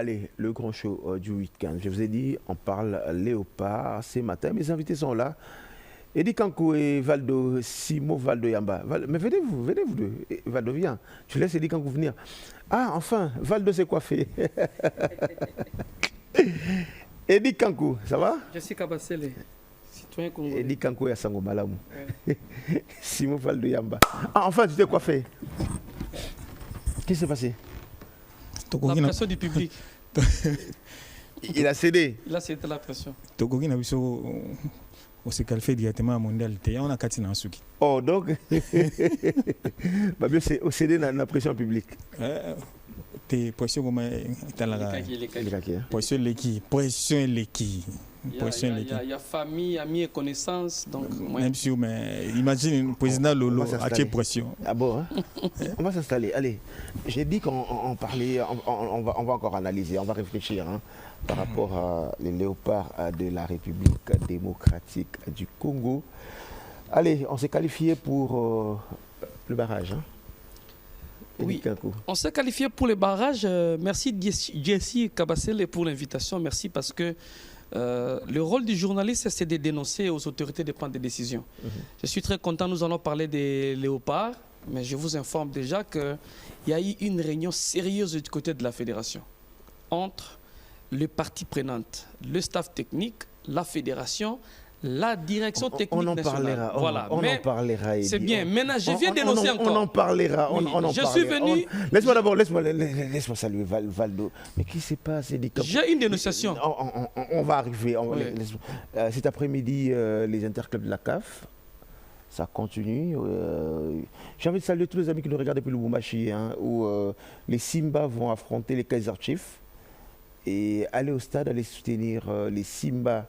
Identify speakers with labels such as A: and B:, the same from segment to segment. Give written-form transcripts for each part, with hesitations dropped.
A: Allez, le grand show du week-end. Je vous ai dit, on parle léopard ce matin. Mes invités sont là. Eddie Kankou et Valdo, Simo Valdo Yamba. Mais venez-vous deux. Valdo, viens. Tu laisses Eddie Kankou venir. Ah, enfin, Valdo s'est coiffé. Eddie Kankou, ça va?
B: Je suis Kabassele, citoyen congolais.
A: Eddie Kankou et Sango Malamou. Simo Valdo Yamba. Ah, enfin, tu t'es coiffé. Qu'est-ce qui s'est passé?
B: La pression du public.
A: Il a cédé.
B: Il a cédé la pression.
C: On s'est qualifié directement à mondial. On a Katina Ansuki.
A: Oh, donc, c'est au cédé dans la pression publique.
C: T'es pression comme pression l'équipe.
B: Il y a famille, amis et connaissances. Donc,
C: même si, mais imagine le président Lolo a quelle pression.
A: Ah bon, hein? On va s'installer. Allez, j'ai dit qu'on parlait, on va encore analyser, on va réfléchir hein, par rapport à les léopards de la République démocratique du Congo. Allez, on s'est qualifié pour le barrage. Hein?
B: Oui, on s'est qualifié pour le barrage. Merci Jesse Kabassele pour l'invitation. Merci parce que le rôle du journaliste, c'est de dénoncer aux autorités de prendre des décisions. Je suis très content, nous allons parler des léopards, mais je vous informe déjà qu'il y a eu une réunion sérieuse du côté de la fédération entre les parties prenantes, le staff technique, la fédération, la direction technique
A: on en
B: nationale.
A: Parlera,
B: voilà.
A: On en parlera.
B: C'est bien. Maintenant, je viens dénoncer encore.
A: On en parlera.
B: Oui. Je suis venu.
A: Laisse-moi d'abord, laisse-moi saluer Valdo. Mais qu'est-ce qui se passe?
B: J'ai une dénonciation.
A: On va arriver.
B: Oui.
A: Cet après-midi, les interclubs de la CAF, ça continue. J'ai envie de saluer tous les amis qui nous regardent depuis Lubumbashi, hein, où les Simba vont affronter les Kaiser Chiefs et aller au stade, aller soutenir les Simba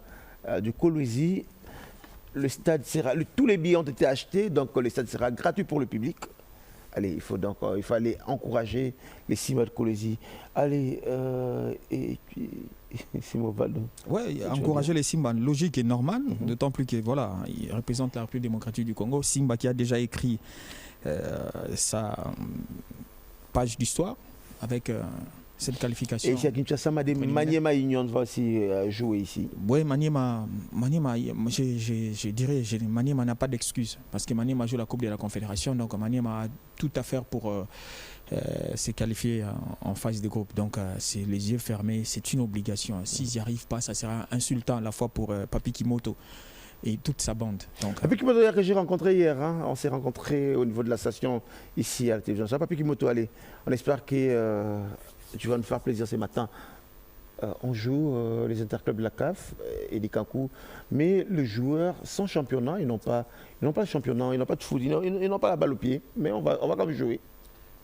A: du Kolwezi. Le stade sera, tous les billets ont été achetés, donc le stade sera gratuit pour le public. Allez, il faut aller encourager les Simba de Kolwezi. Allez, et puis Simo Valdo.
C: Oui, encourager les Simba, logique et normale, d'autant plus que voilà, il représente la République démocratique du Congo. Simba qui a déjà écrit sa page d'histoire avec cette qualification.
A: Et ici à Kinshasa, Maniema Union va aussi jouer ici.
C: Oui, Maniema, je dirais, Maniema n'a pas d'excuse parce que Maniema joue la Coupe de la Confédération, donc Maniema a tout à faire pour se qualifier en phase de groupe. Donc c'est les yeux fermés, c'est une obligation. S'ils n'y arrivent pas, ça sera insultant à la fois pour Papi Kimoto et toute sa bande.
A: Papi Kimoto que j'ai rencontré hier, hein, on s'est rencontrés au niveau de la station ici à la télévision. Papi Kimoto, allez, on espère que tu vas nous faire plaisir ce matin. On joue les interclubs de la CAF, Eddie Kankou, mais les joueurs sans championnat, ils n'ont pas de championnat, ils n'ont pas de foot, ils n'ont pas la balle au pied, mais on va quand même jouer.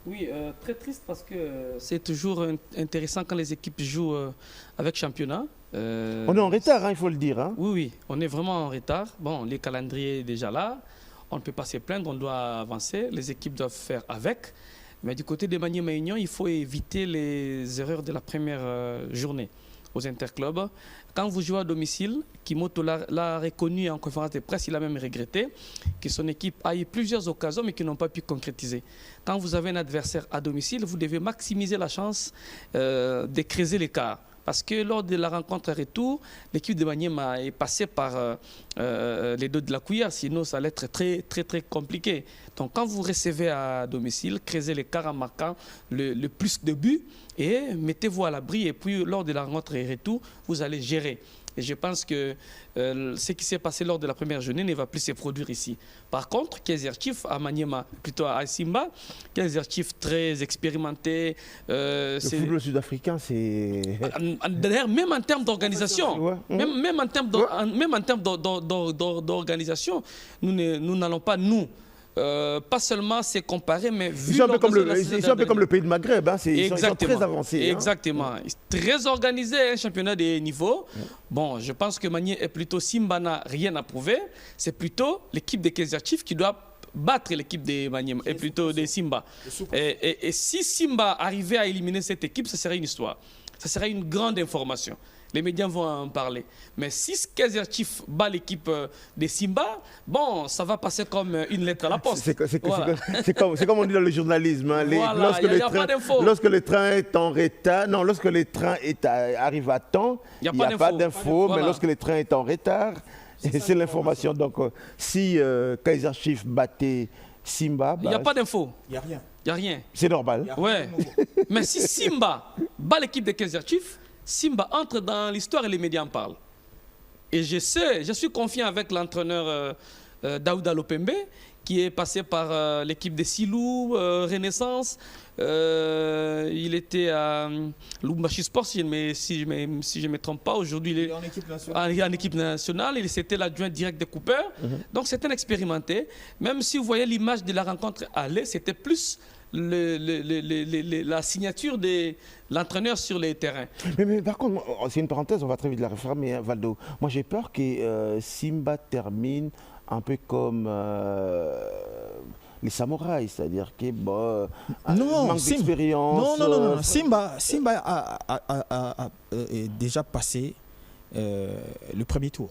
B: Oui, très triste parce que c'est toujours intéressant quand les équipes jouent avec championnat.
A: On est en retard, hein, il faut le dire. Hein.
B: Oui, on est vraiment en retard. Bon, les calendriers est déjà là, on ne peut pas se plaindre, on doit avancer, les équipes doivent faire avec. Mais du côté de Maniema Union, il faut éviter les erreurs de la première journée aux interclubs. Quand vous jouez à domicile, Kimoto l'a reconnu en conférence de presse, il a même regretté que son équipe a eu plusieurs occasions mais qui n'ont pas pu concrétiser. Quand vous avez un adversaire à domicile, vous devez maximiser la chance de creuser l'écart. Parce que lors de la rencontre retour, l'équipe de Maniema est passée par les dos de la cuillère, sinon ça allait être très, très, très compliqué. Donc quand vous recevez à domicile, creusez l'écart en marquant le plus de buts et mettez-vous à l'abri. Et puis lors de la rencontre retour, vous allez gérer. Et je pense que ce qui s'est passé lors de la première journée ne va plus se produire ici. Par contre, Kaiser Chiefs à Maniema, plutôt à Simba, Kaiser Chiefs très expérimenté.
A: Le football sud-africain, c'est...
B: D'ailleurs, même en termes d'organisation, même en termes d'organisation, nous n'allons pas, pas seulement se comparer, mais vu
A: ils sont un peu comme le pays de Maghreb, hein. Ils sont très avancés.
B: Exactement. Hein. Très organisé, un championnat de niveau. Bon, je pense que Maniema est plutôt Simba n'a rien à prouver. C'est plutôt l'équipe de Kaiser Chiefs qui doit battre l'équipe des Maniema, et plutôt des Simba. Et si Simba arrivait à éliminer cette équipe, ça serait une histoire. Ça serait une grande information. Les médias vont en parler. Mais si Kaizer Chiefs bat l'équipe des Simba, bon, ça va passer comme une lettre à la poste.
A: C'est comme on dit dans le journalisme. Hein.
B: Voilà,
A: lorsque le train est en retard, non, lorsque le train arrive à temps, il n'y a pas d'info. Mais lorsque le train est en retard, c'est l'information. Donc, si Kaizer Chiefs battait Simba...
B: Il n'y a pas d'info.
C: Il n'y a rien.
B: Il n'y a rien.
A: C'est normal.
B: Ouais. Mais si Simba bat l'équipe de Kaizer Chiefs, Simba entre dans l'histoire et les médias en parlent. Et je suis confiant avec l'entraîneur Daouda Lopembe, qui est passé par l'équipe de Silou, Renaissance. Il était à Lubumbashi Sport, si je ne me trompe pas. Aujourd'hui, il est en équipe nationale. Il était l'adjoint direct de Cooper. Donc, c'est un expérimenté. Même si vous voyez l'image de la rencontre aller, c'était plus la signature de l'entraîneur sur les terrains.
A: Mais par contre, c'est une parenthèse, on va très vite la refermer, hein, Valdo. Moi, j'ai peur que Simba termine un peu comme les samouraïs, c'est-à-dire qu'il manque d'expérience.
C: Non. Simba a déjà passé le premier tour.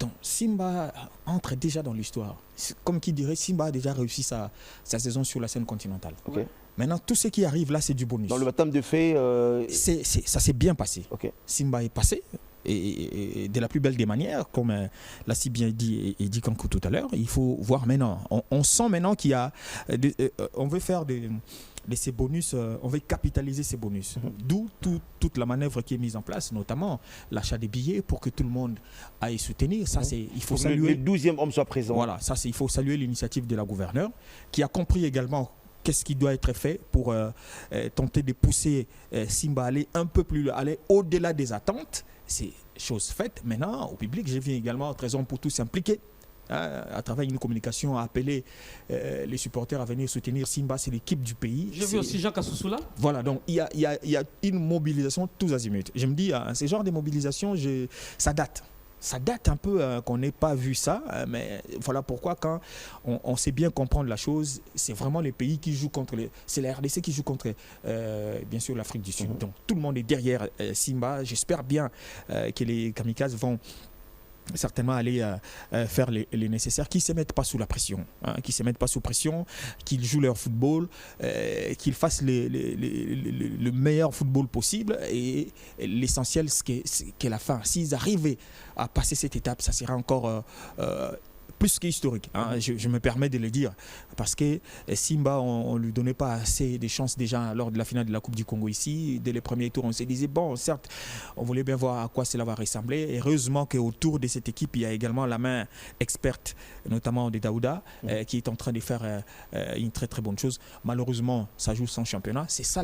C: Donc Simba entre déjà dans l'histoire. Comme qui dirait, Simba a déjà réussi sa saison sur la scène continentale.
A: Okay.
C: Maintenant, tout ce qui arrive là, c'est du bonus.
A: Dans le baptême de fait...
C: ça s'est bien passé.
A: Okay.
C: Simba est passé. Et de la plus belle des manières, comme l'a si bien dit et dit Kankou tout à l'heure, il faut voir maintenant. On sent maintenant qu'il y a... on veut faire de ces bonus, on veut capitaliser ces bonus. D'où toute la manœuvre qui est mise en place, notamment l'achat des billets pour que tout le monde aille soutenir. Ça, il faut saluer.
A: Le 12e homme soit présent.
C: Voilà, il faut saluer l'initiative de la gouverneure qui a compris également qu'est-ce qui doit être fait pour tenter de pousser Simba à aller un peu plus, aller au-delà des attentes. C'est chose faite. Maintenant, au public, j'ai vu également raison pour tous s'impliquer. À travers une communication, à appeler les supporters à venir soutenir Simba, c'est l'équipe du pays.
B: J'ai vu aussi Jacques Assoussou là.
C: Voilà, donc il y a une mobilisation tous azimuts. Je me dis, ce genre de mobilisation, ça date. Ça date un peu qu'on n'ait pas vu ça, mais voilà pourquoi quand on sait bien comprendre la chose, c'est vraiment les pays qui jouent contre c'est la RDC qui joue contre bien sûr l'Afrique du Sud. Donc tout le monde est derrière Simba. J'espère bien que les kamikazes vont certainement aller faire les nécessaires, qu'ils ne se mettent pas sous la pression, qu'ils ne se mettent pas sous pression, qu'ils jouent leur football, qu'ils fassent le meilleur football possible et l'essentiel c'est la fin. S'ils arrivaient à passer cette étape, ça sera encore plus qu'historique. Je me permets de le dire parce que Simba, on ne lui donnait pas assez de chances déjà lors de la finale de la Coupe du Congo ici. Dès les premiers tours, on se disait, bon, certes, on voulait bien voir à quoi cela va ressembler. Et heureusement qu'autour de cette équipe, il y a également la main experte, notamment de Daouda, qui est en train de faire une très très bonne chose. Malheureusement, ça joue sans championnat. C'est ça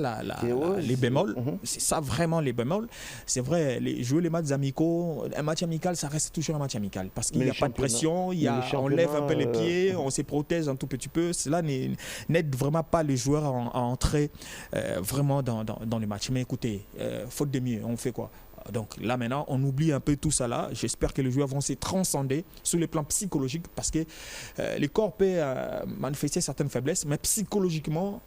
C: les bémols. C'est ça vraiment les bémols. C'est vrai, jouer les matchs amicaux, un match amical, ça reste toujours un match amical parce qu'il n'y a pas de pression, on lève un peu les pieds, on se protège un tout petit peu. Cela n'aide vraiment pas les joueurs à entrer vraiment dans le match. Mais écoutez, faute de mieux, on fait quoi? Donc là maintenant, on oublie un peu tout ça là. J'espère que les joueurs vont se transcender sur le plan psychologique parce que les corps peuvent manifester certaines faiblesses, mais psychologiquement,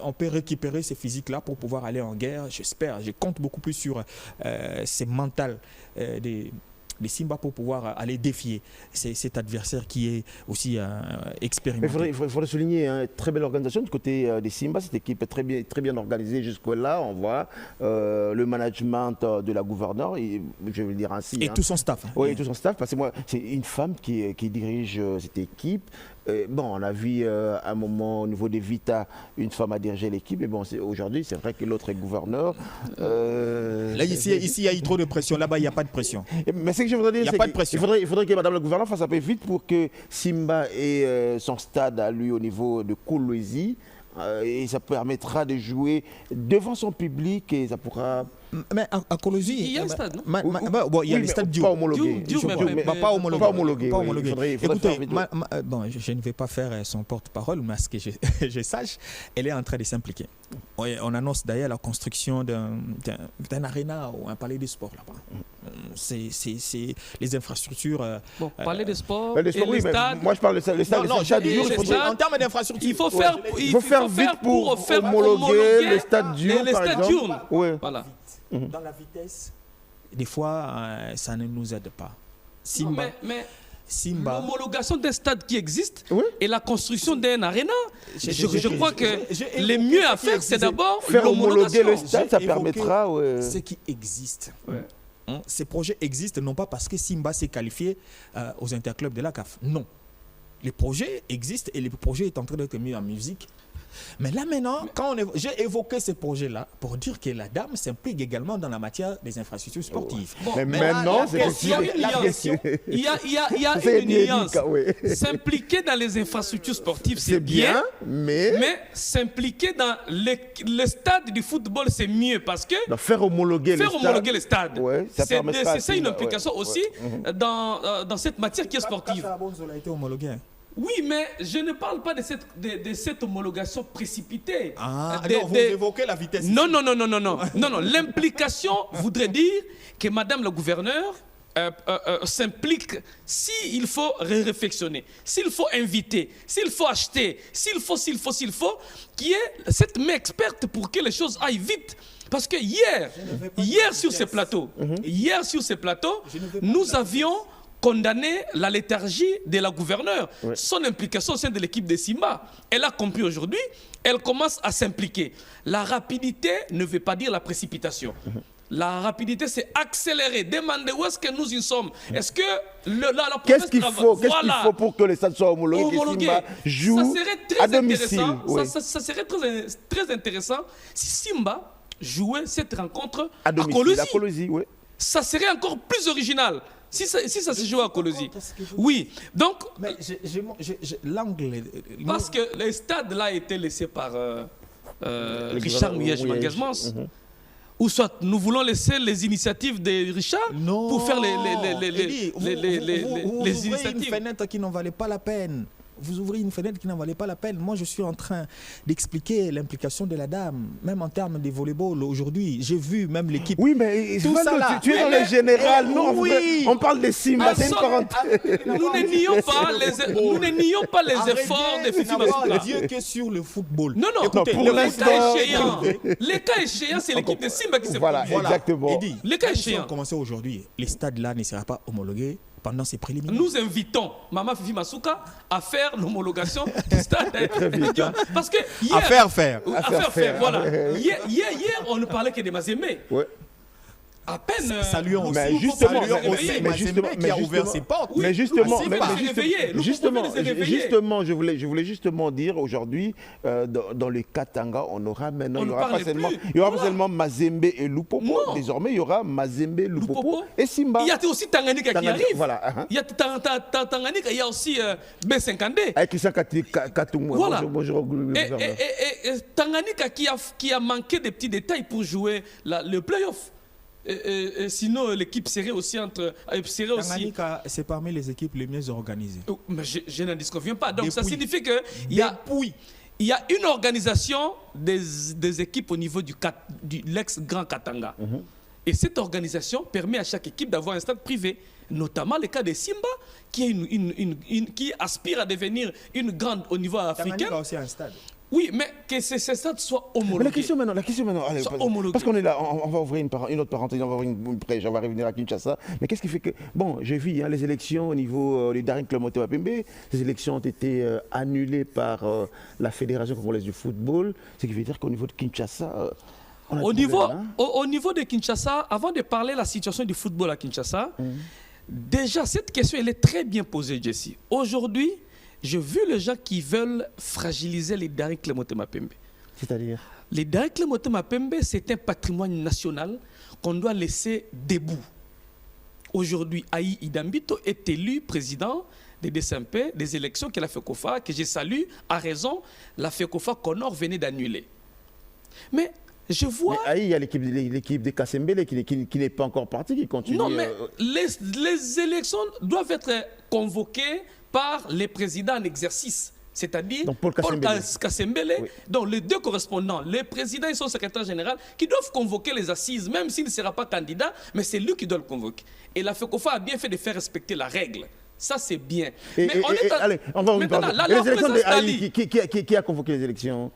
C: on peut récupérer ces physiques-là pour pouvoir aller en guerre. J'espère, je compte beaucoup plus sur ces mentales des Simba pour pouvoir aller défier cet adversaire qui est aussi expérimenté.
A: Il faudrait souligner une très belle organisation du côté des Simba. Cette équipe est très bien organisée jusque-là. On voit le management de la gouverneure, je vais le dire ainsi.
C: Et tout son staff.
A: Oui, tout son staff. Parce que moi, c'est une femme qui dirige cette équipe. On a vu à un moment au niveau des Vita, une femme a dirigé l'équipe. Mais bon, aujourd'hui, c'est vrai que l'autre est gouverneur.
C: Là, ici, il y a eu trop de pression. Là-bas, il n'y a pas de pression.
A: Mais ce que je voudrais dire, c'est
C: qu'il
A: faudrait que Madame la gouverneure fasse un peu vite pour que Simba ait son stade à lui au niveau de Kolwezi. Et ça permettra de jouer devant son public et ça pourra...
C: Mais à Kolwezi...
B: Il y a un stade, non?
C: Il y a le stade Dio.
A: Pas homologué.
C: Pas homologué. Écoutez, je ne vais pas faire son porte-parole, mais à ce que je sache, elle est en train de s'impliquer. On annonce d'ailleurs la construction d'un aréna ou un palais de sport là-bas. c'est les infrastructures.
B: Bon, parler de sport,
A: Mais les sports, oui, mais moi je parle de stade.
C: En termes d'infrastructures,
B: il faut faire
A: vite pour
B: faire
A: homologuer les stades diurnes,
B: les
A: par
B: stades
A: exemple.
B: diurnes.
A: Ouais.
B: Voilà.
C: dans la vitesse, des fois, ça ne nous aide pas.
B: Non,
C: Simba,
B: mais
C: Simba.
B: l'homologation d'un stade qui existe
A: Oui.
B: et la construction d'un aréna, je crois que
C: j'ai
B: le
C: évoqué
B: mieux
C: ce
B: à
C: qui
B: faire, c'est
C: existe.
B: d'abord
A: Faire homologuer le
B: l'homologation.
A: stade, ça
C: J'ai évoqué
A: permettra.
C: Ce qui existe.
B: Ouais.
C: Ces projets existent non pas parce que Simba s'est qualifié aux interclubs de la CAF. Non. Les projets existent et le projet est en train d'être mis en musique. Mais là maintenant, j'ai évoqué ces projets-là pour dire que la dame s'implique également dans la matière des infrastructures sportives.
B: Bon,
A: Mais
C: Mais là,
A: maintenant,
C: la
A: c'est
C: question-
A: possible.
C: la question-
B: Il y a
A: C'est
B: une nuance.
A: délicat, oui.
B: S'impliquer dans les infrastructures sportives,
A: C'est
B: c'est
A: bien,
B: bien.
A: mais
B: Mais s'impliquer dans le stade du football, c'est mieux parce que
A: faire homologuer
B: faire
A: le
B: homologuer
A: stade.
B: les stades,
A: Ouais, ça permettra
B: c'est ça
A: à
B: une
A: Simba,
B: implication
A: ouais,
B: aussi dans cette matière qui est sportive.
C: Bonzola a été homologué.
B: Oui, mais je ne parle pas de cette homologation précipitée.
C: Vous évoquez la vitesse.
B: Non. Non. L'implication voudrait dire que Madame le gouverneur s'implique s'il faut réflexionner, s'il faut inviter, s'il faut acheter, s'il faut, qui est cette main experte pour que les choses aillent vite. Parce que hier sur ces plateaux, nous avions condamné la léthargie de la gouverneure, son implication au sein de l'équipe de Simba. Elle a compris aujourd'hui, elle commence à s'impliquer. La rapidité ne veut pas dire la précipitation. La rapidité, c'est accélérer, demander où est-ce que nous y sommes. Est-ce que la
A: Qu'est-ce qu'il faut,
B: voilà,
A: pour que les stades soient homologués, que Simba joue à domicile?
B: Ça serait très intéressant si Simba jouait cette rencontre
A: À
B: à
A: domicile, à
B: Colosi.
A: Colosi, oui.
B: Ça serait encore plus original si ça se jouait à Colosi. Oui, donc,
C: Mais l'angle.
B: parce que le stade là a été laissé par Richard Muyej-Mangasmans. Ou soit nous voulons laisser les initiatives de Richard pour faire les
C: Vous ouvrez une
B: initiatives.
C: fenêtre qui n'en valait pas la peine. Vous ouvrez une fenêtre qui n'en valait pas la peine. Moi, je suis en train d'expliquer l'implication de la dame, même en termes de volleyball aujourd'hui. J'ai vu même l'équipe.
A: Oui, mais
C: Tout ça là.
A: tu es dans le général. Non,
C: oui.
A: on parle de Simba, c'est une parenthèse.
B: Nous ne nions pas les efforts de Fifi Masuka.
C: Dieu que sur le football.
B: Non.
C: Écoutez,
A: pour
B: les
A: l'instant,
B: cas échéants, c'est l'équipe de Simba qui s'est
A: Voilà,
B: produite.
A: exactement.
C: Eddie,
B: Les cas
C: même si
B: échéants.
C: on commençait aujourd'hui, les stades là ne seraient pas homologués pendant ces préliminaires.
B: Nous invitons Maman Fifi Masuka à faire l'homologation du stade. Parce que hier,
C: À faire faire.
B: à faire, voilà. Hier, on ne parlait que de Mazembe.
A: Ouais.
B: À peine.
C: Saluons
A: Mais
C: aussi,
A: justement,
C: saluons aussi
A: mais
C: Mazembe
A: justement,
C: qui a ouvert
A: justement,
C: ses portes.
A: Mais justement,
B: c'est pas réveillé. Nous pouvons les réveiller.
A: je voulais justement dire aujourd'hui, dans le Katanga, on aura maintenant,
B: On
A: il
B: ne
A: n'y aura
B: parle
A: pas seulement,
B: plus.
A: il y aura pas
B: Voilà.
A: seulement Mazembe et Lupopo.
B: Non.
A: Désormais, il y aura Mazembe, Lupopo
B: Lupopo.
A: et Simba.
B: Il y a aussi Tanganyika qui
A: Tanganyika,
B: arrive.
A: voilà.
B: Il y a Tanganyika, il y a aussi B52.
A: Avec Christian Katumwa.
B: Voilà.
A: Bonjour, gouverneur.
B: Et Tanganyika qui a manqué des petits détails pour jouer le play-off. Sinon, l'équipe serait aussi
C: Tanganyika, c'est parmi les équipes les mieux organisées.
B: Oh, mais je n'en disconviens pas. Donc, ça
C: Depuis.
B: signifie qu'il y a une organisation des équipes au niveau de l'ex-Grand Katanga. Et cette organisation permet à chaque équipe d'avoir un stade privé, notamment le cas de Simba, qui aspire à devenir une grande au niveau africain.
C: Tanganyika a aussi un stade.
B: Oui, mais que ces stades soient
A: Mais
B: homologués.
A: la question maintenant, allez,
B: Soit homologué.
A: parce qu'on est là, on va ouvrir une autre parenthèse, on va ouvrir une brèche, on va revenir à Kinshasa. Mais qu'est-ce qui fait que, bon, j'ai vu les élections au niveau du Daring Club Motema Pembe, ces élections ont été annulées par la Fédération congolaise du football, ce qui veut dire qu'au niveau de Kinshasa, on a
B: Au
A: des
B: niveau,
A: problèmes, hein.
B: au niveau de Kinshasa, avant de parler de la situation du football à Kinshasa, déjà cette question elle est très bien posée, Jesse. Aujourd'hui, j'ai vu les gens qui veulent fragiliser les Daring Club Motema Pembe.
A: C'est-à-dire
B: Les Daring Club Motema Pembe, c'est un patrimoine national qu'on doit laisser debout. Aujourd'hui, Aïe Idambito est élu président des DSMP, des élections que la FECOFA, que je salue, à raison, la FECOFA Connor venait d'annuler. Mais je vois...
A: Mais il y a l'équipe de Kassembele qui n'est pas encore partie, qui continue.
B: Non, mais les élections doivent être convoquées par les présidents en exercice. c'est-à-dire
A: Donc, Paul
B: Kasembele,
A: Oui.
B: donc les deux correspondants, le président et son secrétaire général, qui doivent convoquer les assises, même s'il ne sera pas candidat, mais c'est lui qui doit le convoquer. Et la FECOFA a bien fait de faire respecter la règle. Ça, c'est bien.
A: Allez, on va
B: Maintenant,
A: parler. Les élections de Haïti, qui a convoqué les élections?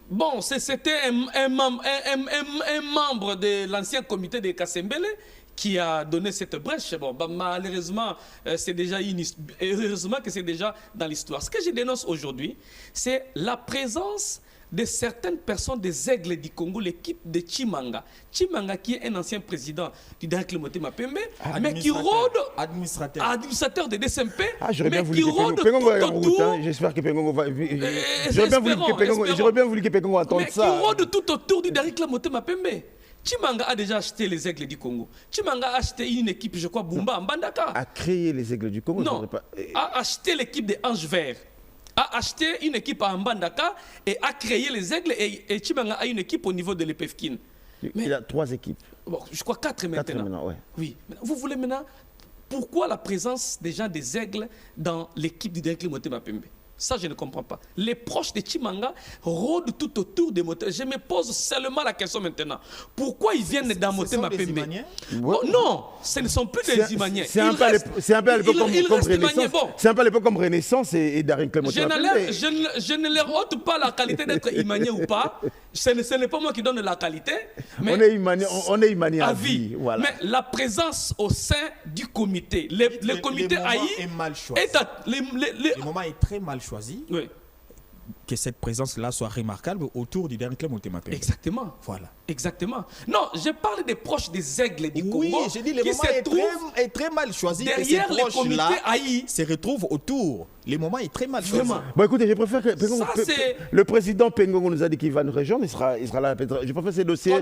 B: Bon, c'était un membre de l'ancien comité de Kasembele qui a donné cette brèche. Bon, bah, malheureusement, heureusement que c'est déjà dans l'histoire. Ce que je dénonce aujourd'hui, c'est la présence de certaines personnes des Aigles du Congo, l'équipe de Chimanga. Chimanga qui est un ancien président du Directeur Motema Pembe, mais qui rôde administrateur de DSMP, mais qui rôde tout autour.
A: J'espère que Pengongo va... J'aurais bien voulu que Pengongo entende ça.
B: Mais qui rôde tout autour du Directeur Motema Pembe. Chimanga a déjà acheté les Aigles du Congo. Chimanga a acheté une équipe, je crois, Bumba, en Bandaka.
A: A créé les Aigles du Congo?
B: Non, a acheté l'équipe des Anges Verts. A acheté une équipe à Mbandaka et a créé les Aigles, et Chimanga a une équipe au niveau de l'EPFKIN.
A: Il a 3 équipes.
B: Bon, je crois 4 maintenant.
A: 4 maintenant, ouais.
B: Oui. Vous voulez maintenant, pourquoi la présence des gens des Aigles dans l'équipe du Directeur Motema Pembe? Ça, je ne comprends pas. Les proches de Chimanga rôdent tout autour des Motema. Je me pose seulement la question maintenant. Pourquoi ils viennent dans Motema Pembe? Bon, non, ce ne sont plus des Imaniens.
A: C'est un peu à l'époque comme Renaissance. C'est un peu à l'époque comme Renaissance et Darin Clément.
B: Je ne leur ôte pas la qualité d'être Imanien ou pas. Ce n'est pas moi qui donne la qualité. Mais
A: on est Imanien à vie. Voilà.
B: Mais la présence au sein du comité, le comité AI
C: est mal choisi. Le moment est très mal choisi.
B: Oui.
C: Que cette présence-là soit remarquable autour du dernier club Motema Pembe.
B: Exactement.
C: Voilà.
B: Exactement. Non, je parle des proches des Aigles du Congo.
C: Oui, j'ai dit le moment est très mal choisi.
B: Derrière les comités AI
C: se retrouvent autour. Le moment est très mal choisi.
A: Bon, écoutez, je préfère que le président Pengongo nous a dit qu'il va nous rejoindre. Il sera là. Je préfère ces dossiers.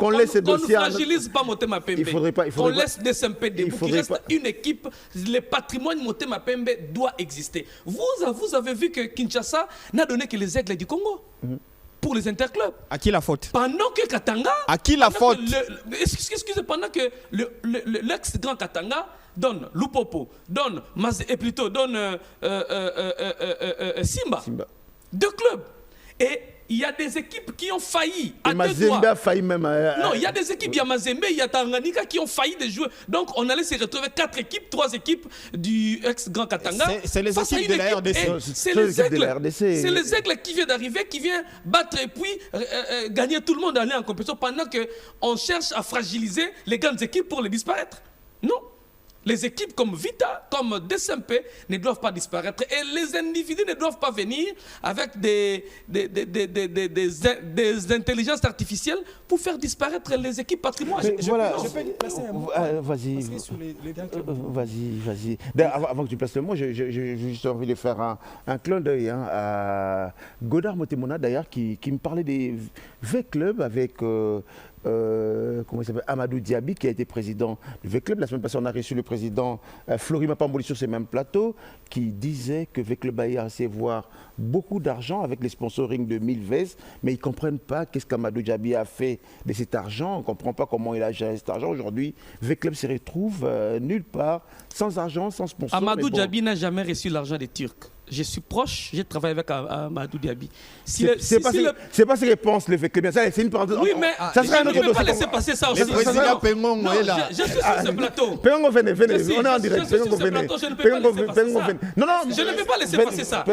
B: Qu'on laisse ces dossiers. Qu'on ne fragilise pas Motema Pembe.
A: Il faudrait pas.
B: Qu'on laisse des SMP debout. Qu'il reste une équipe. Le patrimoine Motema Pembe doit exister. Vous avez vu que Kinshasa n'a donné que les Aigles du Congo. Pour les interclubs.
C: À qui la faute?
B: Pendant que Katanga...
C: À qui la faute?
B: Excusez, pendant que l'ex-grand Katanga donne Lupopo, donne Simba. Deux clubs. Et il y a des équipes qui ont failli.
A: Mazembe a failli même.
B: Non, il y a des équipes, il y a Mazembe, il y a Tanganyika qui ont failli de jouer. Donc on allait se retrouver 4 équipes, 3 équipes du ex-Grand Katanga.
C: C'est les équipes de la RDC.
B: C'est les Aigles. C'est les Aigles qui viennent d'arriver, qui viennent battre et puis gagner tout le monde, aller en compétition pendant qu'on cherche à fragiliser les grandes équipes pour les disparaître. Non. Les équipes comme Vita, comme DSMP ne doivent pas disparaître. Et les individus ne doivent pas venir avec des intelligences artificielles pour faire disparaître les équipes patrimoine.
A: Je
B: peux
A: placer un mot. Vas-y. Vas-y. Avant que tu places le mot, j'ai juste envie de faire un clin d'œil à Godard Motemona, d'ailleurs, qui me parlait des V-Clubs avec... comment il s'appelle, Amadou Diaby, qui a été président du V-Club. La semaine passée, on a reçu le président Florima Pamboli sur ces mêmes plateaux, qui disait que V-Club allait recevoir beaucoup d'argent avec les sponsorings de Milvez, mais ils ne comprennent pas qu'est-ce qu'Amadou Diaby a fait de cet argent. On ne comprend pas comment il a géré cet argent. Aujourd'hui, V-Club se retrouve nulle part, sans argent, sans sponsor.
B: Amadou Diaby n'a jamais reçu l'argent des Turcs. Je suis proche, j'ai travaillé avec Amadou Diaby. C'est
A: pas ce que pense le V-Club. C'est une parenthèse.
B: Oui, mais
A: ça serait
B: je ne peux pas laisser passer ça aussi.
C: Le président Pengongo est là.
B: Je suis sur ce plateau.
A: Pengongo, venez. On est en direct.
B: Pengongo, venez. Je ne peux pas laisser passer ça. Non, je ne peux pas laisser passer ça.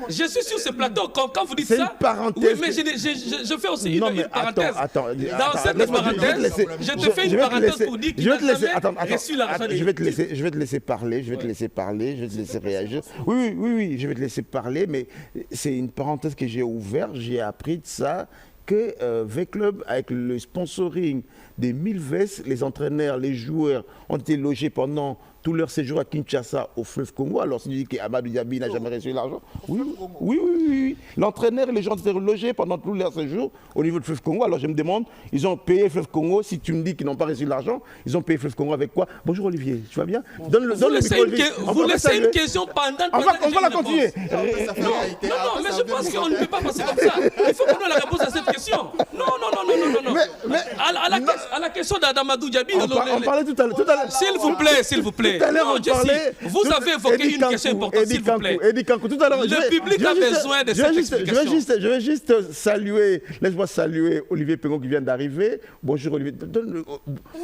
B: Je suis sur ce plateau. Quand vous dites ça...
A: C'est une parenthèse.
B: Oui, mais je fais aussi une parenthèse.
A: Attends.
B: Dans cette parenthèse, je te fais une parenthèse pour dire qu'il n'a jamais reçu l'argent des Turcs.
A: Je vais te laisser parler, je vais te laisser réagir. Oui, je vais te laisser parler, mais c'est une parenthèse que j'ai ouverte. J'ai appris de ça que V-Club, avec le sponsoring des Milvez, les entraîneurs, les joueurs ont été logés pendant tout leur séjour à Kinshasa, au fleuve Congo. Alors, si tu dis qu'Amadou Diaby n'a jamais reçu l'argent, oui. L'entraîneur et les gens étaient logés pendant tout leur séjour au niveau du fleuve Congo. Alors, je me demande, ils ont payé le fleuve Congo. Si tu me dis qu'ils n'ont pas reçu l'argent, ils ont payé le fleuve Congo avec quoi? Bonjour Olivier, tu vas bien?
B: Donne le micro. Vous laissez une question pendant...
A: On va la continuer.
B: Non, mais je pense qu'on ne peut pas passer comme ça. Il faut qu'on ait la réponse à cette question. Non. À la question question d'Adamadou Diaby.
A: On parlait tout à l'heure.
B: S'il vous plaît, s'il vous plaît.
A: Tout à l'heure, on parlait.
B: Vous avez évoqué une question importante, s'il vous plaît.
A: Eddie Kankou, tout à l'heure.
B: Le public a besoin de cette explication.
A: Je vais juste saluer, laisse-moi saluer Olivier Pengon qui vient d'arriver. Bonjour Olivier.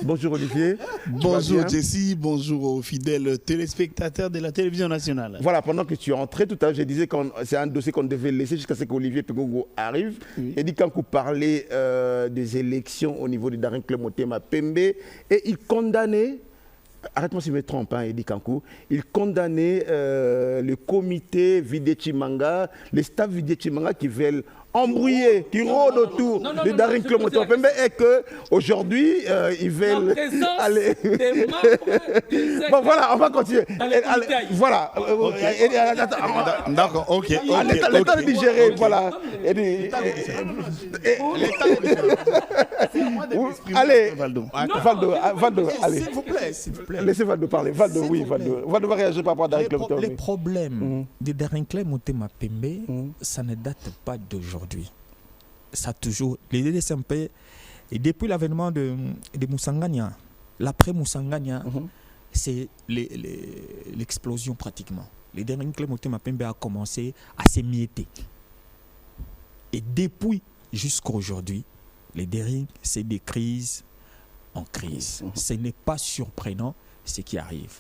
A: Bonjour Olivier.
D: Bonjour Jessie, bonjour aux fidèles téléspectateurs de la télévision nationale.
A: Voilà, pendant que tu es entré tout à l'heure, je disais que c'est un dossier qu'on devait laisser jusqu'à ce qu'Olivier Pengongo arrive. Oui. Eddie Kankou parlait des élections au niveau de Daring Club Motema Pembe et il condamnait, arrête-moi si je me trompe, Eddie Kankou, il condamnait le comité Videchi Manga, les staffs Videchi Manga qui veulent embrouillé, qui rôde autour de Daring Club Motema Pembe et qu'aujourd'hui, ils veulent aller... Bon, voilà, on va continuer. Voilà.
D: D'accord, ok.
A: L'État de digérer, voilà. Allez, Valdo, allez.
C: S'il vous plaît.
A: Laissez Valdo parler. Valdo, oui, Valdo va réagir par rapport à Daring Club Motema Pembe.
C: Les problèmes de Daring Club Motema Pembe, ça ne date pas d'aujourd'hui. Ça a toujours, les DDSMP, et depuis l'avènement de Moussangania, l'après Moussangania, c'est l'explosion pratiquement. Les Daring Club Motema Pembe a commencé à s'émietter. Et depuis jusqu'à aujourd'hui, les Daring, c'est des crises en crise. Ce n'est pas surprenant ce qui arrive.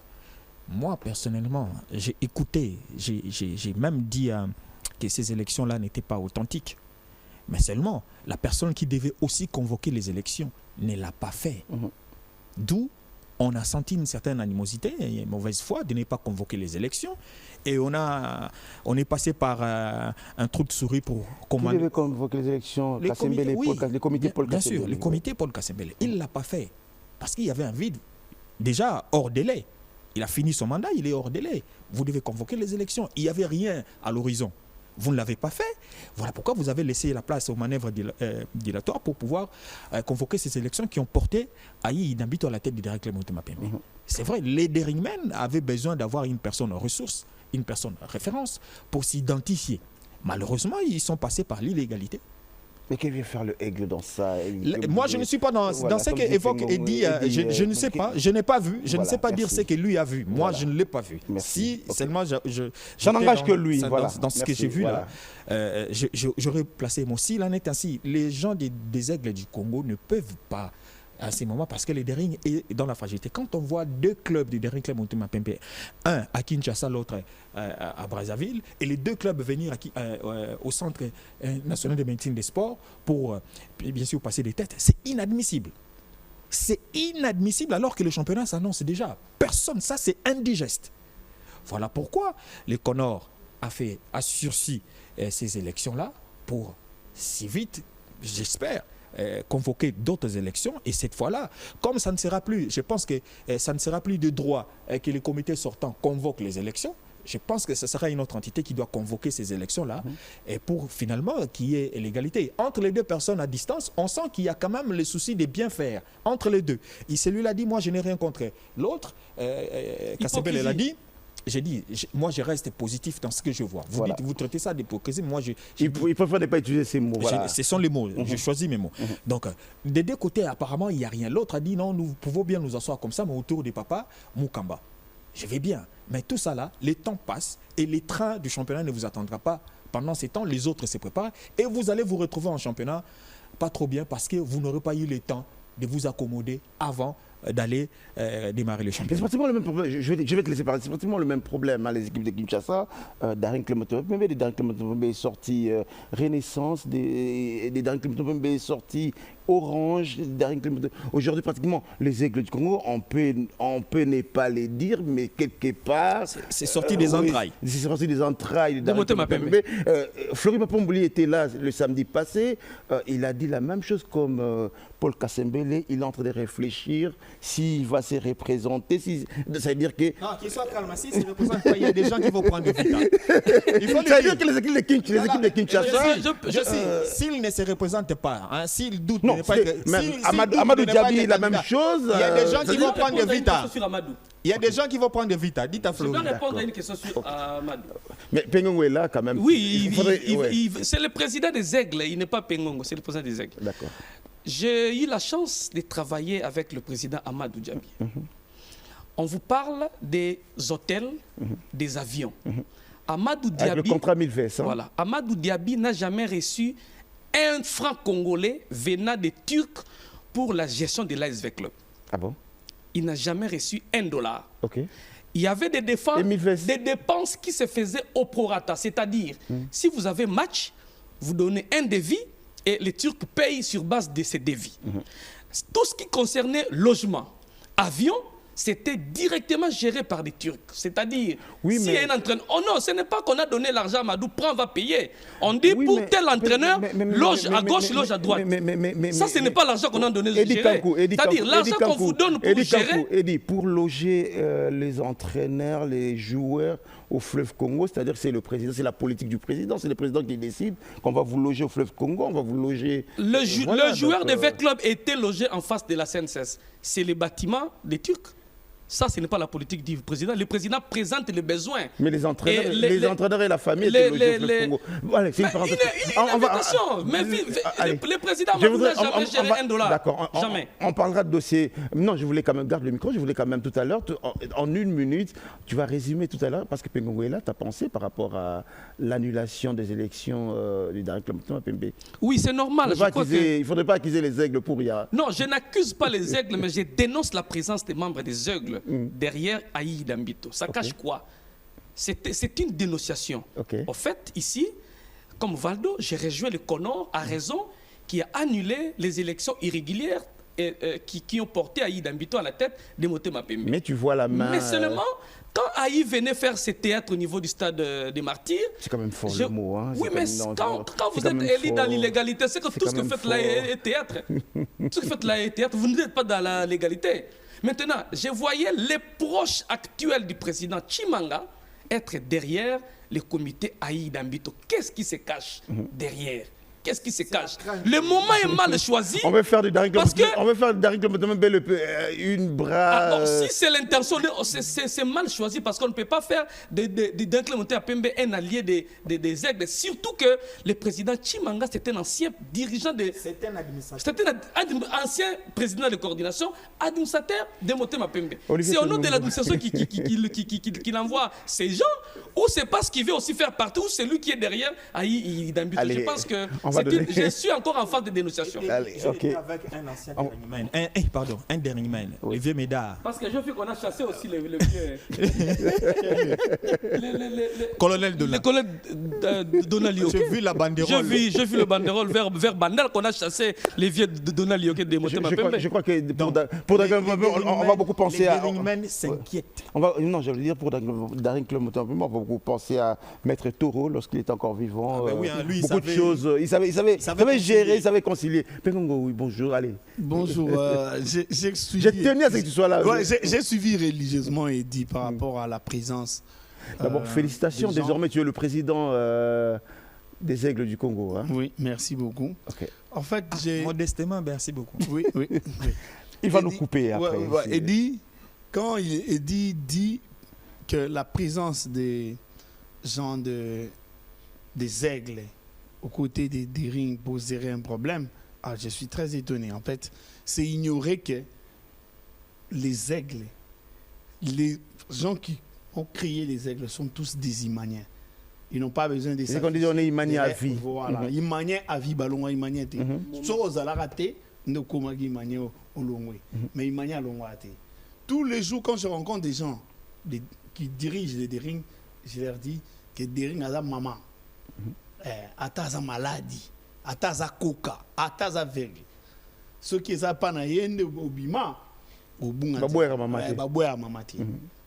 C: Moi, personnellement, j'ai écouté, j'ai même dit que ces élections-là n'étaient pas authentiques. Mais seulement, la personne qui devait aussi convoquer les élections ne l'a pas fait. D'où on a senti une certaine animosité et une mauvaise foi de ne pas convoquer les élections. Et on est passé par un trou de souris pour commander.
A: Qui devait convoquer les élections? Les comités Paul Kassembele.
C: Bien sûr, les comités Paul Kassembele. Il ne l'a pas fait parce qu'il y avait un vide déjà hors délai. Il a fini son mandat, il est hors délai. Vous devez convoquer les élections. Il n'y avait rien à l'horizon. Vous ne l'avez pas fait. Voilà pourquoi vous avez laissé la place aux manœuvres dilatoires pour pouvoir convoquer ces élections qui ont porté Aïe Nabito à la tête du Daring Club Motema Pembe. C'est vrai, les Daringmen avaient besoin d'avoir une personne ressource, une personne référence pour s'identifier. Malheureusement, ils sont passés par l'illégalité.
A: Mais qu'est-ce que vient faire le Aigle dans ça?
C: Moi, je ne suis pas dans ce qu'évoque Eddie. Je ne sais pas. Je n'ai pas vu. Je ne sais pas dire ce que lui a vu. Moi, je ne l'ai pas vu. Si seulement
A: ça n'engage que lui.
C: Dans ce que j'ai vu là, j'aurais placé mon s'il en est ainsi. Les gens des Aigles du Congo ne peuvent pas à ces moments parce que les Daring est dans la fragilité. Quand on voit deux clubs du Daring Club Motema Pembe, un à Kinshasa, l'autre à Brazzaville, et les deux clubs venir au Centre national de maintien des sports pour bien sûr passer des têtes, c'est inadmissible. C'est inadmissible alors que le championnat s'annonce déjà. Personne, ça c'est indigeste. Voilà pourquoi les Conors a sursis ces élections-là pour si vite, j'espère, convoquer d'autres élections et cette fois-là, comme ça ne sera plus, je pense que ça ne sera plus de droit que les comités sortants convoquent les élections. Je pense que ce sera une autre entité qui doit convoquer ces élections-là et pour finalement qu'il y ait l'égalité. Entre les deux personnes à distance, on sent qu'il y a quand même le souci de bien faire entre les deux. Et celui-là dit, moi je n'ai rien contre. L'autre, Kassembele l'a dit, j'ai dit, moi je reste positif dans ce que je vois. Vous dites, vous traitez ça d'hypocrisie, moi
A: il préfère ne pas utiliser ces mots. Voilà.
C: Ce sont les mots, je choisis mes mots. Donc, des deux côtés, apparemment, il n'y a rien. L'autre a dit, non, nous pouvons bien nous asseoir comme ça, mais autour du papa, Moukamba. Je vais bien. Mais tout ça là, les temps passent et les trains du championnat ne vous attendra pas. Pendant ces temps, les autres se préparent et vous allez vous retrouver en championnat pas trop bien parce que vous n'aurez pas eu le temps de vous accommoder avant d'aller démarrer le championnat.
A: C'est pratiquement le même problème. Je vais te laisser parler. C'est pratiquement le même problème. Les équipes de Kinshasa, Daring Club Motema Pembe, des Daring Club Motema Pembe est sorti Renaissance, des Daring Club Motema Pembe est sorti Orange, Daring Club Motema. Aujourd'hui, pratiquement, les Aigles du Congo, on peut ne pas les dire, mais quelque part.
C: C'est sorti des entrailles.
A: C'est sorti des entrailles de Daring Club Motema Pembe. Fleury Mapombouli était là le samedi passé. Il a dit la même chose comme Paul Kassembele. Il est en train de réfléchir s'il va se représenter. Ça veut dire que.
C: Non, qu'il soit calme. S'il ne se représente pas, il y a des gens qui vont prendre le vita.
A: Ça veut dire que les équipes de Kinshasa.
C: S'il ne se représente pas, s'il doute.
A: Non, Amadou Diaby, la même chose.
C: Il y a des gens qui vont prendre le vita. Il y a des gens qui vont prendre le vita. Dites à Fleury.
B: Je dois répondre à une question sur Amadou.
A: Mais Pengongo est là quand même.
B: Oui, c'est le président des Aigles. Il n'est pas Pengongo, c'est le président des Aigles. J'ai eu la chance de travailler avec le président Amadou Diaby. On vous parle des hôtels, des avions. Amadou Diaby,
A: avec le contrat Milves.
B: Voilà. Amadou Diaby n'a jamais reçu un franc congolais venant des Turcs pour la gestion de l'ASV Club.
A: Ah bon?
B: Il n'a jamais reçu $1.
A: Ok.
B: Il y avait des dépenses qui se faisaient au prorata. C'est-à-dire, si vous avez match, vous donnez un devis et les Turcs payent sur base de ces devis. Tout ce qui concernait logement, avion, c'était directement géré par les Turcs. C'est-à-dire,
A: oui,
B: si un entraîneur... Oh non, ce n'est pas qu'on a donné l'argent à Madou, prends, va payer. On dit pour tel entraîneur, loge à gauche, loge à droite. Ça, ce n'est pas l'argent qu'on a donné pour gérer. C'est-à-dire, l'argent qu'on vous donne pour gérer...
A: Eddie, pour loger les entraîneurs, les joueurs au fleuve Congo, c'est-à-dire que c'est le président, c'est la politique du président, c'est le président qui décide qu'on va vous loger au fleuve Congo, on va vous loger...
B: Le joueur de V-Club était logé en face de la CNSS. C'est les bâtiments des Turcs. Ça, ce n'est pas la politique du président. Le président présente les besoins.
A: Mais les entraîneurs et la famille étaient logés au fleuve Congo.
B: Allez, c'est une invitation. Mais le président n'a jamais géré $1.
A: D'accord.
B: Jamais.
A: On parlera de dossier. Non, je voulais quand même garder le micro. Je voulais quand même tout à l'heure, en une minute, tu vas résumer tout à l'heure, parce que Pengongo est là, tu as pensé par rapport à l'annulation des élections du Darek Pembe.
B: Oui, c'est normal.
A: Il ne faudrait pas accuser les aigles pour rien.
B: Non, je n'accuse pas les aigles, mais je dénonce la présence des membres des aigles derrière Aïe Dambito. Ça cache quoi? C'est une dénonciation. En fait, ici, comme Valdo, j'ai rejoint le Conor à raison qui a annulé les élections irrégulières qui ont porté Aïe Dambito à la tête de Motema Pembe.
A: Mais tu vois la main...
B: Mais seulement, quand Aïe venait faire ce théâtre au niveau du stade des Martyrs...
A: C'est quand même fort le mot. Hein.
B: Oui, mais quand vous êtes élu dans l'illégalité, c'est que tout ce que vous faites là est théâtre. Tout ce que vous faites là est théâtre. Vous n'êtes pas dans la légalité. Maintenant, je voyais les proches actuels du président Chimanga être derrière le comité Aïe Dambito. Qu'est-ce qui se cache derrière? Qu'est-ce qui se cache? Le moment est mal choisi.
A: On va faire du Darek une bras...
B: si c'est l'intention, c'est mal choisi parce qu'on ne peut pas faire de Darek à Pembe un allié des aigles. Surtout que le président Chimanga, c'était un ancien dirigeant de... C'était un administrateur. C'était un ancien président de coordination, administrateur de Motema Pembe. C'est au nom de l'administration qu'il envoie ces gens, ou c'est parce qu'il veut aussi faire partie, ou c'est lui qui est derrière Aïe Dambito. Je pense que... Je suis encore en phase de dénonciation.
C: Avec un ancien un dernier mail, le vieux Médard.
B: Parce que je veux qu'on a chassé aussi le vieux.
C: Colonel Donalio.
B: Le colonel Donalio.
C: J'ai vu la banderole.
B: J'ai vu le banderole vers Bandar qu'on a chassé les vieux de Donalio qui est démonté ma pembe.
A: Je crois que pour on va beaucoup penser à...
C: Les Ringmen s'inquiètent.
A: Non, je veux dire pour Darek Club, on va beaucoup penser à Maître Toro lorsqu'il était encore vivant. Beaucoup de choses. Il savait gérer, il savait concilier. Pengongo, oui, bonjour, allez.
D: Bonjour.
A: J'ai tenu à ce que tu sois là.
D: Ouais, j'ai suivi religieusement Eddy par rapport à la présence.
A: D'abord, félicitations. Désormais, tu es le président des Aigles du Congo. Hein?
D: Oui, merci beaucoup.
A: Okay.
D: En fait,
C: modestement, merci beaucoup.
D: Oui.
A: Il va nous couper après.
D: Eddy, quand Eddy dit que la présence des gens des Aigles aux côtés des rings poserait un problème, je suis très étonné. En fait, c'est ignorer que les aigles, les gens qui ont créé les aigles sont tous des Imaniens. Ils n'ont pas besoin de ça.
A: C'est qu'on dit on est Imanien à vie.
D: Voilà, Imanien à vie, ballon Imanien. Chose à la raté, ne komagi Imanien au long. Mais Imanien à long raté. Tous les jours, quand je rencontre des gens qui dirigent des rings, je leur dis que des rings à la maman. Ataza maladie, ataza coca, ataza veille. Ce qui est à Panayende au Bima, au Bunga,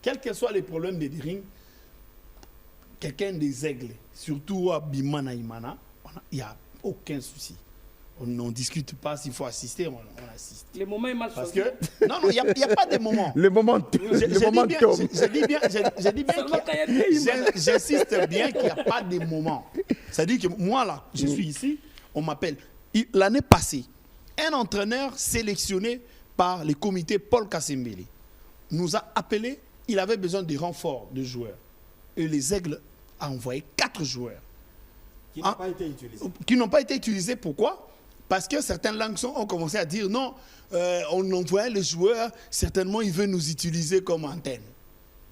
D: quel que soit les problèmes des rings, quelqu'un des aigles, surtout à Bimana Imana, il n'y a aucun souci. On n'en discute pas, s'il faut assister, on assiste.
B: Le moment est mal choisi.
D: Parce que, non, il n'y a pas de moment.
A: Le moment
D: j'insiste bien qu'il n'y a pas de moment. C'est-à-dire que moi, là, je suis ici, on m'appelle. L'année passée, un entraîneur sélectionné par le comité Paul Kassembele nous a appelé, il avait besoin de renforts de joueurs. Et les Aigles ont envoyé 4 joueurs. Qui n'ont pas été utilisés. Pourquoi ? Parce que certaines langues ont commencé à dire non, on envoie le joueur, certainement il veut nous utiliser comme antenne.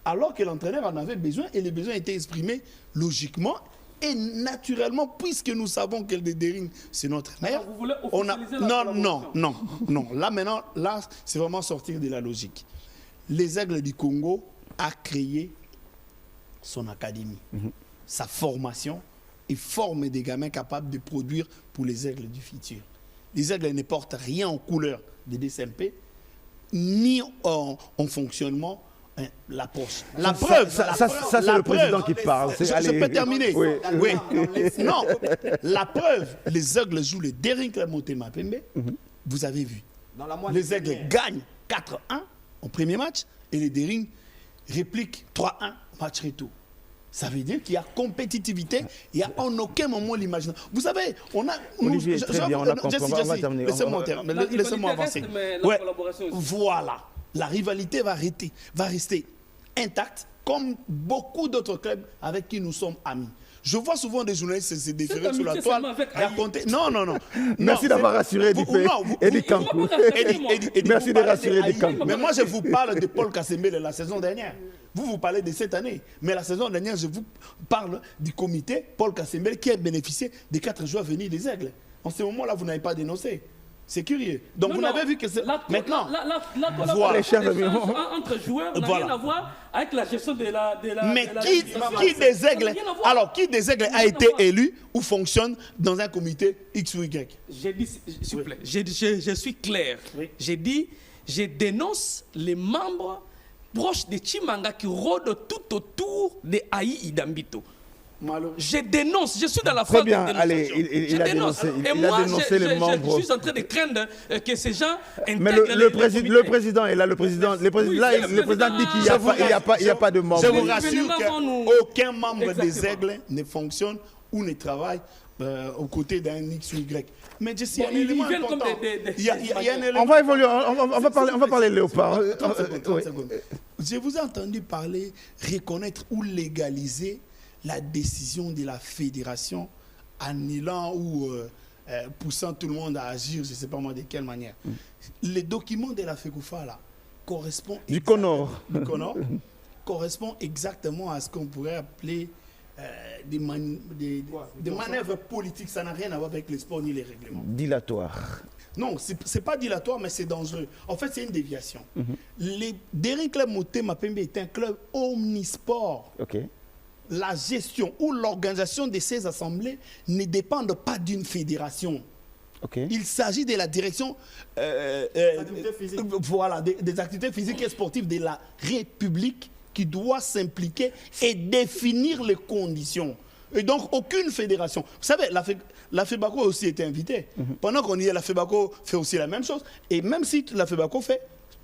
D: Alors que l'entraîneur en avait besoin et les besoins étaient exprimés logiquement et naturellement, puisque nous savons que le Dering, c'est notre mère.
B: Vous voulez officialiser la
D: non. Là, maintenant, c'est vraiment sortir de la logique. Les Aigles du Congo a créé son académie, sa formation, et forme des gamins capables de produire pour les Aigles du futur. Les Aigles ne portent rien en couleur des DCMP, ni en fonctionnement. La poche. La preuve,
A: ça c'est le président qui parle.
D: Je peux terminer.
A: Oui.
D: Non, la preuve, les Aigles jouent le Dering Club Motema Pembe. Vous avez vu. Les Aigles gagnent 4-1 au premier match et les Dering répliquent 3-1 match retour. Ça veut dire qu'il y a compétitivité, il n'y a en aucun moment l'imagination. Vous savez, on a...
A: Olivier, très bien, on a compris.
D: Laissez-moi avancer. Ouais, voilà. La rivalité va rester intacte, comme beaucoup d'autres clubs avec qui nous sommes amis. Je vois souvent des journalistes se déférer sur la toile, raconter... Non.
A: Merci d'avoir rassuré Eddie Kankou. Merci de rassurer Eddie Kankou.
D: Mais moi, je vous parle de Paul Kasembele la saison dernière. Vous parlez de cette année. Mais la saison dernière, je vous parle du comité Paul Kasembele qui a bénéficié des 4 joueurs venus des Aigles. En ce moment-là, vous n'avez pas dénoncé. C'est curieux. Donc vous n'avez vu que c'est... Maintenant,
B: la collaboration entre joueurs n'a rien à voir avec la gestion de la...
D: Mais qui des Aigles, alors qui des Aigles a été élu ou fonctionne dans un comité X ou Y?
B: J'ai dit, s'il vous plaît, je suis clair. Oui. J'ai dit, je dénonce les membres proches de Chimanga qui rôdent tout autour de Aïe Idambito. Je dénonce, je suis dans la phase de dénonciation.
A: Allez, il a dénoncé les membres.
B: Je suis en train de craindre que ces gens intègrent.
A: Mais le président est là, le président dit qu'il n'y a pas de membres.
D: Je vous rassure qu'aucun membre des Aigles ne fonctionne ou ne travaille aux côtés d'un X ou Y. Mais je sais, un élément important. Il y a un élément...
A: On va évoluer, on va parler léopard.
D: 30 secondes. Je vous ai entendu parler, reconnaître ou légaliser la décision de la fédération annulant ou poussant tout le monde à agir, je ne sais pas moi de quelle manière. Les documents de la FECOFA là correspondent
A: du Conor
D: correspond exactement à ce qu'on pourrait appeler des manœuvres politiques. Ça n'a rien à voir avec les sports ni les règlements.
A: Dilatoire.
D: Non, ce n'est pas dilatoire, mais c'est dangereux. En fait, c'est une déviation. Les Dering Club Motema Pembe est un club omnisport.
A: Ok.
D: La gestion ou l'organisation de ces assemblées ne dépendent pas d'une fédération.
A: Okay.
D: Il s'agit de la direction des activités physiques et sportives de la République qui doit s'impliquer et définir les conditions. Et donc, aucune fédération. Vous savez, la FEBACO a aussi été invitée. Pendant qu'on y est, la FEBACO fait aussi la même chose. Et même si la FEBACO fait,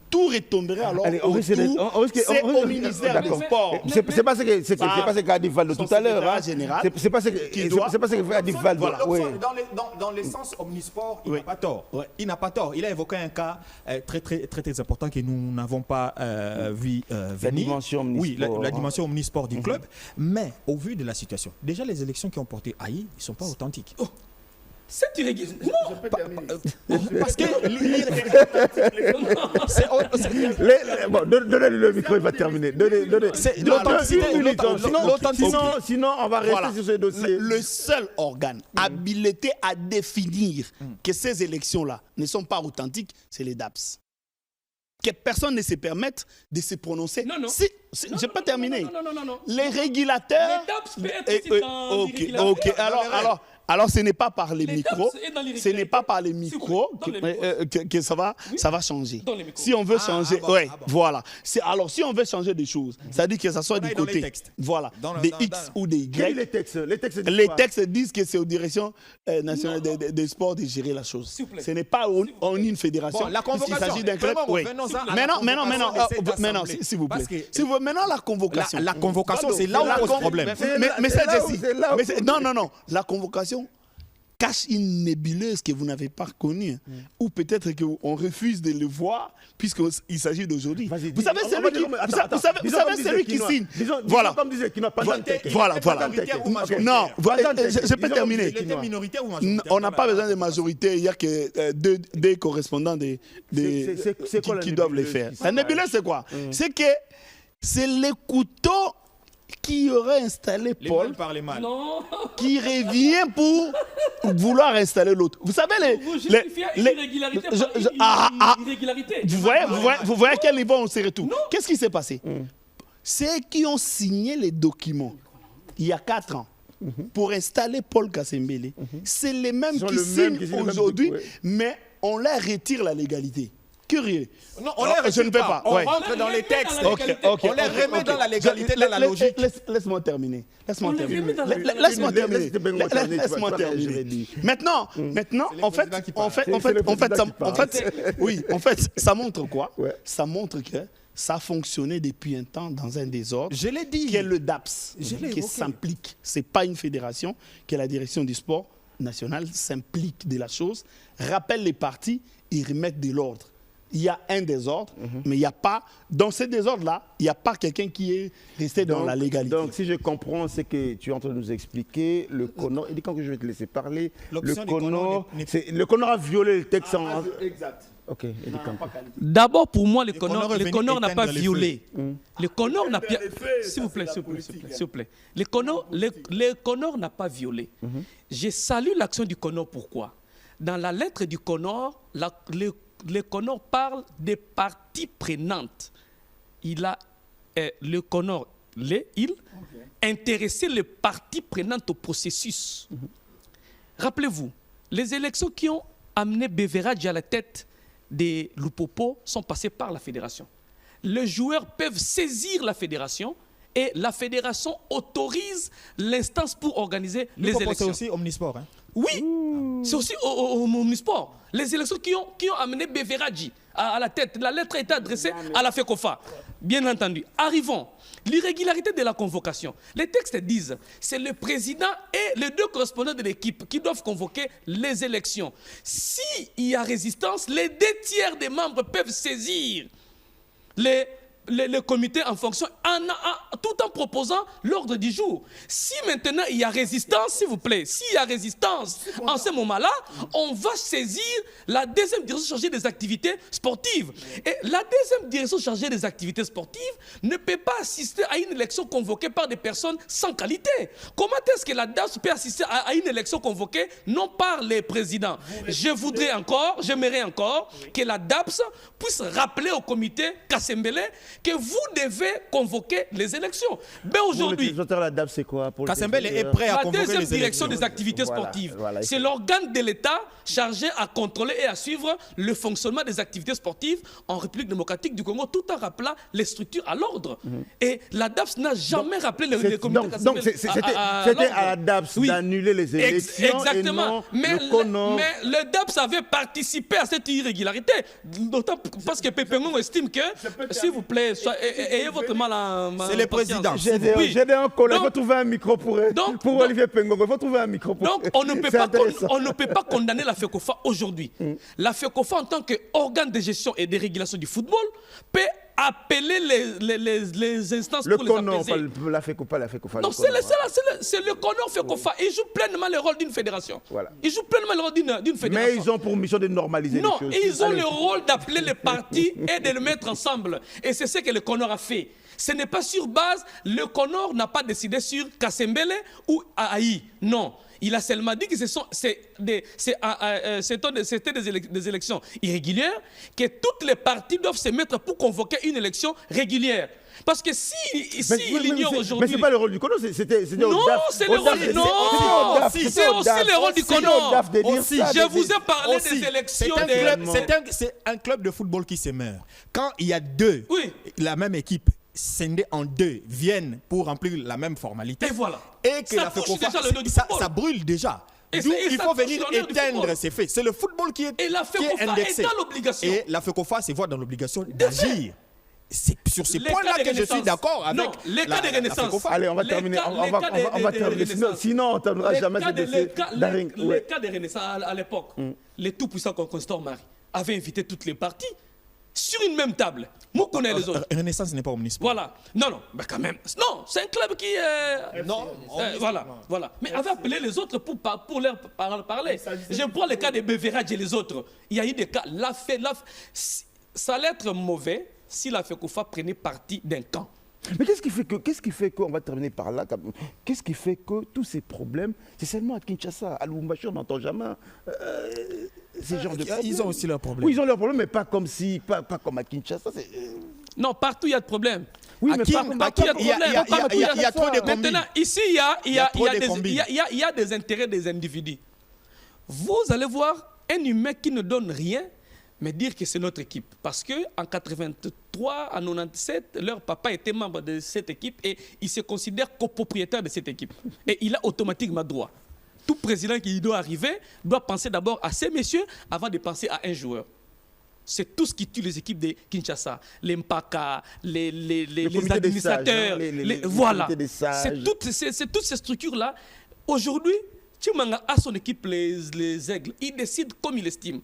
D: tout retomberait alors c'est au ministère des Sports.
A: C'est pas ce qu'a dit Valdo tout à l'heure. C'est pas ce qu'a dit Valdo.
C: Dans le sens omnisport, il n'a pas tort. Il n'a pas tort. Il a évoqué un cas très important que nous n'avons pas vu venir.
A: La dimension omnisport.
C: Oui, la dimension omnisport du club. Mais au vu de la situation, déjà les élections qui ont porté Aïe, ils ne sont pas authentiques.
B: C'est irrégulier. Non,
C: parce que...
A: Donnez-lui le micro, il va terminer. Sinon, on va rester sur ce dossier.
D: Le seul organe habilité à définir que ces élections-là ne sont pas authentiques, c'est les DAPS. Que personne ne se permette de se prononcer.
B: Non.
D: Je peux terminer.
B: Non.
D: Les régulateurs...
B: Les DAPS peuvent être
D: Ok. Alors, ce n'est pas par les micros, que ça va changer. Si on veut changer, voilà. Alors, si on veut changer des choses, ça dit que ça soit du côté, voilà, des X ou des Y. Les textes disent que c'est aux directions nationales des sports de gérer la chose. Ce n'est pas en une fédération.
C: La convocation.
D: Il s'agit d'un club. Maintenant, s'il vous plaît. Maintenant, la convocation.
C: La convocation, c'est là où pose problème.
D: Non. La convocation cache une nébuleuse que vous n'avez pas connue. Ou peut-être qu'on refuse de le voir puisqu'il s'agit d'aujourd'hui. Vous savez celui qui signe. Voilà. Voilà. Non, je peux terminer. On n'a pas besoin de majorité. Il n'y a que deux correspondants qui doivent le faire. La nébuleuse, c'est quoi? C'est que c'est le couteau qui aurait installé Paul, qui revient pour vouloir installer l'autre. Vous savez,
B: irrégularité.
D: Vous voyez à quel niveau on se retrouve. Qu'est-ce qui s'est passé? Ceux qui ont signé les documents il y a 4 ans pour installer Paul Kasembele, c'est les mêmes qui signent aujourd'hui, mais on leur retire la légalité. Curieux.
E: Non, je ne peux pas.
D: On
E: rentre dans les textes.
D: On
E: les remet dans la légalité, dans la logique.
D: Laisse-moi terminer. Maintenant, en fait, ça montre quoi? Ça montre que ça a fonctionné depuis un temps dans un désordre.
E: Je l'ai dit.
D: Qui est le DAPS, qui s'implique. Ce n'est pas une fédération, que la direction du sport national s'implique de la chose, rappelle les partis, ils remettent de l'ordre. Il y a un désordre, mais il n'y a pas, dans ce désordre-là, il n'y a pas quelqu'un qui est resté dans la légalité.
A: Donc, si je comprends ce que tu es en train de nous expliquer, le CONOR, et quand je vais te laisser parler, le CONOR a violé le texte
D: Exact.
A: Ok.
B: D'abord, pour moi, le CONOR n'a pas violé. Le CONOR n'a pas... S'il vous plaît. Le CONOR n'a pas violé. Je salue l'action du CONOR. Pourquoi? Dans la lettre du CONOR, le CONOR parle des parties prenantes. Le CONOR, intéressait les parties prenantes au processus. Rappelez-vous, les élections qui ont amené Beveradji à la tête des Lupopo sont passées par la fédération. Les joueurs peuvent saisir la fédération et la fédération autorise l'instance pour organiser les élections.
C: C'est aussi Omnisport.
B: Oui, c'est aussi au Omnisport. Les élections qui ont amené Beveradji à la tête. La lettre a été adressée à la FECOFA, bien entendu. Arrivons. L'irrégularité de la convocation. Les textes disent c'est le président et les 2 correspondants de l'équipe qui doivent convoquer les élections. S'il y a résistance, les 2 tiers des membres peuvent saisir le comité en fonction, tout en proposant l'ordre du jour. Si maintenant il y a résistance, s'il vous plaît, s'il y a résistance en ce moment-là, on va saisir la 2e direction chargée des activités sportives. Et la 2e direction chargée des activités sportives ne peut pas assister à une élection convoquée par des personnes sans qualité. Comment est-ce que la DAPS peut assister à une élection convoquée non par les présidents? J'aimerais encore que la DAPS puisse rappeler au comité Kasembele que vous devez convoquer les élections. Mais aujourd'hui,
A: la DAPS, c'est quoi?
C: Kasembele est prêt à convoquer les élections.
B: La 2e direction des activités sportives, c'est l'organe de l'État chargé à contrôler et à suivre le fonctionnement des activités sportives en République démocratique du Congo, tout en rappelant les structures à l'ordre. Et la DAPS n'a jamais rappelé les comités Kasembele.
A: Donc c'était à la DAPS d'annuler les élections.
B: Exactement. Mais le DAPS avait participé à cette irrégularité. D'autant parce que Pépémon estime que, s'il vous plaît, ayez votre mal à...
C: C'est le président.
A: J'ai un collègue, il faut trouver un micro pour Olivier Pengongo. Il faut trouver un micro pour...
B: Donc, on ne peut pas condamner la FECOFA aujourd'hui. La FECOFA, en tant qu'organe de gestion et de régulation du football, peut appeler les instances pour les apaiser.
A: La FECOFA.
B: Non, c'est le CONOR FECOFA. Il joue pleinement le rôle d'une fédération. Voilà. Il joue pleinement le rôle d'une fédération.
A: Mais ils ont pour mission de normaliser les choses.
B: Non, ils ont le rôle d'appeler les partis et de les mettre ensemble. Et c'est ce que le CONOR a fait. Ce n'est pas sur base, le CONOR n'a pas décidé sur Kasembele ou Aïe. Non. Il a seulement dit que c'était des élections irrégulières, que toutes les parties doivent se mettre pour convoquer une élection régulière. Parce que si il ignore aujourd'hui...
A: Mais ce n'est pas le rôle du CONOR, c'était
B: non, c'est le rôle... Non, c'est aussi le rôle du CONOR. Je vous ai parlé des élections...
C: C'est un club de football qui se meurt. Quand il y a 2, la même équipe, scindés en 2, viennent pour remplir la même formalité.
B: Et voilà.
C: Et que la FECOFA, ça brûle déjà. D'où il faut venir éteindre ces faits. C'est le football qui est indexé.
B: Et la FECOFA est dans l'obligation.
C: Et la FECOFA se voit dans l'obligation d'agir. c'est sur ces
B: Les
C: points-là
B: cas de
C: que je suis
B: Renaissance.
C: d'accord avec
B: Non, les cas de Renaissance.
C: FECOFA.
A: Allez, on va
B: Les
A: terminer.
B: cas-
A: On
B: les
A: va
B: cas de-
A: on va
B: de
A: terminer.
B: Renaissance.
A: Sinon, on ne terminera jamais
B: Les
A: Daring.
B: cas de Renaissance à l'époque, les tout-puissants Constant Marie avaient invité toutes les parties sur une même table. Moi, je connais les autres.
C: Renaissance n'est pas omnisport.
B: Voilà. Non, mais quand même. Non, c'est un club qui est.
C: Non,
B: voilà. Mais avait appelé les autres pour leur parler. Je prends le cas de Beverage et les autres. Il y a eu des cas. Ça allait être mauvais si la FECOFA prenait parti d'un camp.
A: Mais qu'est-ce qui fait qu'on va terminer par là? Qu'est-ce qui fait que tous ces problèmes, c'est seulement à Kinshasa, à Lubumbashi, on n'entend jamais ces genres de problèmes.
C: Ils ont aussi leurs problèmes.
A: Oui, ils ont leurs problèmes, mais pas comme à Kinshasa.
B: Non, partout il y a de problèmes.
A: Oui,
C: À
A: mais
C: Kin-
B: Partout il y a de
C: il y a-
B: problèmes.
C: il y a trop de combis.
B: Maintenant, ici, il y a des intérêts des individus. Vous allez voir un humain qui ne donne rien, mais dire que c'est notre équipe. Parce qu'en 83, en 97, leur papa était membre de cette équipe et il se considère copropriétaire de cette équipe. Et il a automatiquement droit. Tout président qui doit arriver doit penser d'abord à ces messieurs avant de penser à un joueur. C'est tout ce qui tue les équipes de Kinshasa. Les Mpaka, les
A: comité des sages,
B: administrateurs.
A: le
B: Voilà.
A: comité des sages.
B: C'est toutes ces structures-là. Aujourd'hui, Chimanga a son équipe, les Aigles. Il décide comme il estime.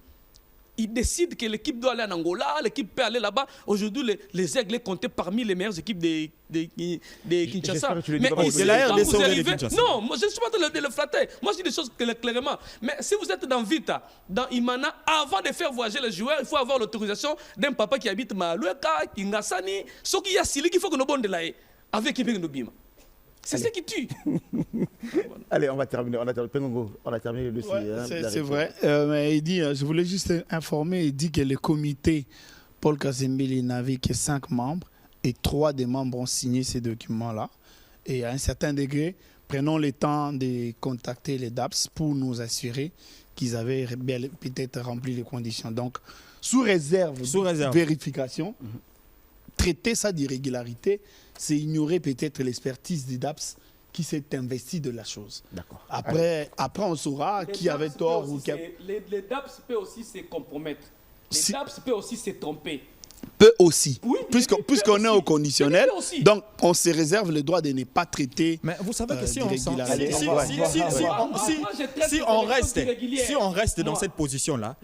B: Il décide que l'équipe doit aller en Angola, l'équipe peut aller là-bas. Aujourd'hui, les Aigles sont comptés parmi les meilleures équipes de Kinshasa.
A: J'espère que tu le dis
B: Mais
A: pas parce
B: ici,
A: que
C: c'est la
B: quand
C: RDC
B: vous
C: au lieu de
B: arrivez...
C: Kinshasa.
B: Non, moi, je ne suis pas en train de le flatter. Moi, je dis des choses clairement. Mais si vous êtes dans Vita, dans Imana, avant de faire voyager les joueurs, il faut avoir l'autorisation d'un papa qui habite Maloueka, Kingasani, ce qui y a Sili, qu'il faut que nous bonnes de là, avec Ibeng Nobima. C'est ce qui tue.
A: Allez, on va terminer. Pengongo, on a terminé le dossier.
D: Ouais,
A: hein,
D: c'est
A: d'arrêt.
D: vrai. Mais il dit, je voulais juste informer, il dit que le comité Paul Kazembili n'avait que 5 membres et 3 des membres ont signé ces documents-là. Et à un certain degré, prenons le temps de contacter les DAPS pour nous assurer qu'ils avaient peut-être rempli les conditions. Donc, sous réserve de vérification, traiter ça d'irrégularité, c'est ignorer peut-être l'expertise des DAPS qui s'est investi de la chose.
A: D'accord.
D: Après, on saura qui avait tort ou qui
B: Les DAPS peuvent aussi se compromettre. Les
D: Si-
B: DAPS peuvent aussi se tromper.
D: peut aussi.
B: Oui,
D: Puisqu'on est
B: aussi.
D: au conditionnel,
B: Mais peut aussi.
D: donc on se réserve le droit de ne pas traiter.
C: Mais vous savez que si on s'en-
D: d'irrégularité.
C: si-
A: on va-
C: si-
A: on va-
C: si-
A: on va-
C: si-
B: moi,
C: si-
B: moi, je traite
C: si
B: les
C: on
B: élections
C: reste,
B: irrégulières.
C: si on reste dans
B: Moi.
C: cette position-là,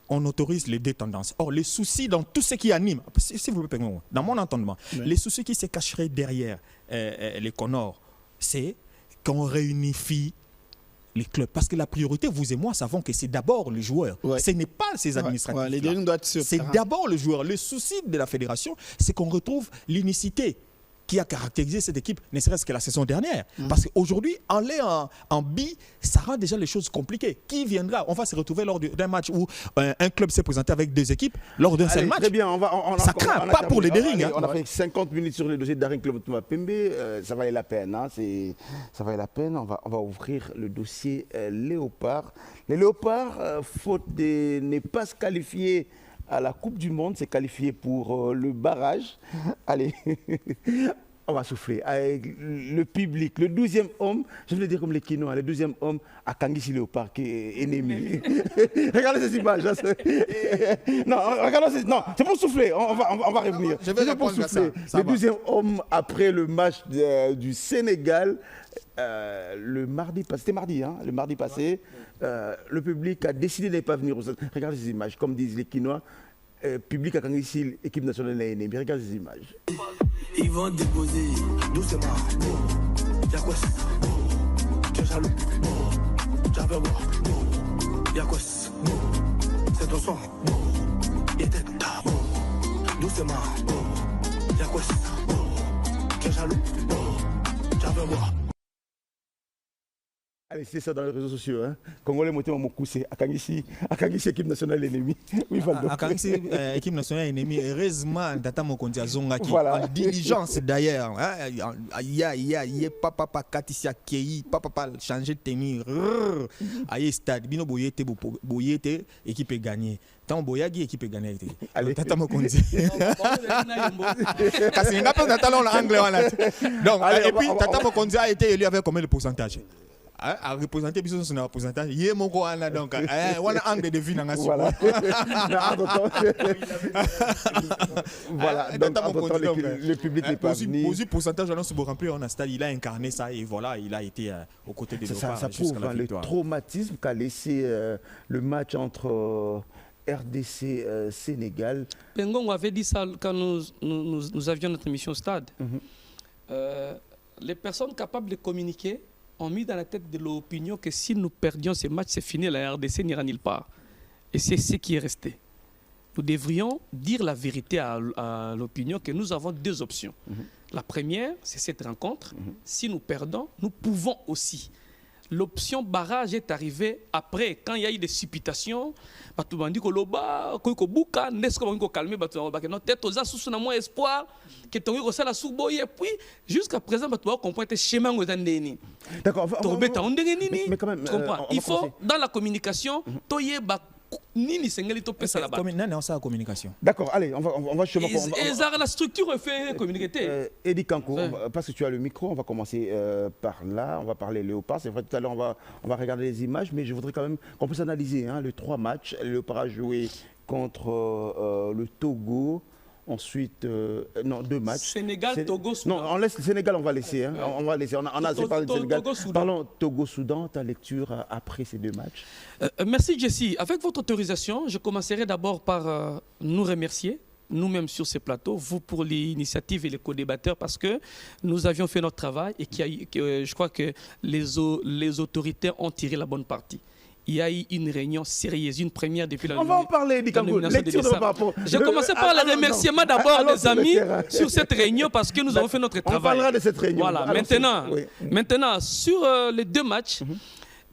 C: on autorise les deux tendances. Or, les soucis dans tout ce qui anime, si vous me permettez, dans mon entendement, les soucis qui se cacheraient derrière les Conors, c'est qu'on réunifie les clubs. Parce que la priorité, vous et moi savons que c'est d'abord le joueur.
D: Ouais.
C: Ce n'est pas ces administratifs.
D: Ouais, les dérives doivent être sur
C: C'est
D: terrain.
C: d'abord le joueur. Le souci de la fédération, c'est qu'on retrouve l'unicité qui a caractérisé cette équipe, ne serait-ce que la saison dernière. Parce qu'aujourd'hui, aller en bi, ça rend déjà les choses compliquées. Qui viendra? On va se retrouver lors d'un match où un club s'est présenté avec 2 équipes, lors d'un seul
A: Allez,
C: match.
A: très bien,
C: Ça craint, pas pour les
A: dérings.
C: dérings, hein.
A: On a fait 50 minutes sur le dossier d'Daring Club Pembe. Ça valait la peine. Hein, ça valait la peine. On va ouvrir le dossier Léopard. Les Léopards, faute de ne pas se qualifier à la Coupe du Monde, s'est qualifié pour le barrage. Allez, on va souffler avec le public. Le 12e homme, je vais dire comme les Kinois, le 12e homme à Kangisi Léopard qui est ennemi. Regardez ces images. Hein, non, regardez non, c'est pour souffler. On va revenir.
C: Je vais
A: C'est pour
C: répondre à
A: souffler.
C: ça
A: Le
C: va.
A: 12e homme après le match du Sénégal. Le mardi passé, c'était mardi, hein, le mardi passé, le public a décidé de ne pas venir au stade. Regardez ces images, comme disent les Quinois, public a gagné ici l'équipe nationale de l'année. Regardez ces images.
F: Ils vont déposer doucement. Y'a quoi? Tu es jaloux? J'avais voir. Y'a quoi? C'est ton son. Il était doucement. Y'a quoi? Tu es jaloux? J'avais voir.
A: Allez, c'est ça dans les réseaux sociaux. Hein. Congolais moté mon coussé. À Kangisi, équipe nationale l'ennemi. Oui, Valdo.
C: À Kangisi, équipe nationale ennemie, heureusement, Tata Mokonzi a Zongaki,
A: Voilà.
C: en diligence d'ailleurs. Il y a papa Katissia Kei, papa changer de tenue. Aïe stade, bino boyete, équipe est gagnée. Tant boyagi, équipe est gagnée.
A: Allez.
C: Tata Mokonzi. Parce qu'il n'y a pas d'anglais. Donc,
A: Allez,
C: et puis, Tata Mokonzi a été élu avec combien de pourcentage? à représenter biso son représentant yé mon koana donc voilà angle de vue nanga
A: Voilà. Voilà. Donc, entre-temps, le public n'est pas venu.
C: Aussi pourcentage annonce pour remplir on a stade, il a incarné ça et voilà, il a été aux côtés des Léopards
A: Ça
C: jusqu'à
A: prouve
C: la
A: le
C: victoire.
A: traumatisme qu'a laissé le match entre RDC Sénégal.
B: Pengon avait dit ça quand nous avions notre émission au stade. Les personnes capables de communiquer ont mis dans la tête de l'opinion que si nous perdions ce match, c'est fini, la RDC n'ira nulle part. Et c'est ce qui est resté. Nous devrions dire la vérité à l'opinion que nous avons deux options. La première, c'est cette rencontre. Si nous perdons, nous pouvons aussi. L'option barrage est arrivée après, quand il y a eu des supputations. Tout le monde dit que l'Oba, que Bouka, n'est-ce qu'on va calmer, nos têtes aux assos, on a moins espoir, que tu as ça la sous-boy, et puis jusqu'à présent, tu vas comprendre que chemin aux andéni.
A: D'accord,
B: mais quand même, il faut, dans la communication, toyer Nini Sengeli to pesa là-bas.
C: Non, c'est la communication.
A: D'accord, allez, on va chemin.
B: Et la structure fait communiquer.
A: Eddie Kanko, parce que tu as le micro, on va commencer par là. On va parler Léopard. C'est vrai, tout à l'heure, on va regarder les images, mais je voudrais quand même qu'on puisse analyser les 3 matchs. Léopard a joué contre le Togo. Ensuite, 2 matchs.
B: Sénégal, Togo, Soudan.
A: Non, on laisse le Sénégal, on va laisser. On va laisser. On a assez parlé de Sénégal. Parlons Togo-Soudan, ta lecture après ces 2 matchs.
B: Merci Jessie. Avec votre autorisation, je commencerai d'abord par nous remercier, nous-mêmes sur ces plateaux, vous pour l'initiative et les co-débatteurs, parce que nous avions fait notre travail et je crois que les autorités ont tiré la bonne partie. Il y a eu une réunion sérieuse, une première depuis la
A: On va en parler, Dikango.
B: J'ai commencé par les remerciements d'abord des amis sur cette réunion parce que nous avons fait notre travail.
A: On parlera de cette réunion.
B: Voilà. Maintenant, sur les 2 matchs,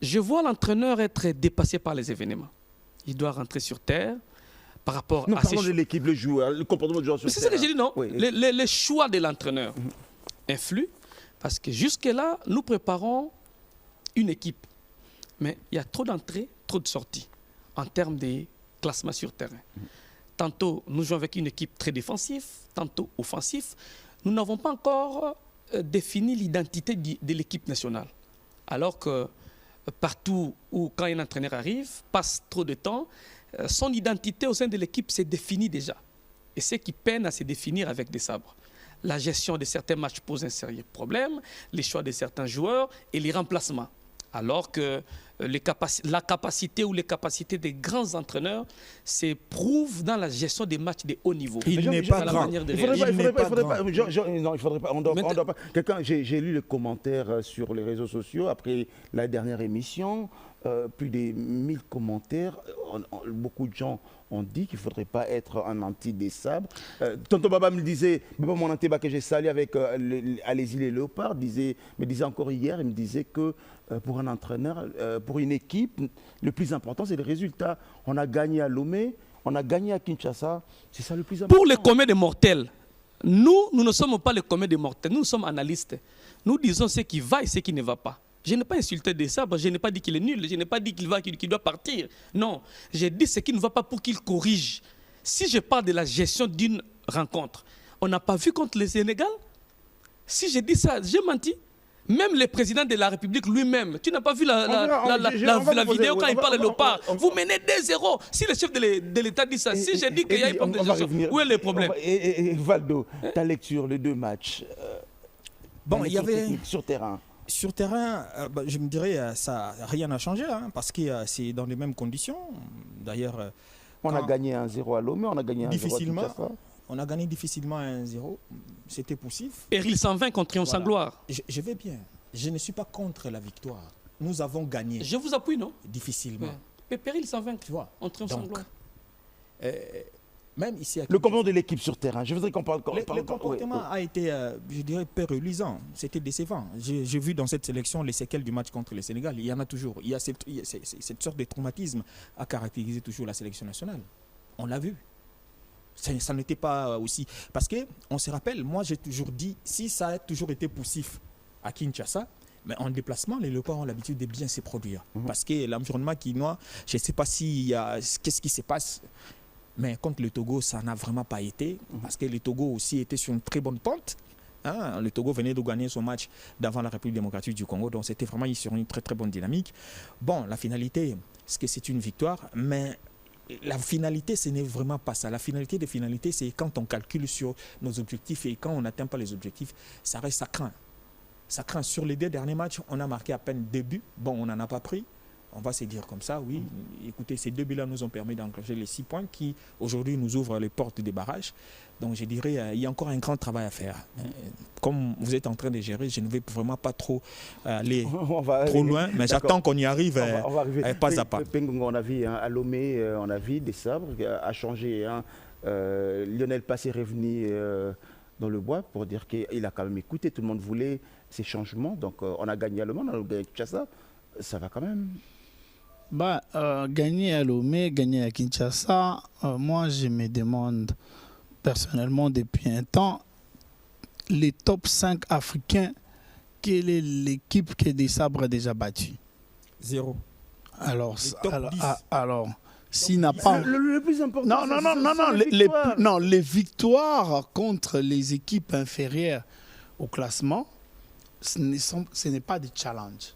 B: je vois l'entraîneur être dépassé par les événements. Il doit rentrer sur terre par rapport à
A: parlons de l'équipe, le joueur, le comportement du joueur sur terre.
B: C'est ça que j'ai dit, non. Les choix de l'entraîneur influent parce que jusque-là, nous préparons une équipe. Mais il y a trop d'entrées, trop de sorties en termes de classement sur terrain. Tantôt, nous jouons avec une équipe très défensive, tantôt offensive. Nous n'avons pas encore défini l'identité de l'équipe nationale. Alors que partout où, quand un entraîneur arrive, passe trop de temps, son identité au sein de l'équipe s'est définie déjà. Et c'est qui peine à se définir avec des sabres. La gestion de certains matchs pose un sérieux problème, les choix de certains joueurs et les remplacements. Alors que la capacité ou les capacités des grands entraîneurs s'éprouvent dans la gestion des matchs de haut niveau.
C: Il n'est pas grand.
A: Il ne faudrait pas. On doit pas. J'ai lu les commentaires sur les réseaux sociaux après la dernière émission. Plus de 1000 commentaires. Beaucoup de gens ont dit qu'il ne faudrait pas être un anti des sabres. Tonton Baba me disait, mon antéba que j'ai sali avec Allez-y les Léopards, me disait encore hier, il me disait que pour un entraîneur, pour une équipe, le plus important c'est le résultat. On a gagné à Lomé, on a gagné à Kinshasa, c'est ça le plus important.
B: Pour les communs des mortels, nous ne sommes pas les communs des mortels, nous sommes analystes. Nous disons ce qui va et ce qui ne va pas. Je n'ai pas insulté des sabres, je n'ai pas dit qu'il est nul, je n'ai pas dit qu'il doit partir. Non, j'ai dit ce qui ne va pas pour qu'il corrige. Si je parle de la gestion d'une rencontre, on n'a pas vu contre le Sénégal. Si je dis ça, j'ai menti. Même le président de la République lui-même, tu n'as pas vu la vidéo quand il parle de Léopard. Vous menez 2-0. Si le chef de l'État dit ça, si je dis qu'il y a un problème de gestion, où est le problème?
A: Et Valdo, ta lecture, les 2 matchs,
C: bon, il y avait
A: sur terrain.
C: Sur terrain, je me dirais, rien n'a changé, parce que c'est dans les mêmes conditions. D'ailleurs,
A: on a gagné 1-0 à Lomé, on a gagné 1-0 à Kinshasa.
C: On a gagné difficilement 1-0. C'était possible.
B: Péril 120 contre Triomphe sans gloire.
C: Je vais bien. Je ne suis pas contre la victoire. Nous avons gagné.
B: Je vous appuie, non?
C: Difficilement.
B: Mais Péril 120,
C: tu vois.
B: On Triomphe sans gloire.
C: Même ici à
A: le comportement de l'équipe sur terrain, je voudrais qu'on parle.
C: Le comportement a été, je dirais, peu reluisant. C'était décevant. J'ai vu dans cette sélection les séquelles du match contre le Sénégal. Il y en a toujours. Il y a cette sorte de traumatisme à caractériser toujours la sélection nationale. On l'a vu. Ça n'était pas aussi... Parce qu'on se rappelle, moi j'ai toujours dit, si ça a toujours été poussif à Kinshasa, mais en déplacement, les Léopards ont l'habitude de bien se produire. Parce que l'environnement quinois, je ne sais pas qu'est-ce qui se passe. Mais contre le Togo, ça n'a vraiment pas été. Parce que le Togo aussi était sur une très bonne pente. Hein. Le Togo venait de gagner son match devant la République démocratique du Congo, donc c'était vraiment sur une très très bonne dynamique. Bon, la finalité, c'est une victoire, mais la finalité, ce n'est vraiment pas ça. La finalité des finalités, c'est quand on calcule sur nos objectifs et quand on n'atteint pas les objectifs, ça reste, ça craint. Ça craint. Sur les 2 derniers matchs, on a marqué à peine 2 buts. Bon, on n'en a pas pris. On va se dire comme ça, oui. Écoutez, ces 2 buts-là nous ont permis d'enclencher les 6 points qui, aujourd'hui, nous ouvrent les portes des barrages. Donc, je dirais, il y a encore un grand travail à faire. Comme vous êtes en train de gérer, je ne vais vraiment pas trop aller trop loin, mais j'attends qu'on y arrive,
A: on va arriver
C: pas à pas.
A: Pengongo, on a vu à Lomé, on a vu des sabres, a changé. Hein. Lionel Passé est revenu dans le bois pour dire qu'il a quand même écouté. Tout le monde voulait ces changements. Donc, on a gagné à Lomé, on a gagné à Kinshasa. Ça va quand même.
D: Gagner à Lomé, gagner à Kinshasa, moi je me demande personnellement depuis un temps, les top 5 africains, quelle est l'équipe que des sabres a déjà battu?
C: 0.
D: Alors,
C: Les
D: s'il n'a pas...
A: Le plus important,
D: les victoires contre les équipes inférieures au classement, ce n'est pas des challenges.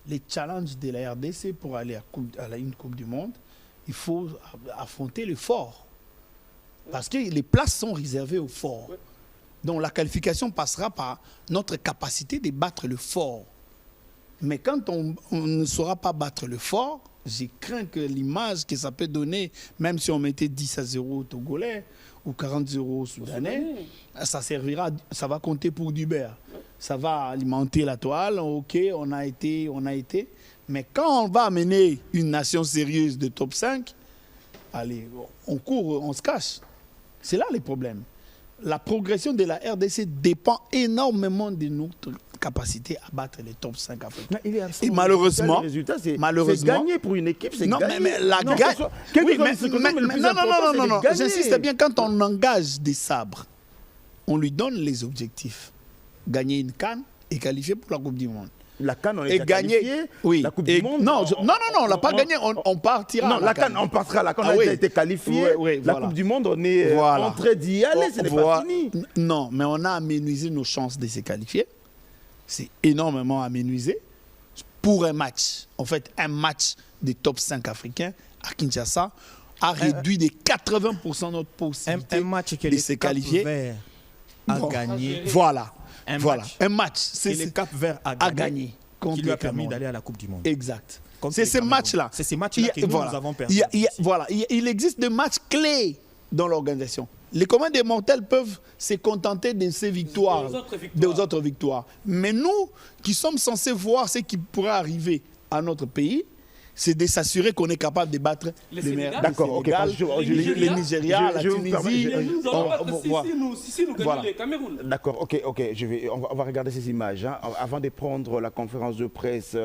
D: Les challenges de la RDC pour aller à une Coupe du Monde, il faut affronter le fort. Parce que les places sont réservées au fort. Donc la qualification passera par notre capacité de battre le fort. Mais quand on ne saura pas battre le fort, j'ai craint que l'image que ça peut donner, même si on mettait 10-0 au Togolais ou 40-0 au Soudanais, ça servira, ça va compter pour du beurre. Ça va alimenter la toile, ok, on a été. Mais quand on va amener une nation sérieuse de top 5, allez, on court, on se cache. C'est là les problèmes. La progression de la RDC dépend énormément de notre capacité à battre les top 5 africains. Et malheureusement,
A: c'est gagné pour une équipe, c'est gagné.
D: Mais la gagne. Non. J'insiste bien, quand on engage des sabres, on lui donne les objectifs. Gagner une CAN et qualifier pour la Coupe du Monde.
A: La CAN, on est qualifié.
D: Oui.
A: La Coupe du Monde.
D: Non, on l'a pas gagné. On partira.
A: Non, la CAN, on partira. La CAN a déjà été qualifiée. La Coupe du Monde, on est en train d'y aller. Ce n'est pas fini.
D: Non, mais on a aménuisé nos chances de se qualifier. C'est énormément aménuisé pour un match. En fait, un match des top 5 africains à Kinshasa a réduit de 80% notre possibilité de se qualifier.
C: A gagné.
D: Voilà. Un match.
C: C'est le Cap Vert
D: a gagné.
C: Qui lui a permis d'aller à la Coupe du Monde.
D: Exact. C'est ces matchs-là.
C: C'est ces matchs-là que nous avons perdu.
D: Il existe des matchs clés dans l'organisation. Les communs des mortels peuvent se contenter de ces victoires, des autres victoires. Mais nous, qui sommes censés voir ce qui pourrait arriver à notre pays, c'est de s'assurer qu'on est capable de battre les meilleurs.
A: D'accord, ok.
D: Le Nigeria, la Tunisie.
B: Si nous gagnons le Cameroun.
A: D'accord, ok. On va regarder ces images. Hein. Avant de prendre la conférence de presse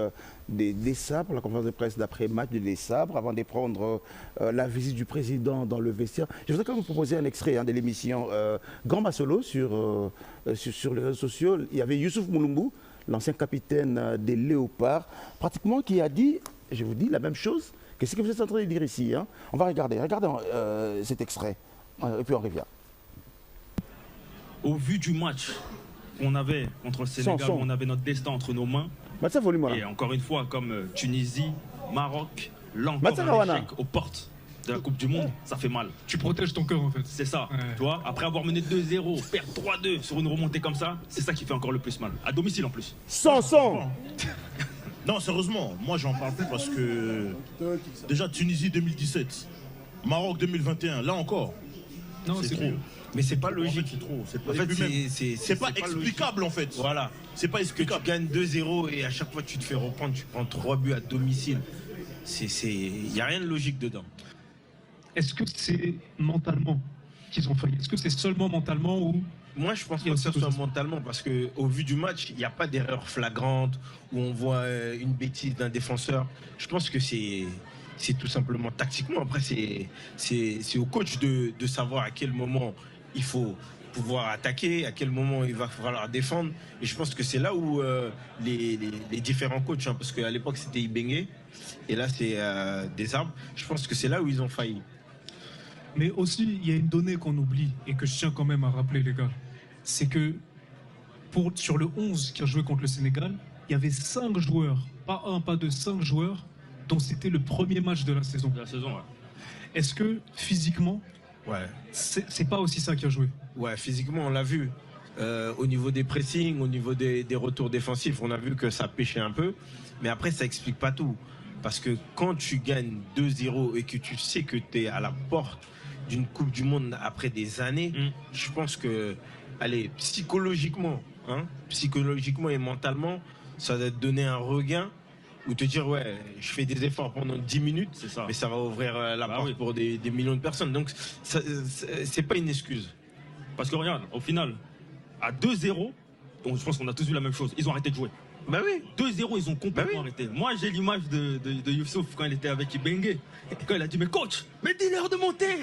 A: des sabres, la conférence de presse d'après-match des sabres, avant de prendre la visite du président dans le vestiaire, je voudrais quand même vous proposer un extrait de l'émission Grand Masolo sur les réseaux sociaux. Il y avait Youssouf Moulombou, l'ancien capitaine des Léopards, pratiquement qui a dit, je vous dis, la même chose que ce que vous êtes en train de dire ici. Hein. On va regarder cet extrait, et puis on revient.
G: Au vu du match qu'on avait contre le Sénégal, où on avait notre destin entre nos mains, et encore une fois, comme Tunisie, Maroc, là encore un échec aux portes de la Coupe du Monde, ça fait mal.
H: Tu protèges ton cœur en fait.
G: C'est ça, tu vois. Après avoir mené 2-0, perdre 3-2 sur une remontée comme ça, c'est ça qui fait encore le plus mal. À domicile en plus.
I: Non, sérieusement, moi j'en parle plus parce que déjà Tunisie 2017, Maroc 2021, là encore.
H: Non, c'est trop.
I: Mais c'est pas logique. C'est trop. En fait, c'est pas explicable en fait.
J: Voilà.
I: C'est pas explicable.
J: Tu gagnes 2-0 et à chaque fois tu te fais reprendre, tu prends 3 buts à domicile. Il n'y a rien de logique dedans.
H: Est-ce que c'est mentalement qu'ils ont failli? Est-ce que c'est seulement mentalement ou...
J: Moi, je pense pas que ce soit mentalement, parce qu'au vu du match, il n'y a pas d'erreur flagrante où on voit une bêtise d'un défenseur. Je pense que c'est tout simplement tactiquement. Après, c'est au coach de savoir à quel moment il faut pouvoir attaquer, à quel moment il va falloir défendre. Et je pense que c'est là où les différents coachs, hein, parce qu'à l'époque c'était Ibengue, et là c'est des arbres, je pense que c'est là où ils ont failli.
H: Mais aussi, il y a une donnée qu'on oublie et que je tiens quand même à rappeler, les gars. C'est que sur le 11 qui a joué contre le Sénégal, il y avait 5 joueurs, pas 1, pas 2, 5 joueurs, dont c'était le premier match de la saison. Est-ce que physiquement, c'est pas aussi ça qui a joué?
J: Ouais, physiquement, on l'a vu. Au niveau des pressings, au niveau des retours défensifs, on a vu que ça pêchait un peu. Mais après, ça explique pas tout. Parce que quand tu gagnes 2-0 et que tu sais que tu es à la porte d'une Coupe du Monde après des années, je pense que, allez, psychologiquement et mentalement, ça va te donner un regain ou te dire, ouais, je fais des efforts pendant 10 minutes, mais ça va ouvrir la porte pour des millions de personnes. Donc, c'est pas une excuse.
G: Parce que regarde, au final, à 2-0, donc je pense qu'on a tous vu la même chose, ils ont arrêté de jouer.
J: Bah oui.
G: 2-0, ils ont complètement arrêté. Moi, j'ai l'image de Youssouf quand il était avec Ibenge. Quand il a dit, mais coach, mais dis-leur de monter.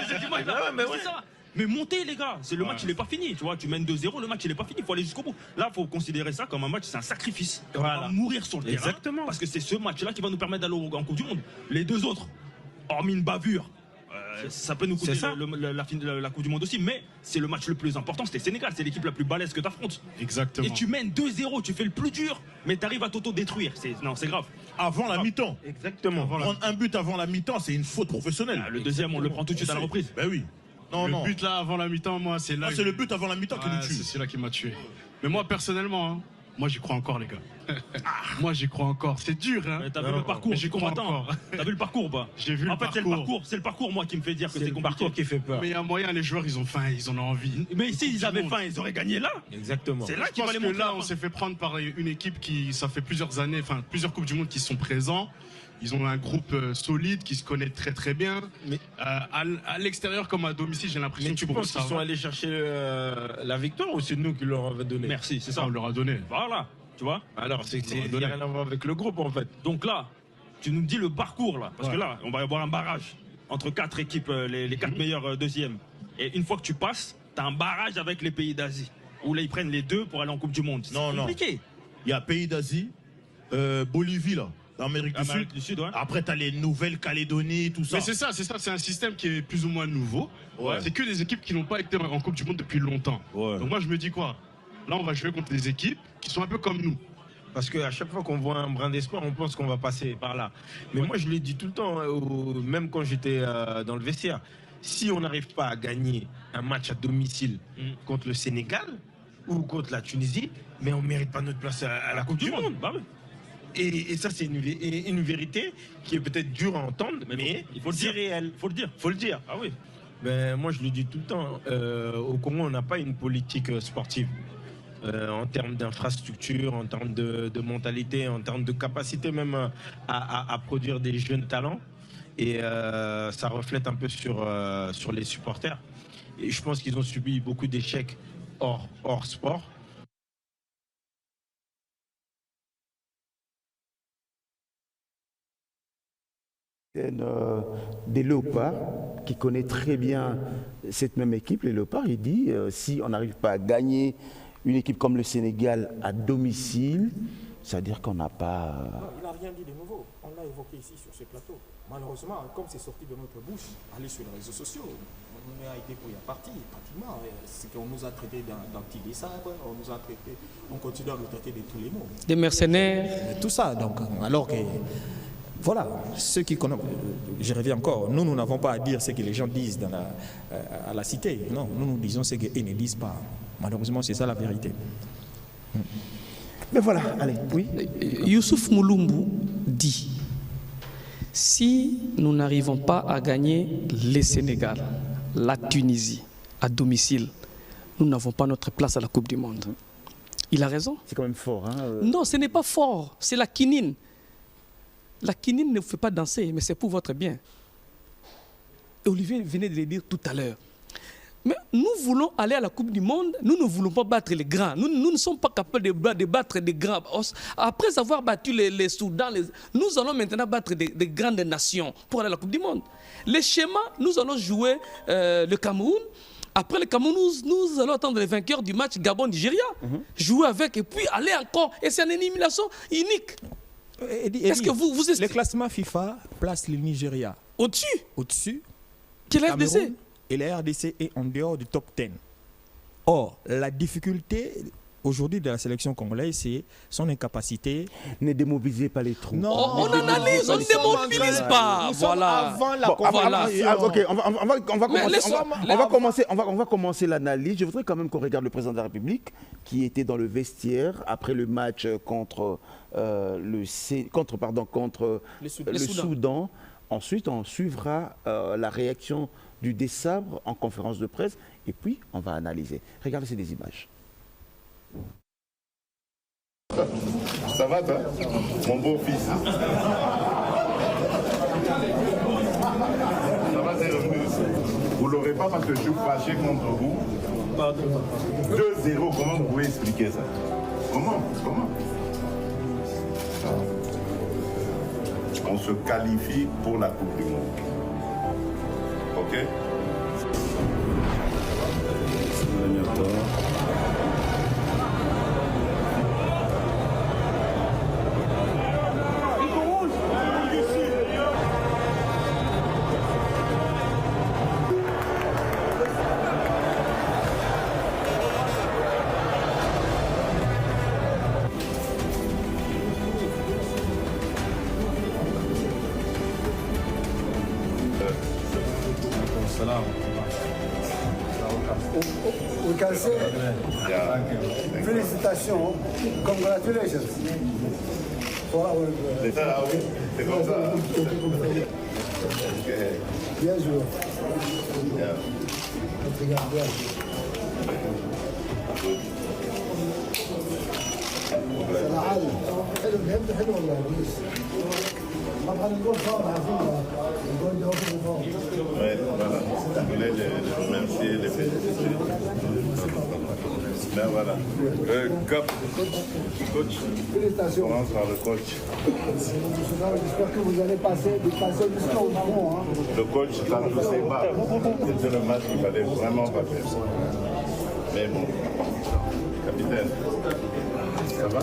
G: C'est ça. Mais montez, les gars. Le match, il n'est pas fini. Tu vois, tu mènes 2-0, le match, il n'est pas fini. Il faut aller jusqu'au bout. Là, il faut considérer ça comme un match, c'est un sacrifice. On va mourir sur le terrain.
J: Exactement.
G: Parce que c'est ce match-là qui va nous permettre d'aller en Coupe du Monde. Les deux autres, hormis une bavure, ça peut nous coûter la Coupe du Monde aussi, mais c'est le match le plus important, c'était Sénégal, c'est l'équipe la plus balèze que tu affrontes.
I: Exactement.
G: Et tu mènes 2-0, tu fais le plus dur, mais tu arrives à t'auto-détruire. Non, c'est grave.
I: Avant la mi-temps.
J: Exactement.
I: Prendre un but avant la mi-temps, c'est une faute professionnelle.
G: Le deuxième, on le prend tout de suite à la reprise.
I: Ben oui.
K: Le but là avant la mi-temps, moi, c'est là.
I: C'est le but avant la mi-temps qui nous tue.
K: C'est là qui m'a tué. Mais moi, personnellement, moi, j'y crois encore, les gars. Moi, j'y crois encore. C'est dur, hein.
G: T'as vu le parcours, j'y crois encore. T'as vu le parcours ou pas?
K: J'ai vu le parcours.
G: C'est le parcours, moi, qui me fait dire que c'est
J: le parcours qui fait peur.
K: Mais il y a moyen, les joueurs, ils ont faim, ils en ont envie.
G: Mais si ils avaient faim, ils auraient gagné là.
J: Exactement.
G: C'est là qu'il fallait
K: montrer. Là, on s'est fait prendre par une équipe qui, ça fait plusieurs années, enfin, plusieurs Coupes du Monde qui sont présents. Ils ont un groupe solide qui se connaît très très bien. Mais à l'extérieur comme à domicile, j'ai l'impression que
J: tu penses qu'ils sont allés chercher la victoire ou c'est nous qui leur avons donné?
G: Merci, c'est ça.
K: On leur a donné.
G: Voilà, tu vois.
J: Alors, c'est rien à voir avec le groupe en fait.
G: Donc là, tu nous dis le parcours là, parce que là, on va y avoir un barrage entre 4 équipes, les 4 meilleurs deuxièmes. Et une fois que tu passes, tu as un barrage avec les pays d'Asie, où là ils prennent les deux pour aller en Coupe du Monde. C'est compliqué.
I: Il y a pays d'Asie, Bolivie là. L'Amérique du Sud.
G: Ouais.
I: Après, tu as les Nouvelle-Calédonie, tout ça.
K: Mais c'est ça, c'est un système qui est plus ou moins nouveau. Ouais. C'est que des équipes qui n'ont pas été en Coupe du Monde depuis longtemps. Ouais. Donc moi, je me dis quoi? Là, on va jouer contre des équipes qui sont un peu comme nous.
J: Parce qu'à chaque fois qu'on voit un brin d'espoir, on pense qu'on va passer par là. Mais moi, je l'ai dit tout le temps, même quand j'étais dans le vestiaire, si on n'arrive pas à gagner un match à domicile contre le Sénégal ou contre la Tunisie, mais on ne mérite pas notre place à la Coupe du Monde.
G: Bah oui.
J: Et ça, c'est une vérité qui est peut-être dure à entendre, mais
G: il faut le dire.
J: Réel.
G: Il faut le dire.
J: Faut le dire.
G: Ah oui.
J: Ben, moi, je le dis tout le temps. Au Congo, on n'a pas une politique sportive en termes d'infrastructure, en termes de mentalité, en termes de capacité même à produire des jeunes talents. Et ça reflète un peu sur les supporters. Et je pense qu'ils ont subi beaucoup d'échecs hors sport.
A: Des Léopards qui connaît très bien cette même équipe, les Léopards, il dit si on n'arrive pas à gagner une équipe comme le Sénégal à domicile, c'est-à-dire qu'on n'a pas...
C: Il n'a rien dit de nouveau, on l'a évoqué ici sur ce plateau. Malheureusement, comme c'est sorti de notre bouche, aller sur les réseaux sociaux, on a été pour y partir pratiquement. C'est qu'on nous a traités d'anti-décembre, on nous a traités, on continue à nous traiter de tous les mots.
B: Des mercenaires.
C: Tout ça, donc, alors que... Voilà, ceux qui connaissent, je reviens encore, nous n'avons pas à dire ce que les gens disent à la cité. Non, nous disons ce qu'ils ne disent pas. Malheureusement, c'est ça la vérité.
A: Mais voilà, allez, oui.
B: Youssouf Mouloumbu dit, si nous n'arrivons pas à gagner les Sénégal, la Tunisie, à domicile, nous n'avons pas notre place à la Coupe du Monde. Il a raison.
A: C'est quand même fort. Hein,
B: Non, ce n'est pas fort, c'est la quinine. La quinine ne vous fait pas danser, mais c'est pour votre bien. Et Olivier venait de le dire tout à l'heure. Mais nous voulons aller à la Coupe du Monde, nous ne voulons pas battre les grands. Nous ne sommes pas capables de battre des grands. Après avoir battu les Soudans, nous allons maintenant battre des grandes nations pour aller à la Coupe du Monde. Les schémas, nous allons jouer le Cameroun. Après le Cameroun, nous allons attendre les vainqueurs du match Gabon-Nigeria. Jouer avec et puis aller encore. Et c'est une élimination unique.
C: Est-ce que vous le classement FIFA place le Nigeria au-dessus
B: que la RDC
C: et la RDC est en dehors du top 10. Or, la difficulté aujourd'hui de la sélection congolaise, c'est son incapacité.
A: Ne démobilisez pas les troupes.
C: Non,
B: on analyse, on ne démobilise pas. Voilà.
E: Avant la
A: on va commencer l'analyse. Je voudrais quand même qu'on regarde le président de la République qui était dans le vestiaire après le match contre le Soudan. Ensuite, on suivra la réaction du désabre en conférence de presse et puis on va analyser. Regardez ces images.
L: Ça va, toi, mon beau-fils? Ça va, t'es revenu? Vous l'aurez pas parce que je suis fâché contre vous. 2-0, comment vous pouvez expliquer ça? Comment? On se qualifie pour la Coupe du Monde. Ok?
M: We can say félicitations, congratulations for our.
L: C'est comme ça.
M: Bien joué. حلو والله طبعا الجول صار عارفين الجول ده هو
L: Je voulais les remercier, les féliciter. Ben voilà. Cap, coach.
M: Félicitations.
L: On commence par le coach.
M: J'espère que vous allez passer jusqu'au fond.
L: Le coach, ça ne sait pas. C'était le match qu'il fallait vraiment pas faire. Mais bon, capitaine, ça va?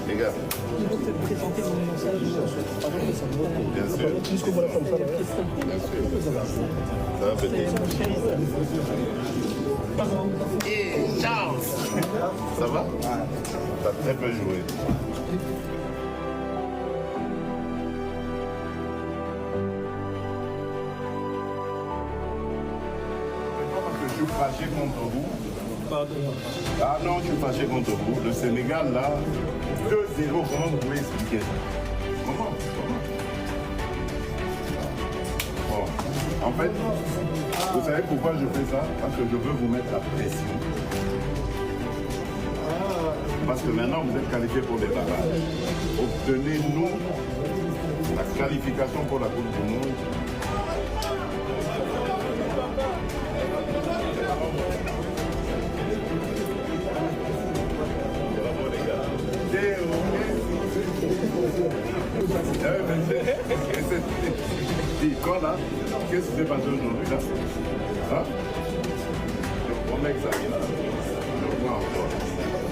L: Les gars. Bien sûr. Ça va, petit? Et Charles. Ça va? T'as très peu joué. Je suis fâché contre vous. Ah non, je suis fâché contre vous. Le Sénégal, là, 2-0, comment vous pouvez expliquer ça? Comment? Bon. En fait, vous savez pourquoi je fais ça? Parce que je veux vous mettre la pression. Parce que maintenant, vous êtes qualifiés pour des barrages. Obtenez-nous la qualification pour la Coupe du Monde. Dis, quoi là? Qu'est-ce qui s'est passé aujourd'hui là? Hein? Je promets que ça vient. Je crois encore.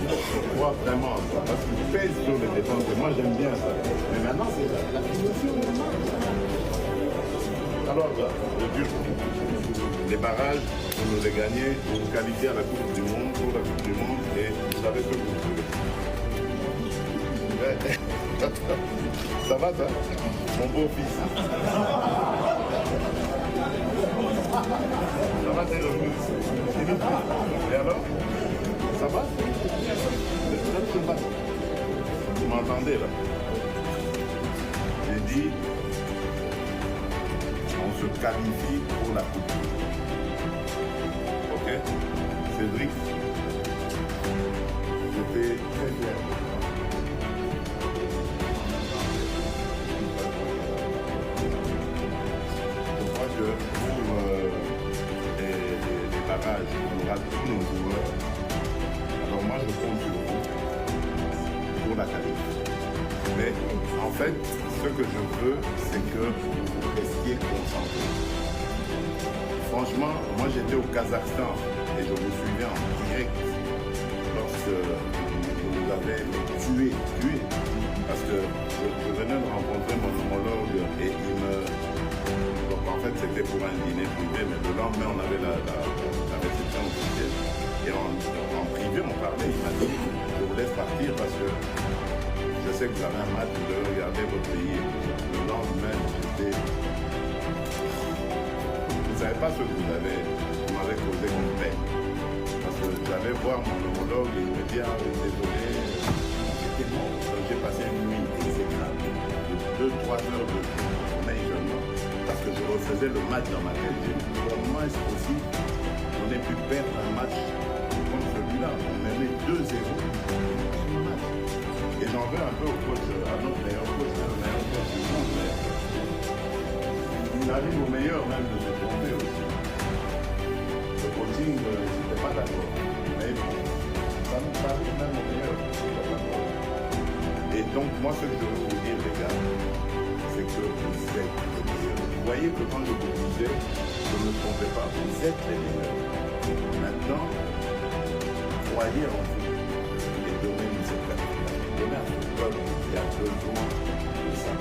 L: Je crois vraiment en ça. Parce qu'il pèse sur les défenses. Et moi j'aime bien ça. Mais maintenant c'est la situation. Alors là, le but, les barrages, vous nous les gagnez, vous vous qualifiez à la Coupe du Monde, pour la Coupe du Monde, et vous savez ce que vous voulez. Ça va, ça? Mon beau-fils. Ça va, t'es revenu? Et alors? Ça va? Vous m'entendez, là? J'ai dit, on se qualifie pour la coupe. Ok? Cédric, j'étais très fier. On aura tous nos joueurs. Alors moi je compte sur vous pour la qualité. Mais en fait, ce que je veux, c'est que vous restiez concentrés. Franchement, moi j'étais au Kazakhstan et je vous suivais en direct lorsque vous avez tué. Parce que je venais de rencontrer mon homologue et il me... Donc en fait c'était pour un dîner privé, mais le lendemain on avait la réception officielle. Et en privé parlé, il m'a dit, je vous laisse partir parce que je sais que vous avez un match, vous devez regarder votre pays. Le lendemain, j'étais... Vous ne savez pas ce que vous m'avez causé comme peine. Parce que j'allais voir mon homologue et il me dit, ah, désolé, j'étais mort. Donc j'ai passé une nuit exécrable de 2-3 heures de sommeil seulement. Parce que je refaisais le match dans ma tête. J'ai dit, comment est-ce possible qu'on ait pu perdre un match comme celui-là? On menait 2-0 sur le match. Et j'en veux un peu au coach, à notre meilleur coach, le meilleur coach du monde. Mais il arrive au meilleur même de se tromper aussi. Le coaching, je n'étais pas d'accord. Mais bon, ça nous arrive même au meilleur. Et donc, moi, ce que je veux vous dire, les gars, c'est que vous êtes les meilleurs. Vous voyez que quand je vous disais, je ne me trompais pas, vous êtes les meilleurs. Maintenant, croyez en vous et donnez-nous cette qualification. Donnez à ce peuple qui a besoin de ça.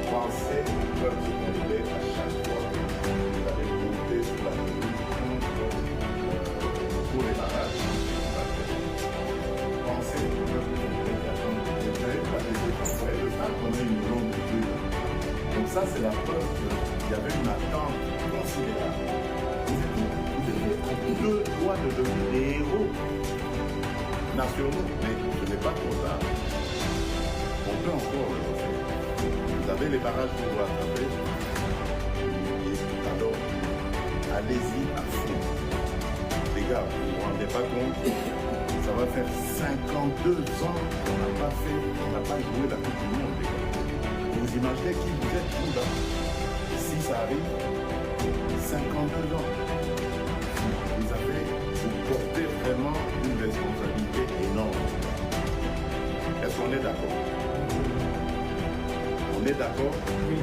L: Pensez au peuple congolais à chaque fois. Vous allez compter sur la lutte pour les barrages. Pensez au peuple congolais qui attend des vrais, le stade connaît une longue durée. Donc ça, c'est la preuve qu'il y avait une attente considérable. Vous êtes à 2 doigts de devenir des héros nationaux, mais ce n'est pas trop tard. On peut encore le refaire. Vous avez les barrages pour vous rattraper. Et alors, allez-y à fond. Les gars, vous ne vous rendez pas compte, ça va faire 52 ans qu'on n'a pas joué la Coupe du Monde, les gars. Vous imaginez qui vous êtes, vous, là? Si ça arrive, 52 ans. Vous portez vraiment une responsabilité énorme. Est-ce qu'on est d'accord? On est d'accord? Oui.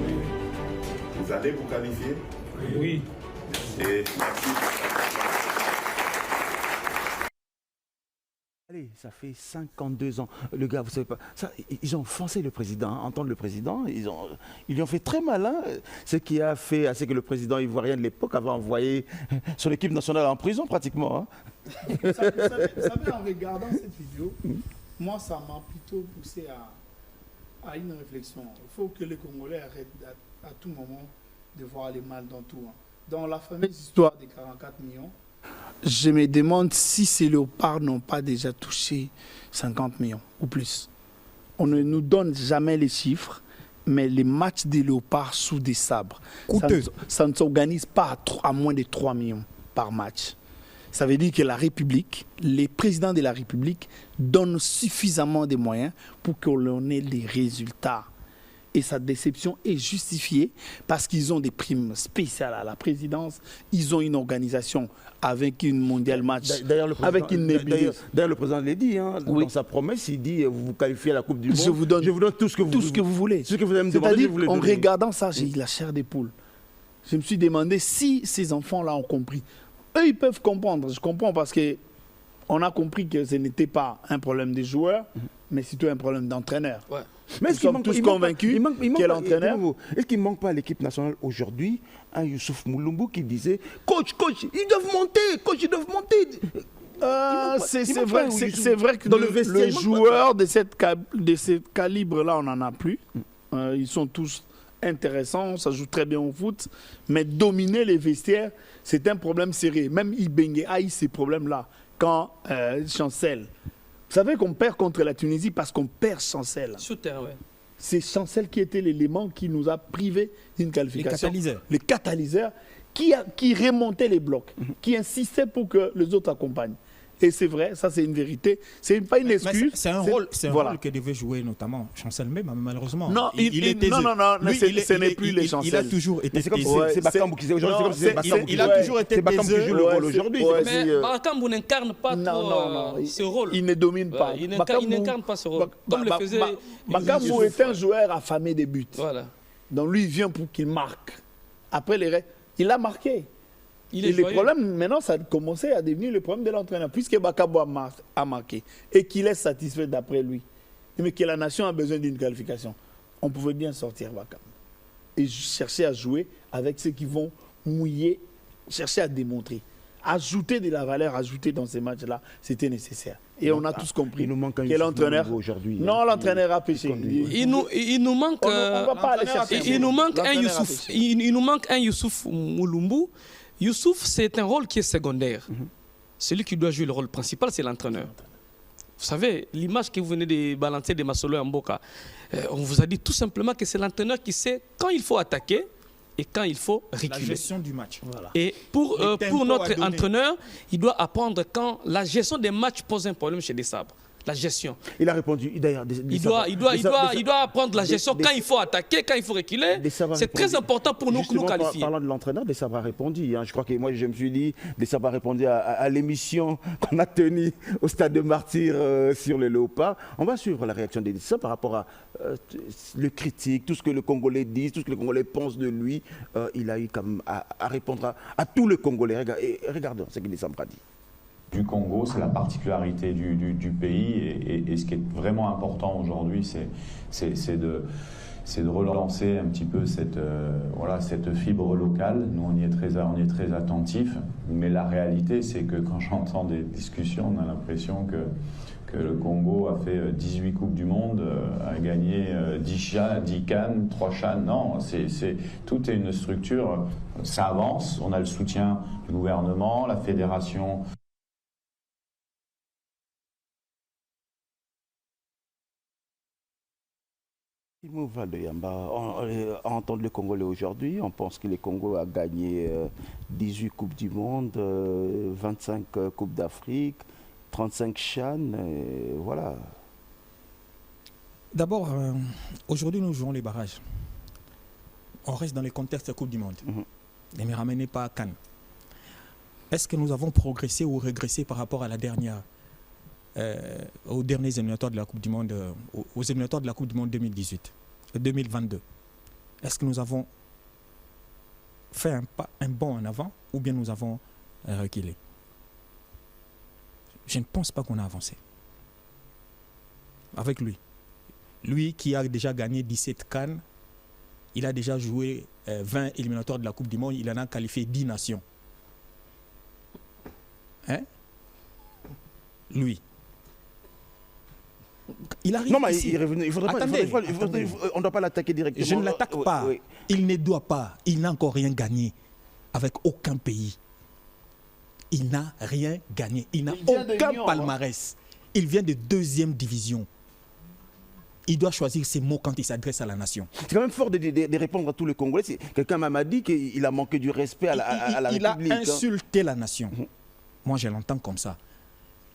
L: Vous allez vous qualifier?
H: Oui.
L: Et merci.
A: Allez, ça fait 52 ans. Le gars, vous savez pas, ça, ils ont offensé le président, entendre le président, ils lui ont fait très malin. Ce qui a fait à ce que le président ivoirien de l'époque avait envoyé son équipe nationale en prison pratiquement. Hein.
D: Vous savez, en regardant cette vidéo, moi, ça m'a plutôt poussé à une réflexion. Il faut que les Congolais arrêtent à tout moment de voir les mal dans tout. Hein. Dans la fameuse histoire des 44 millions, je me demande si ces léopards n'ont pas déjà touché 50 millions ou plus. On ne nous donne jamais les chiffres, mais les matchs des léopards sous des sabres, ça ne s'organise pas à moins de 3 millions par match. Ça veut dire que la République, les présidents de la République donnent suffisamment de moyens pour qu'on ait les résultats. Et sa déception est justifiée parce qu'ils ont des primes spéciales à la présidence, ils ont une organisation avec une mondiale match, avec une nébuleuse.
A: D'ailleurs, le président l'a dit, hein, dans sa promesse, il dit vous vous qualifiez à la Coupe du Monde, je vous donne tout ce que vous voulez. Ce que vous allez me demander,
D: c'est-à-dire, en regardant ça, j'ai eu la chair des poules. Je me suis demandé si ces enfants-là ont compris. Eux, ils peuvent comprendre. Je comprends parce qu'on a compris que ce n'était pas un problème des joueurs, mais surtout un problème d'entraîneur. Ouais.
A: Mais est-ce qu'ils sont tous convaincus
D: quel entraîneur?
A: Est-ce qu'il ne manque pas à l'équipe nationale aujourd'hui un Youssouf Moulumbu qui disait coach, ils doivent monter, ils doivent monter.
D: C'est vrai que dans le joueur de ce calibre-là, on n'en a plus. Ils sont tous intéressants, ça joue très bien au foot, mais dominer les vestiaires, c'est un problème sérieux. Même Ibenge a eu ces problèmes-là quand Chancel. Vous savez qu'on perd contre la Tunisie parce qu'on perd Chancel.
B: Shooter, ouais.
D: C'est Chancel qui était l'élément qui nous a privés d'une qualification.
C: Les
D: catalyseurs qui remontait les blocs, qui insistait pour que les autres accompagnent. Et c'est vrai, ça c'est une vérité. C'est pas une excuse.
C: C'est un rôle que devait jouer notamment Chancel même, malheureusement.
D: Non, ce n'est plus les Chancel.
C: Il a toujours été taisé.
A: C'est Bakambu qui aujourd'hui.
C: Il a toujours été taisé.
A: Qui joue le rôle aujourd'hui.
B: Mais Bakambu n'incarne pas trop ce rôle.
D: Il ne domine pas.
B: Il n'incarne pas ce rôle. Comme le faisait.
D: Bakambu est un joueur affamé des buts. Donc lui, il vient pour qu'il marque. Après les règles, il a marqué. Et le problème, maintenant, ça a commencé à devenir le problème de l'entraîneur. Puisque Bakambu a marqué et qu'il est satisfait d'après lui, mais que la nation a besoin d'une qualification, on pouvait bien sortir Bakambu et chercher à jouer avec ceux qui vont mouiller, chercher à démontrer. ajouter de la valeur ajoutée dans ces matchs-là, c'était nécessaire. Et on a tous compris que l'entraîneur aujourd'hui. Non, l'entraîneur a pêché.
B: Il nous manque. On va pas aller chercher. Il nous manque un Youssouf. Il nous manque un Youssouf Mouloumbu. Youssouf, c'est un rôle qui est secondaire. Celui qui doit jouer le rôle principal, c'est l'entraîneur. Vous savez, l'image que vous venez de balancer de Masolo et Mboka, on vous a dit tout simplement que c'est l'entraîneur qui sait quand il faut attaquer et quand il faut reculer.
C: La gestion du match. Voilà.
B: Et pour notre entraîneur, il doit apprendre quand la gestion des matchs pose un problème chez Desabre. La gestion.
A: Il a répondu. D'ailleurs,
B: il doit apprendre la gestion quand il faut attaquer, quand il faut reculer. C'est très important pour nous qualifier.
A: Parlant de l'entraîneur, Desabre a répondu. Je crois que moi, je me suis dit, Desabre a répondu à l'émission qu'on a tenue au stade de Martyrs sur le Léopard. On va suivre la réaction de Desabre par rapport à le critique, tout ce que le Congolais dit, tout ce que le Congolais pense de lui. Il a eu comme à répondre à tous les Congolais. Regardons ce que Desabre a dit.
N: Du Congo, c'est la particularité du pays et ce qui est vraiment important aujourd'hui, c'est de relancer un petit peu cette fibre locale. Nous, on y est très attentifs, mais la réalité, c'est que quand j'entends des discussions, on a l'impression que le Congo a fait 18 Coupes du Monde, a gagné 10 CAN, 3 CHAN. Non, tout est une structure, ça avance, on a le soutien du gouvernement, la fédération.
A: Val de Yamba, on entend le Congolais aujourd'hui, on pense que le Congo a gagné 18 Coupes du Monde, 25 Coupes d'Afrique, 35 CHAN, voilà.
C: D'abord, aujourd'hui nous jouons les barrages. On reste dans le contexte de la Coupe du Monde. Ne me ramenez pas à Cannes. Est-ce que nous avons progressé ou régressé par rapport à la dernière aux derniers éliminatoires de la Coupe du Monde, aux éliminatoires de la Coupe du Monde 2022. Est-ce que nous avons fait un bond en avant ou bien nous avons reculé? Je ne pense pas qu'on a avancé. Avec lui. Lui qui a déjà gagné 17 CAN, il a déjà joué 20 éliminatoires de la Coupe du Monde, il en a qualifié 10 nations. Hein? Lui. Il arrive
A: non, mais
C: ici.
A: il faudrait on ne doit pas l'attaquer directement.
C: Je ne l'attaque pas. Oui. Il ne doit pas. Il n'a encore rien gagné avec aucun pays. Il n'a rien gagné. Il n'a aucun palmarès. Il vient de 2e division. Il doit choisir ses mots quand il s'adresse à la nation.
A: C'est quand même fort de répondre à tous les Congolais. Quelqu'un m'a dit qu'il a manqué du respect à la République.
C: Il a insulté la nation. Moi, je l'entends comme ça.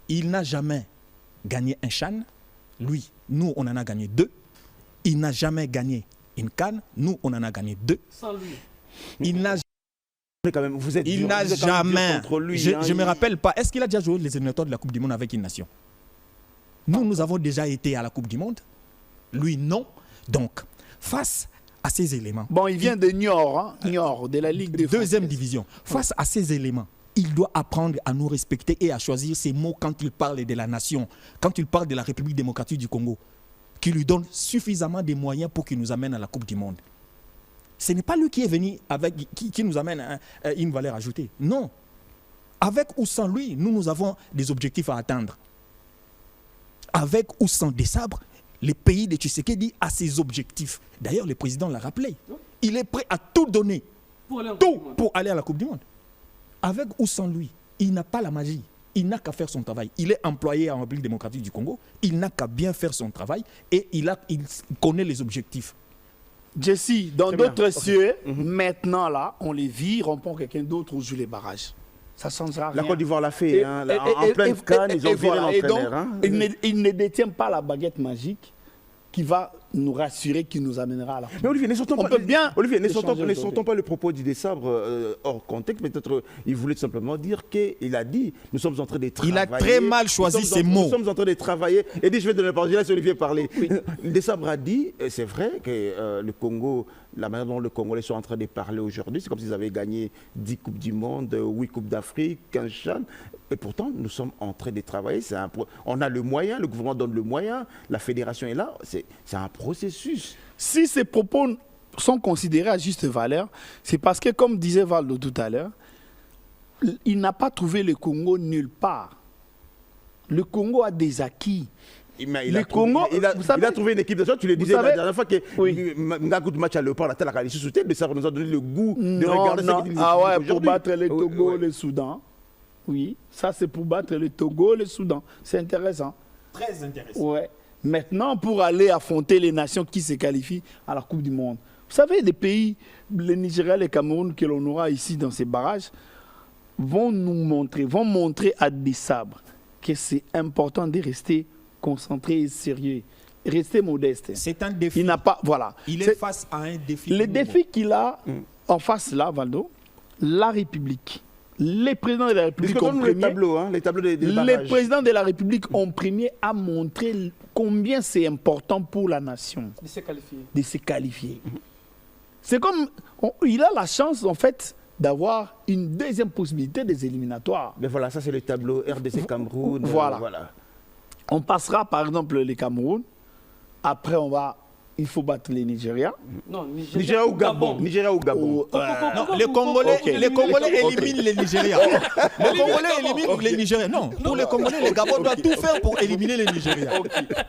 C: Il n'a jamais gagné un CHAN. Lui, nous, on en a gagné 2. Il n'a jamais gagné une CAN. Nous, on en a gagné 2.
B: Sans lui.
C: Il n'a
A: il n'a
C: jamais. Je ne me rappelle pas. Est-ce qu'il a déjà joué les éliminatoires de la Coupe du Monde avec une nation? Nous avons déjà été à la Coupe du Monde. Lui, non. Donc, face à ces éléments.
D: Bon, il vient de Niort, Niort, de la Ligue des
C: 2e division. Face à ces éléments, il doit apprendre à nous respecter et à choisir ses mots quand il parle de la nation, quand il parle de la République démocratique du Congo, qui lui donne suffisamment de moyens pour qu'il nous amène à la Coupe du Monde. Ce n'est pas lui qui est venu avec, qui nous amène une valeur ajoutée. Non. Avec ou sans lui, nous avons des objectifs à atteindre. Avec ou sans Desabre, le pays de Tshisekedi a ses objectifs. D'ailleurs, le président l'a rappelé. Il est prêt à tout donner. Pour aller à la Coupe du Monde. Avec ou sans lui, il n'a pas la magie. Il n'a qu'à faire son travail. Il est employé en République démocratique du Congo. Il n'a qu'à bien faire son travail et il connaît les objectifs.
D: Jesse, dans d'autres cieux, maintenant là, on les vire, on prend quelqu'un d'autre ou joue les barrages. Ça ne changera rien.
A: La Côte d'Ivoire l'a fait. En pleine CAN, ils ont viré l'entraîneur.
D: Il ne détient pas la baguette magique qui va nous rassurer, qui nous amènera à la.
A: Mais Olivier, ne sortons pas le propos du Desabre hors contexte. Peut-être il voulait tout simplement dire qu'il a dit nous sommes en train de travailler.
C: Il a très mal choisi ses mots.
A: Nous sommes en train de travailler. Et dit je vais donner la parole. Je laisse Olivier parler. Oui. Desabre a dit, c'est vrai que le Congo, la manière dont les Congolais sont en train de parler aujourd'hui, c'est comme s'ils avaient gagné 10 Coupes du Monde, 8 Coupes d'Afrique, 15 CHAN. Et pourtant, nous sommes en train de travailler. On a le moyen, le gouvernement donne le moyen, la fédération est là. C'est un processus.
D: Si ces propos sont considérés à juste valeur, c'est parce que, comme disait Valdo tout à l'heure, il n'a pas trouvé le Congo nulle part. Le Congo a des acquis.
A: Il a trouvé une équipe de ça. Tu le disais la dernière fois que Ngakou de match à Léopard, la telle sous mais ça nous a donné le goût de regarder ce qu'ils disent.
D: Pour battre le Togo, le Soudan. Oui, ça c'est pour battre le Togo, le Soudan. C'est intéressant.
C: Très intéressant.
D: Ouais. Maintenant, pour aller affronter les nations qui se qualifient à la Coupe du Monde. Vous savez, des pays, le Nigeria, le Cameroun, que l'on aura ici dans ces barrages, vont montrer à des sabres que c'est important de rester concentré et sérieux, rester modeste.
C: C'est un défi.
D: Il n'a pas, voilà.
C: Il est face à un défi.
D: Le défi qu'il a en face là, Valdo, la République. Les présidents de la République ont premier, les présidents de la République ont premier à montrer combien c'est important pour la nation de se qualifier. C'est comme il a la chance en fait d'avoir une deuxième possibilité des éliminatoires.
A: Mais voilà, ça c'est le tableau RDC Cameroun.
D: Voilà. On passera par exemple les Cameroun. Après il faut battre les Nigeria.
B: Non,
A: Nigeria ou Gabon. Nigeria ou Gabon.
C: Non, les Congolais éliminent les Nigériens. Les Congolais éliminent les Nigériens. Non, pour les Congolais, les Gabon doivent tout faire pour éliminer les Nigériens.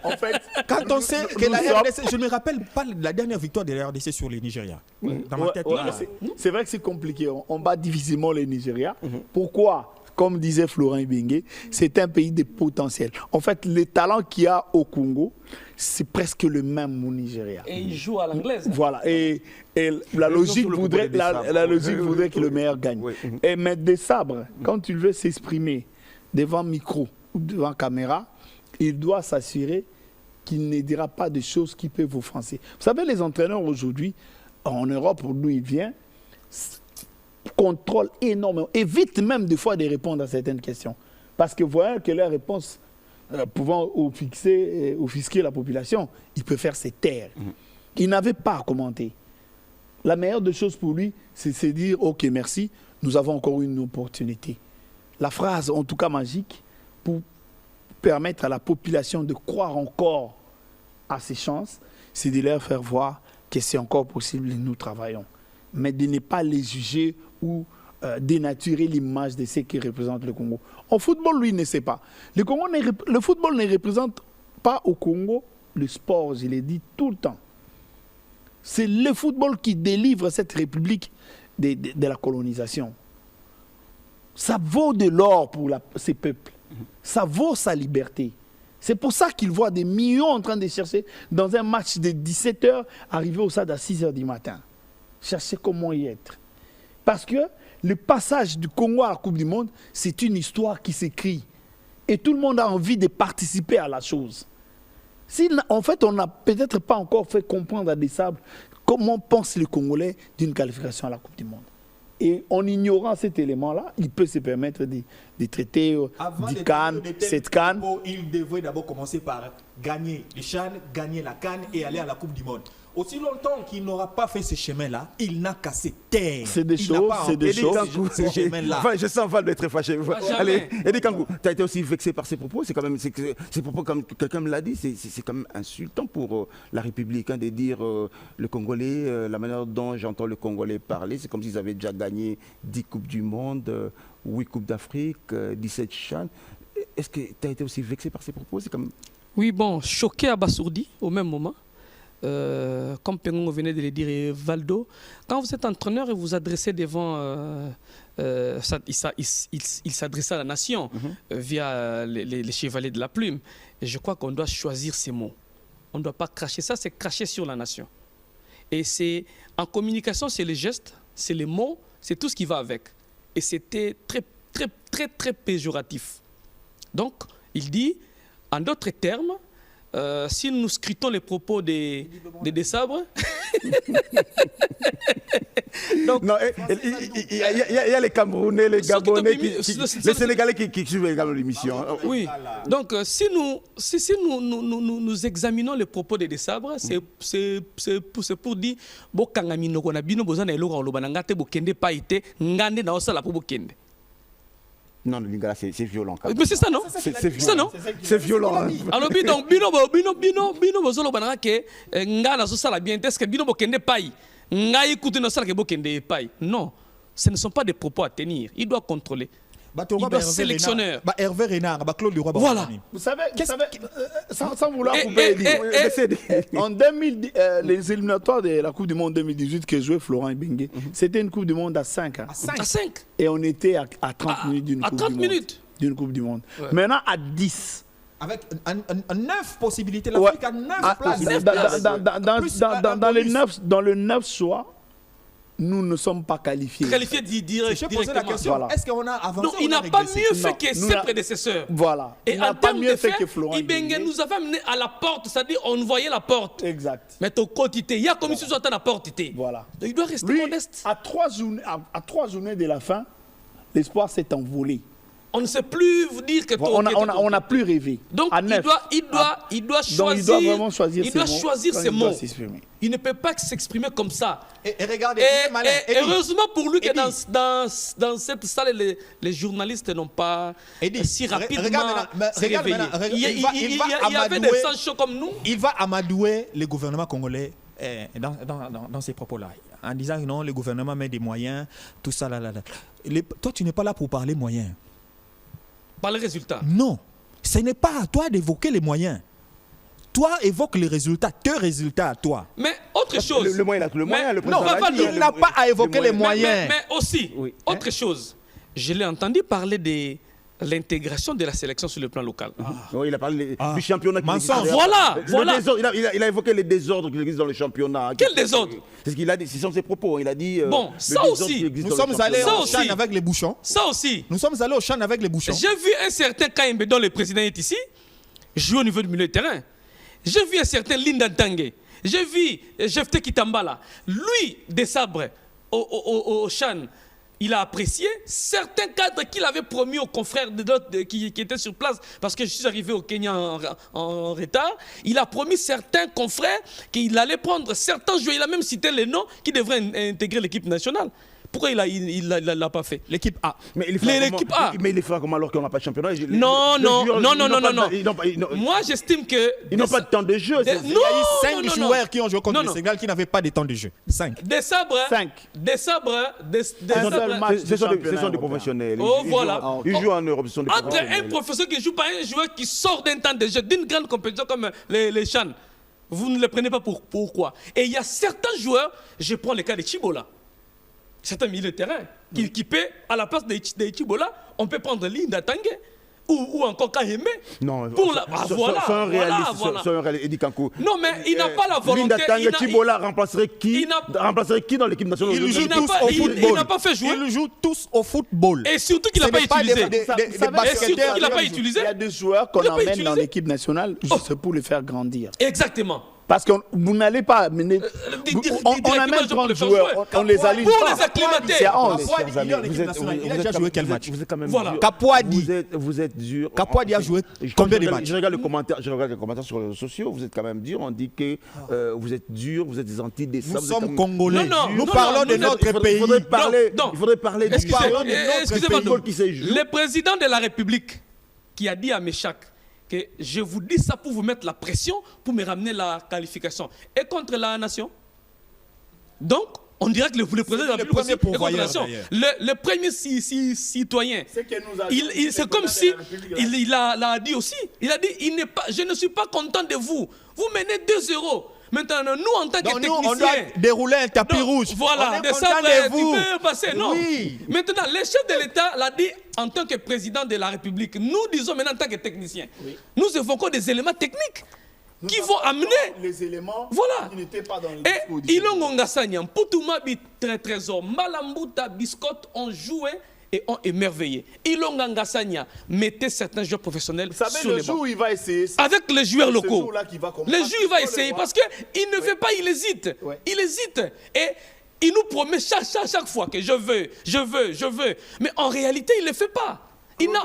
D: En fait,
C: quand on sait que la RDC, je ne me rappelle pas la dernière victoire de la RDC sur les Nigériens. Dans ma tête,
D: c'est vrai que c'est compliqué. On bat difficilement les Nigériens. Pourquoi ? Comme disait Florent Ibenge, c'est un pays de potentiel. En fait, le talent qu'il y a au Congo, c'est presque le même au Nigeria.
B: Et il joue à l'anglaise.
D: Voilà. Et la logique voudrait que le meilleur gagne. Et mettre des sabres, quand il veut s'exprimer devant micro ou devant caméra, il doit s'assurer qu'il ne dira pas des choses qui peuvent vous offenser. Vous savez, les entraîneurs aujourd'hui, en Europe, d'où il vient, contrôle énormément, évite même des fois de répondre à certaines questions. Parce que voyant que leurs réponses pouvant offusquer la population, il peut faire se taire. Il n'avait pas à commenter. La meilleure des choses pour lui, c'est de se dire « Ok, merci, nous avons encore une opportunité ». La phrase, en tout cas magique, pour permettre à la population de croire encore à ses chances, c'est de leur faire voir que c'est encore possible et nous travaillons. Mais de ne pas les juger ou dénaturer l'image de ce qui représente le Congo. En football, lui, ne sait pas. Le football ne représente pas au Congo le sport, je l'ai dit tout le temps. C'est le football qui délivre cette république de la colonisation. Ça vaut de l'or pour ces peuples. Ça vaut sa liberté. C'est pour ça qu'il voit des millions en train de chercher dans un match de 17h, arriver au stade à 6h du matin. Chercher comment y être. Parce que le passage du Congo à la Coupe du Monde, c'est une histoire qui s'écrit. Et tout le monde a envie de participer à la chose. En fait, on n'a peut-être pas encore fait comprendre à des sables comment pense le Congolais d'une qualification à la Coupe du Monde. Et en ignorant cet élément-là, il peut se permettre de traiter 10 cannes, 7 cannes.
C: Il devrait d'abord commencer par gagner les CHAN, gagner la CAN et aller à la Coupe du Monde. Aussi longtemps qu'il n'aura pas fait ce chemin-là, il n'a qu'à se taire.
D: C'est des choses, c'est des choses.
A: Enfin, je sens Val d'être très fâché. Allez, Eddie Kangou, tu as été aussi vexé par ces propos. C'est quand même, ces propos, comme quelqu'un me l'a dit, c'est quand même insultant pour la République de dire le Congolais, la manière dont j'entends le Congolais parler, c'est comme s'ils avaient déjà gagné 10 Coupes du Monde, 8 Coupes d'Afrique, 17 CHAN. Est-ce que tu as été aussi vexé par ces propos? Comme...
B: Oui, bon, choqué, abasourdi au même moment. Comme Pengon venait de le dire, et Valdo, quand vous êtes entraîneur et vous adressez devant, il s'adressait à la nation via les chevaliers de la plume. Et je crois qu'on doit choisir ces mots. On ne doit pas cracher. Ça, c'est cracher sur la nation. Et c'est en communication, c'est les gestes, c'est les mots, c'est tout ce qui va avec. Et c'était très, très, très, très péjoratif. Donc, il dit, en d'autres termes, si nous scrutons les propos des sabres, donc,
A: non, il y a les Camerounais, les Gabonais, les Sénégalais qui suivent également l'émission.
B: Oui, donc si nous examinons les propos des sabres, c'est pour dire Bokangamino qu'on a bien besoin de l'eau, l'obanangate bokende pas été ngande na osala pour bokende.
A: Non, le Lingala, c'est violent.
B: Mais c'est ça, non?
A: C'est violent. C'est violent.
B: Alors, donc, bino, bozolo banana ke nga na so sala bien, est-ce que bino bokende pai? Nga écoute no sala ke bokende pai? Non. ce ne sont pas des propos à tenir. Il doit contrôler. Il doit sélectionneur.
C: Hervé Renard, Claude Leroy.
B: Voilà.
D: Vous savez, sans vouloir couper en 2010, les éliminatoires de la Coupe du Monde 2018 que jouait Florent Ibenge, c'était une Coupe du Monde à 5. À
B: 5.
D: Et on était à 30 minutes d'une Coupe du Monde. Ouais. Maintenant, à 10.
C: Avec 9 possibilités. L'Afrique a 9 places.
D: Dans le 9 soirs, nous ne sommes pas qualifiés.
B: Qualifiés directement.
C: Je posais la question,
D: voilà.
C: Est-ce qu'on a avancé?
B: Non, il n'a pas mieux fait que ses prédécesseurs.
D: Voilà.
B: Et
D: il n'a pas mieux fait que Florent
B: Ibenge nous avait amené à la porte, c'est-à-dire on voyait la porte.
D: Exact.
B: Mais au côté, il y a comme si on à la porte.
D: Voilà.
B: Donc il doit rester modeste.
D: À 3 journées de la fin, l'espoir s'est envolé.
B: On ne sait plus vous dire que
D: on n'a plus rêvé.
B: Donc il doit choisir ses mots. Il ne peut pas s'exprimer comme ça.
C: Et regardez,
B: heureusement pour lui que dans cette salle, les journalistes n'ont pas si rapidement réveillé. Il y avait des sangs chauds comme nous.
C: Il va amadouer le gouvernement congolais dans ces propos-là, en disant non, le gouvernement met des moyens, tout ça. Toi, tu n'es pas là pour parler moyens.
B: Par les résultats.
C: Non, ce n'est pas à toi d'évoquer les moyens. Toi, évoque les résultats, tes résultats à toi.
B: Mais autre chose.
A: Le moyen, le président.
C: Non, il n'a pas à évoquer les moyens.
B: Mais aussi, autre chose. Je l'ai entendu parler de l'intégration de la sélection sur le plan local.
A: Il a parlé du championnat.
B: Voilà.
A: Il a évoqué les désordres qui existent dans le championnat.
B: Quel désordre?
A: C'est ce qu'il a dit, ce sont ses propos. Il a dit.
B: Bon, ça aussi.
C: Nous sommes allés au Chan avec les bouchons.
B: Ça aussi.
C: Nous sommes allés au Chan avec les bouchons.
B: J'ai vu un certain Kaimbe, dont le président est ici, jouer au niveau du milieu de terrain. J'ai vu un certain Linda Tanguay. J'ai vu Jefte Kitambala. Lui, des sabres au Chan. Il a apprécié certains cadres qu'il avait promis aux confrères qui étaient sur place, parce que je suis arrivé au Kenya en retard. Il a promis certains confrères qu'il allait prendre certains joueurs. Il a même cité les noms qui devraient intégrer l'équipe nationale. Pourquoi il ne l'a pas fait?
C: L'équipe A.
A: Mais il les fera comment alors qu'on n'a pas de championnat?
B: Non. Moi, j'estime que...
A: Ils n'ont pas de temps de jeu.
C: Il y a eu 5 joueurs qui ont joué contre le Sénégal qui n'avaient pas de temps de jeu. 5.
B: Des sabres.
D: 5.
B: Des sabres.
A: Ce sont des professionnels.
B: Oh, voilà.
A: Ils jouent en Europe.
B: Entre un professeur qui joue par un joueur qui sort d'un temps de jeu, d'une grande compétition comme les Chan, vous ne les prenez pas pourquoi? Et il y a certains joueurs, je prends le cas de Chibola. C'est un milieu de terrain qui peut, à la place de Chibola, on peut prendre Linda Tanguay ou encore Kahembe.
A: Non,
B: c'est
A: un réaliste. Eddie Kankou.
B: Non, mais il n'a pas la volonté.
A: Linda Tanguay, Chibola remplacerait qui dans l'équipe nationale?
C: Ils jouent tous au football.
B: Il n'a pas fait jouer.
C: Ils jouent tous au football.
B: Et surtout qu'il n'a pas utilisé.
D: Il y a des joueurs qu'on emmène dans l'équipe nationale juste pour les faire grandir.
B: Exactement.
D: Parce que vous n'allez pas amener. On amène 30 joueurs, on les aligne.
B: Pour les acclimater.
C: C'est 11. Il a déjà joué quel match?
B: Voilà.
C: Kapouadi.
A: Vous êtes dur.
C: Kapouadi a joué combien de matchs?
A: Je regarde les commentaires sur les réseaux sociaux. Vous êtes quand même dur. On dit que vous êtes dur, vous êtes des antidécents.
C: Nous sommes Congolais. Nous parlons de notre pays.
A: Il faudrait parler du football qui s'est joué.
B: Le président de la République qui a dit à Méchac que je vous dis ça pour vous mettre la pression, pour me ramener la qualification. Et contre la nation. Donc, on dirait que le président de la République est contre la nation. Le premier citoyen, c'est comme si il l'a dit aussi. Il a dit, je ne suis pas content de vous. Vous menez 2-0. Maintenant, nous, en tant que techniciens...
C: on doit dérouler un tapis rouge.
B: Voilà,
C: de ça, tu
B: peux passer. Non.
C: Oui.
B: Maintenant, le chef de l'État l'a dit en tant que président de la République. Nous disons maintenant en tant que techniciens. Oui. Nous évoquons des éléments techniques qui vont amener...
D: Les éléments
B: qui
D: n'étaient pas dans le
B: discours. Et Ilongo Ngassanya, Poutouma, Trésor, Malambuta, Biscotte ont joué et ont émerveillé. Ilonga Ngassanya mettait certains joueurs professionnels sur les bancs.
D: Il va essayer.
B: Avec les joueurs locaux.
D: Le
B: jour il va essayer parce qu'il ne fait pas, il hésite. Ouais. Il hésite. Et il nous promet chaque fois que je veux. Mais en réalité, il ne le fait pas. Il n'a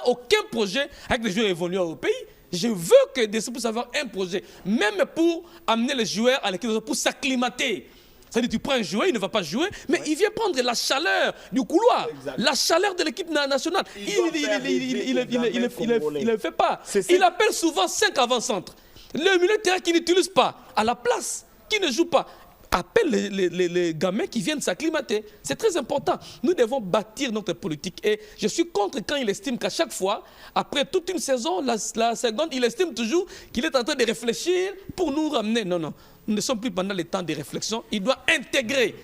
B: aucun projet avec les joueurs évolués au pays. Je veux que des puissent avoir un projet, même pour amener les joueurs à l'équipe, pour s'acclimater. C'est-à-dire tu prends un joueur, il ne va pas jouer, mais il vient prendre la chaleur du couloir, la chaleur de l'équipe nationale. Il ne fait pas. Il appelle souvent 5 avant-centres. Le milieu de terrain qui n'utilise pas, à la place, qui ne joue pas. appelle les gamins qui viennent s'acclimater. C'est très important. Nous devons bâtir notre politique. Et je suis contre quand il estime qu'à chaque fois, après toute une saison, la seconde, il estime toujours qu'il est en train de réfléchir pour nous ramener. Non, non. Nous ne sommes plus pendant les temps de réflexion. Il doit intégrer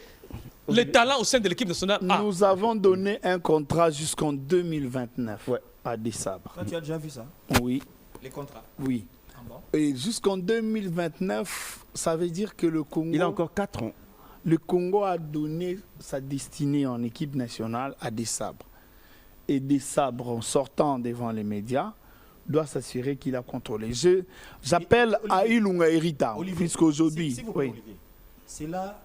B: les talents au sein de l'équipe nationale.
D: Nous avons donné un contrat jusqu'en 2029 à Desabre.
C: Tu as déjà vu ça?
D: Oui.
C: Les contrats?
D: Oui. Et jusqu'en 2029, ça veut dire que le Congo...
A: Il a encore 4 ans.
D: Le Congo a donné sa destinée en équipe nationale à Desabre. Et Desabre, en sortant devant les médias, doit s'assurer qu'il a contrôlé. J'appelle à Ilunga Erita, puisqu'aujourd'hui...
C: Cela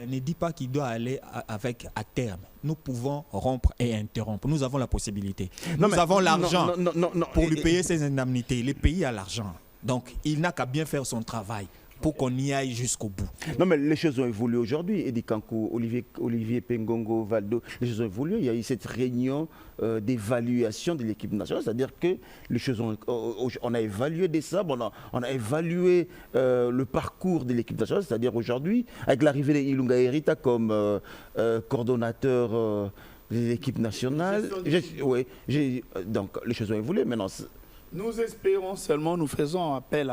C: ne dit pas qu'il doit aller à terme. Nous pouvons rompre et interrompre. Nous avons la possibilité. Nous avons l'argent pour lui payer ses indemnités. Le pays a l'argent. Donc, il n'a qu'à bien faire son travail pour qu'on y aille jusqu'au bout.
A: Non, mais les choses ont évolué aujourd'hui. Edi Kankou, Olivier Pengongo, Valdo, les choses ont évolué. Il y a eu cette réunion d'évaluation de l'équipe nationale. C'est-à-dire que les choses on a évalué des sabres, on a évalué le parcours de l'équipe nationale. C'est-à-dire aujourd'hui, avec l'arrivée d'Ilunga Erita comme coordonnateur de l'équipe nationale, donc les choses ont évolué. Maintenant,
D: nous espérons seulement, nous faisons appel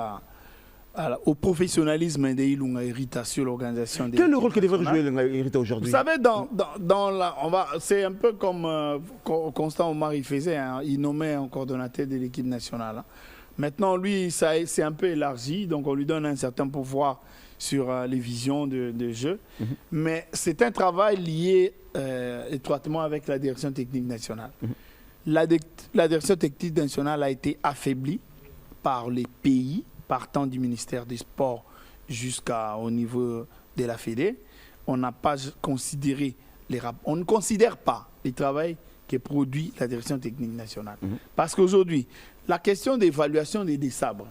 D: au professionnalisme de Ilunga Erita sur l'organisation des...
A: Quel est le rôle que devrait jouer Ilunga Erita aujourd'hui?
D: Vous savez, c'est un peu comme Constant Omar il faisait, hein, il nommait un coordonnateur de l'équipe nationale. Hein. Maintenant, lui, c'est un peu élargi, donc on lui donne un certain pouvoir sur les visions de jeu. Mais c'est un travail lié étroitement avec la direction technique nationale. La direction technique nationale a été affaiblie par les pays, partant du ministère des Sports jusqu'au niveau de la Fédé. On n'a pas considéré on ne considère pas le travail que produit la direction technique nationale. Parce qu'aujourd'hui, la question d'évaluation des Desabres,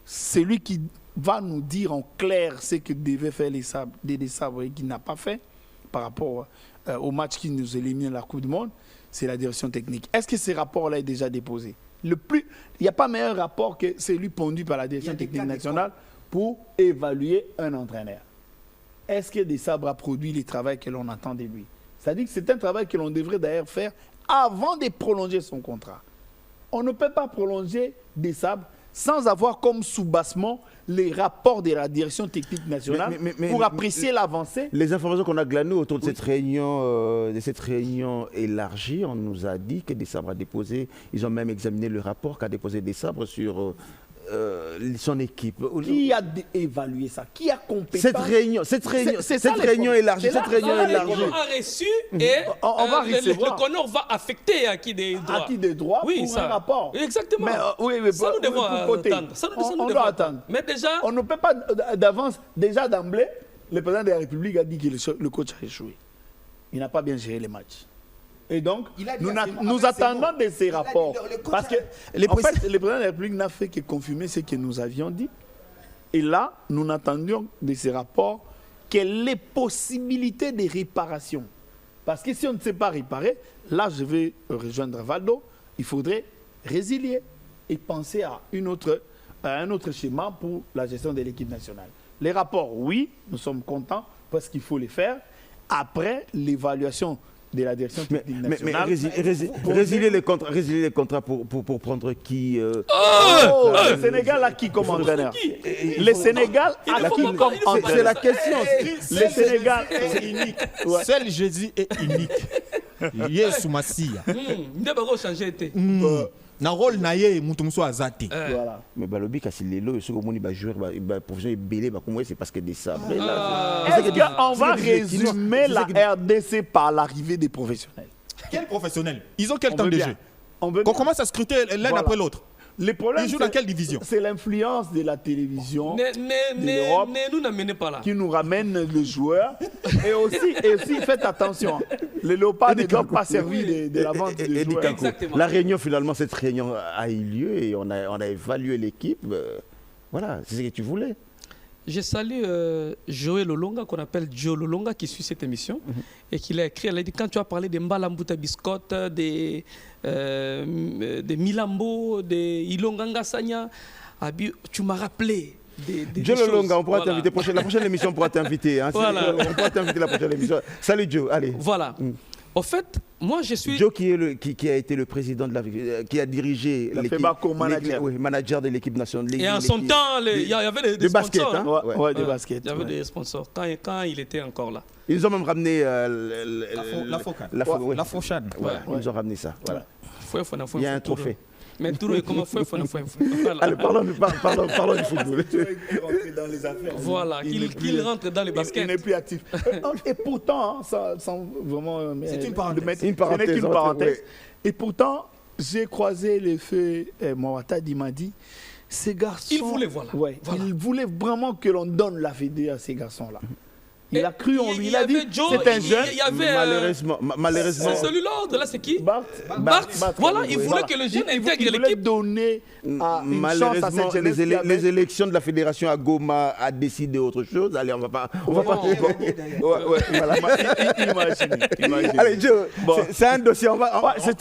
D: c'est lui qui va nous dire en clair ce que devaient faire les Desabres et qu'il n'a pas fait par rapport au match qui nous élimine la Coupe du Monde. C'est la direction technique. Est-ce que ce rapport-là est déjà déposé? Il n'y a pas meilleur rapport que celui pondu par la direction technique nationale pour évaluer un entraîneur. Est-ce que Desabre a produit le travail que l'on attend de lui? C'est-à-dire que c'est un travail que l'on devrait d'ailleurs faire avant de prolonger son contrat. On ne peut pas prolonger Desabre sans avoir comme sous-bassement les rapports de la direction technique nationale pour apprécier l'avancée.
A: Les informations qu'on a glanées autour de cette réunion élargie, on nous a dit que Desabre a déposé, ils ont même examiné le rapport qu'a déposé Desabre sur son équipe.
D: Qui a évalué ça? Qui a compétence?
A: Cette réunion élargie.
B: On a reçu et
D: on va recevoir.
B: Le Connor va affecter à qui des droits.
D: À qui des droits pour un rapport.
B: Exactement.
D: Mais,
B: ça nous devons attendre.
D: On doit attendre.
B: Mais déjà...
D: On ne peut pas d'avance, déjà d'emblée, le président de la République a dit que le coach a échoué. Il n'a pas bien géré les matchs. Et donc, nous attendons de ces rapports. Parce que, en fait, le président de la République n'a fait que confirmer ce que nous avions dit. Et là, nous attendions de ces rapports les possibilités de réparation. Parce que si on ne sait pas réparer, là, je vais rejoindre Valdo, il faudrait résilier et penser à un autre schéma pour la gestion de l'équipe nationale. Les rapports, oui, nous sommes contents parce qu'il faut les faire. Après l'évaluation de la direction technique nationale.
A: Mais résilier les contrats pour prendre qui
D: le Sénégal a qui comme entraîneur? Le Sénégal a qui comme entraîneur?
A: C'est la question.
D: Le Sénégal est unique.
C: Seul Jésus est unique. Yesu Masia.
B: Ne pas changer.
C: Na rôle naie mutumso azate.
A: Voilà. Mais balobi kasi lelo ce que moni ba joueur ba professionnel belé ba comment c'est parce que des sabres.
D: Est-ce qu'on va résumer la RDC par l'arrivée des professionnels?
C: Quels professionnels? Ils ont quel temps de jeu? On commence à scruter l'un après l'autre.
D: Le problème,
C: ils jouent dans quelle division?
D: C'est l'influence de la télévision de l'Europe
B: nous n'amenez pas là.
D: Qui nous ramène le joueur. et aussi, faites attention, les léopards ne doivent pas servir de la vente de joueurs.
A: La réunion, finalement, cette réunion a eu lieu et on a évalué l'équipe. Voilà, c'est ce que tu voulais.
B: Je salue Joël Olonga, qu'on appelle Joe Olonga, qui suit cette émission, et qui l'a écrit. Elle a dit, quand tu as parlé des Mbalambuta Biscotte, des Milambo, des Ilonganga Sanya, tu m'as rappelé
A: Joe Lolonga, on pourra t'inviter. La prochaine émission, on pourra t'inviter. Hein. Voilà. On pourra t'inviter la prochaine émission. Salut Joe, allez.
B: Voilà. En fait, moi je suis...
A: Joe qui a été le président de qui a dirigé l'équipe, manager de l'équipe nationale.
B: Et en son temps, il y avait des sponsors.
A: Basket, hein.
D: Ouais, des baskets.
B: Il y avait des sponsors quand il était encore là.
A: Ils ont même ramené
C: la Fochan.
A: Ils nous ont ramené ça. Voilà. Il y a un trophée.
B: Mais Touro, comment faire
A: Allez, parlons du football.
D: Dans les affaires.
B: Voilà, qu'il rentre dans les baskets.
D: Il n'est plus actif. Et pourtant, sans vraiment.
C: C'est une parenthèse.
D: Ce n'est qu'une parenthèse. Et pourtant, j'ai croisé le feu Mawata Dimadi. Ces garçons.
B: Il voulait, voilà.
D: Il voulait vraiment que l'on donne la fédé à ces garçons-là. Il a cru en lui, il a dit c'est un jeune.
A: Malheureusement.
B: C'est celui-là, là c'est qui?
D: Bart.
B: Voilà, il voulait que le jeune intègre l'équipe.
D: Il voulait donner
A: malheureusement, les élections de la fédération à Goma a décidé autre chose. Allez, on va pas. Imaginez. Allez, Joe, c'est un dossier.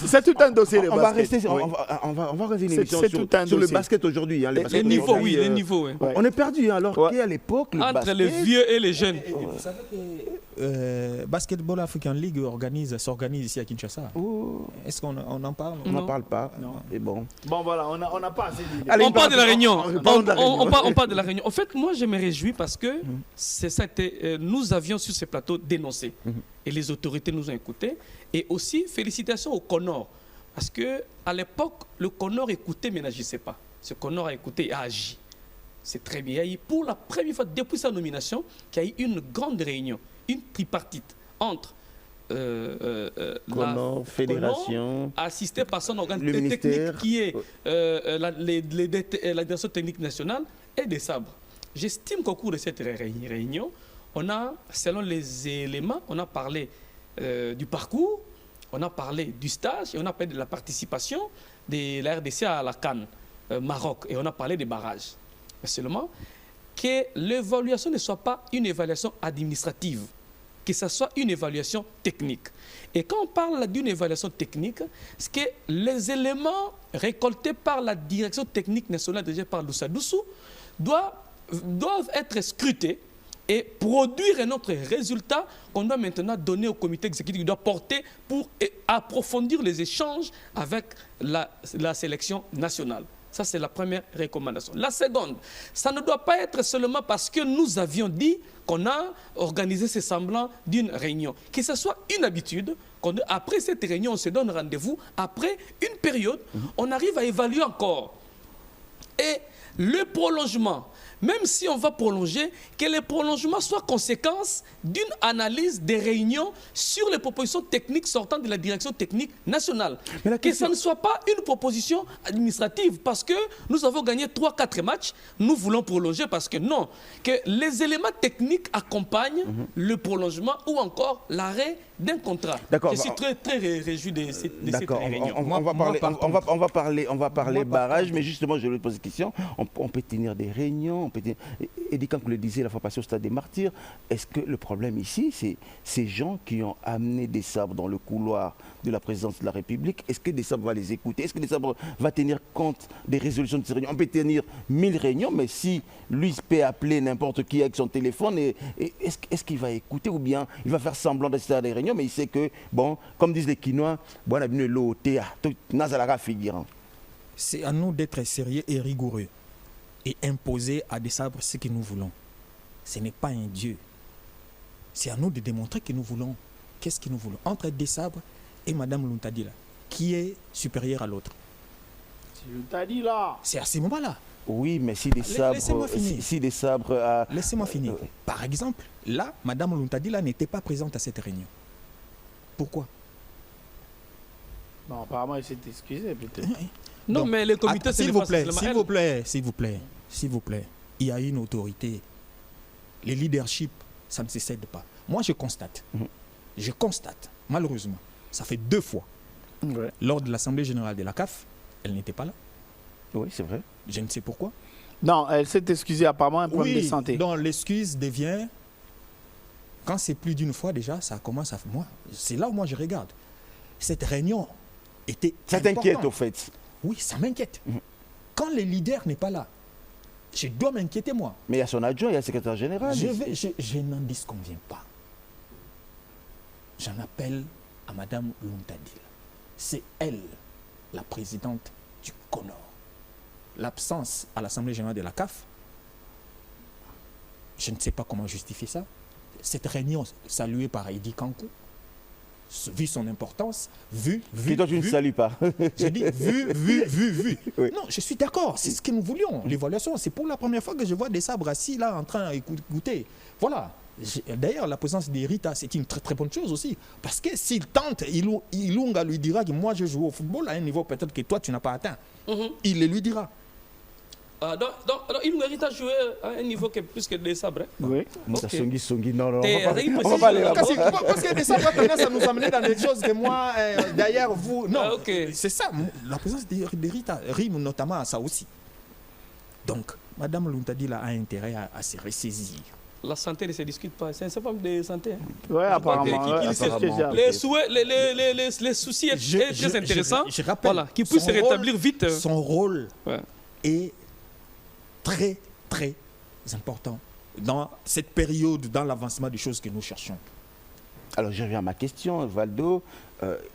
D: C'est tout un dossier.
A: On va rester. On va organiser une émission sur le basket aujourd'hui.
B: Les niveaux, oui, les niveaux.
A: On est perdu alors qu'à l'époque.
B: Entre les vieux et les jeunes.
C: Vous savez que Basketball African League s'organise ici à Kinshasa. Est-ce qu'on en parle?
A: On n'en parle pas. Et bon.
D: Bon voilà, on n'a pas assez dit.
B: Allez, on parle de la Réunion. On parle de la Réunion. En fait, moi je me réjouis parce que nous avions sur ces plateaux dénoncé. Et les autorités nous ont écoutés. Et aussi, félicitations au CONOR. Parce qu'à l'époque, le CONOR écoutait mais n'agissait pas. Ce CONOR a écouté et a agi. C'est très bien. Il y a eu pour la première fois depuis sa nomination qu'il y a eu une grande réunion, une tripartite entre
A: la fédération,
B: assistée par son organe
A: technique
B: qui est la direction technique nationale et des sabres. J'estime qu'au cours de cette réunion, on a, selon les éléments, on a parlé du parcours, on a parlé du stage et on a parlé de la participation de la RDC à la CAN Maroc et on a parlé des barrages. Mais seulement que l'évaluation ne soit pas une évaluation administrative, que ce soit une évaluation technique. Et quand on parle d'une évaluation technique, c'est que les éléments récoltés par la direction technique nationale dirigée par Loussa Doussou doivent être scrutés et produire un autre résultat qu'on doit maintenant donner au comité exécutif qui doit porter pour approfondir les échanges avec la sélection nationale. Ça, c'est la première recommandation. La seconde, ça ne doit pas être seulement parce que nous avions dit qu'on a organisé ce semblant d'une réunion. Que ce soit une habitude, après cette réunion, on se donne rendez-vous. Après une période, on arrive à évaluer encore. Et le prolongement, même si on va prolonger, que le prolongement soit conséquence d'une analyse des réunions sur les propositions techniques sortant de la direction technique nationale. Que ça ne soit pas une proposition administrative, parce que nous avons gagné 3-4 matchs, nous voulons prolonger parce que non, que les éléments techniques accompagnent le prolongement ou encore l'arrêt d'un contrat. Je suis très réjoui de cette réunion.
A: On va parler barrage, mais justement, je vais poser une question. On peut tenir des réunions. Et quand vous le disiez la fois passée au Stade des Martyrs, est-ce que le problème ici, c'est ces gens qui ont amené des sabres dans le couloir de la présidence de la République? Est-ce que des sabres va les écouter? Est-ce que des sabres va tenir compte des résolutions de ces réunions? On peut tenir 1000 réunions, mais si lui peut appeler n'importe qui avec son téléphone, est-ce qu'il va écouter ou bien il va faire semblant d'assister à des réunions, mais il sait que, bon, comme disent les Quinois, bon, on a venu l'OTA, Nazalaga figurant.
C: C'est à nous d'être sérieux et rigoureux et imposer à des sabres ce que nous voulons. Ce n'est pas un Dieu. C'est à nous de démontrer que nous voulons. Qu'est-ce que nous voulons? Entre des sabres et Madame Luntadila, qui est supérieure à l'autre?
D: C'est Luntadila.
C: C'est à ce moment-là.
A: Oui, mais si des sabres...
C: Laissez-moi finir. Par exemple, là, Madame Luntadila n'était pas présente à cette réunion. Pourquoi?
D: Non, apparemment, elle s'est excusée, peut-être.
B: Non, donc, mais les comités,
C: s'il vous plaît, il y a une autorité. Le leadership, ça ne se cède pas. Moi, je constate, malheureusement, ça fait 2 fois, lors de l'Assemblée générale de la CAF, elle n'était pas là.
A: Oui, c'est vrai.
C: Je ne sais pourquoi.
D: Non, elle s'est excusée apparemment un problème de santé.
C: Donc l'excuse devient, quand c'est plus d'une fois déjà, ça commence à... Moi, c'est là où moi je regarde. Cette réunion était...
A: Ça t'inquiète au fait?
C: Oui, ça m'inquiète. Quand le leader n'est pas là, je dois m'inquiéter, moi.
A: Mais il y a son adjoint, il y a le secrétaire général.
C: Je n'en disconviens pas. J'en appelle à Mme Luntadil. C'est elle, la présidente du CONOR. L'absence à l'Assemblée générale de la CAF, je ne sais pas comment justifier ça. Cette réunion saluée par Eddy Kankou, vu son importance, vu.
A: Et toi, tu ne salues pas.
C: Je dis vu.
A: Oui.
C: Non, je suis d'accord, c'est ce que nous voulions. L'évaluation, c'est pour la première fois que je vois des sabres assis là en train d'écouter. Voilà. D'ailleurs, la présence d'Erita, c'est une très très bonne chose aussi. Parce que s'il tente, Ilunga lui dira que moi je joue au football à un niveau peut-être que toi tu n'as pas atteint. Il le lui dira.
B: Donc, Ilunga Erita jouait à un niveau qui est plus que des sabres.
A: Oui.
B: Okay.
A: Songi, non.
B: On va
C: pas aller là. Parce que des sabres a tendance à nous amener dans des choses que moi, d'ailleurs, vous. Non, c'est ça. La présence d'Erita rime notamment à ça aussi. Donc, Mme Luntadil a intérêt à se ressaisir.
B: La santé ne se discute pas, c'est un problème de santé.
D: Oui, apparemment.
B: Les soucis est très intéressant.
C: Je rappelle,
B: voilà, qu'il puisse se rétablir vite.
C: Son rôle est très, très important dans cette période, dans l'avancement des choses que nous cherchons.
A: Alors, je reviens à ma question, Valdo.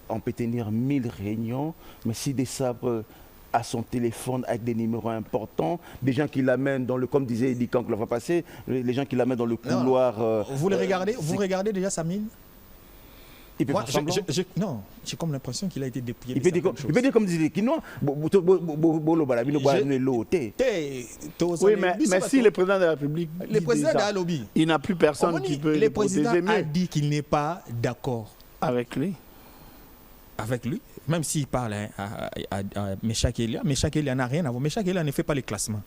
A: On peut tenir 1000 réunions, mais si des sabres à son téléphone avec des numéros importants, des gens qui l'amènent dans le, comme disait Eddy Kankou la fois passée, les gens qui l'amènent dans le couloir.
C: Vous le regardez, vous regardez déjà sa mine?
A: Il peut faire semblant.
C: Non, j'ai comme l'impression qu'il a été dépouillé.
A: Il peut dire comme disait les Kinois.
D: Oui, mais si le président de la République.
C: Le président de la lobby.
D: Il n'a plus personne qui peut
C: le président a dit qu'il n'est pas d'accord
D: avec lui.
C: Avec lui, même s'il parle à Meshak Elia. Meshak Elia n'a rien à voir. Meshak Elia ne fait pas les classements.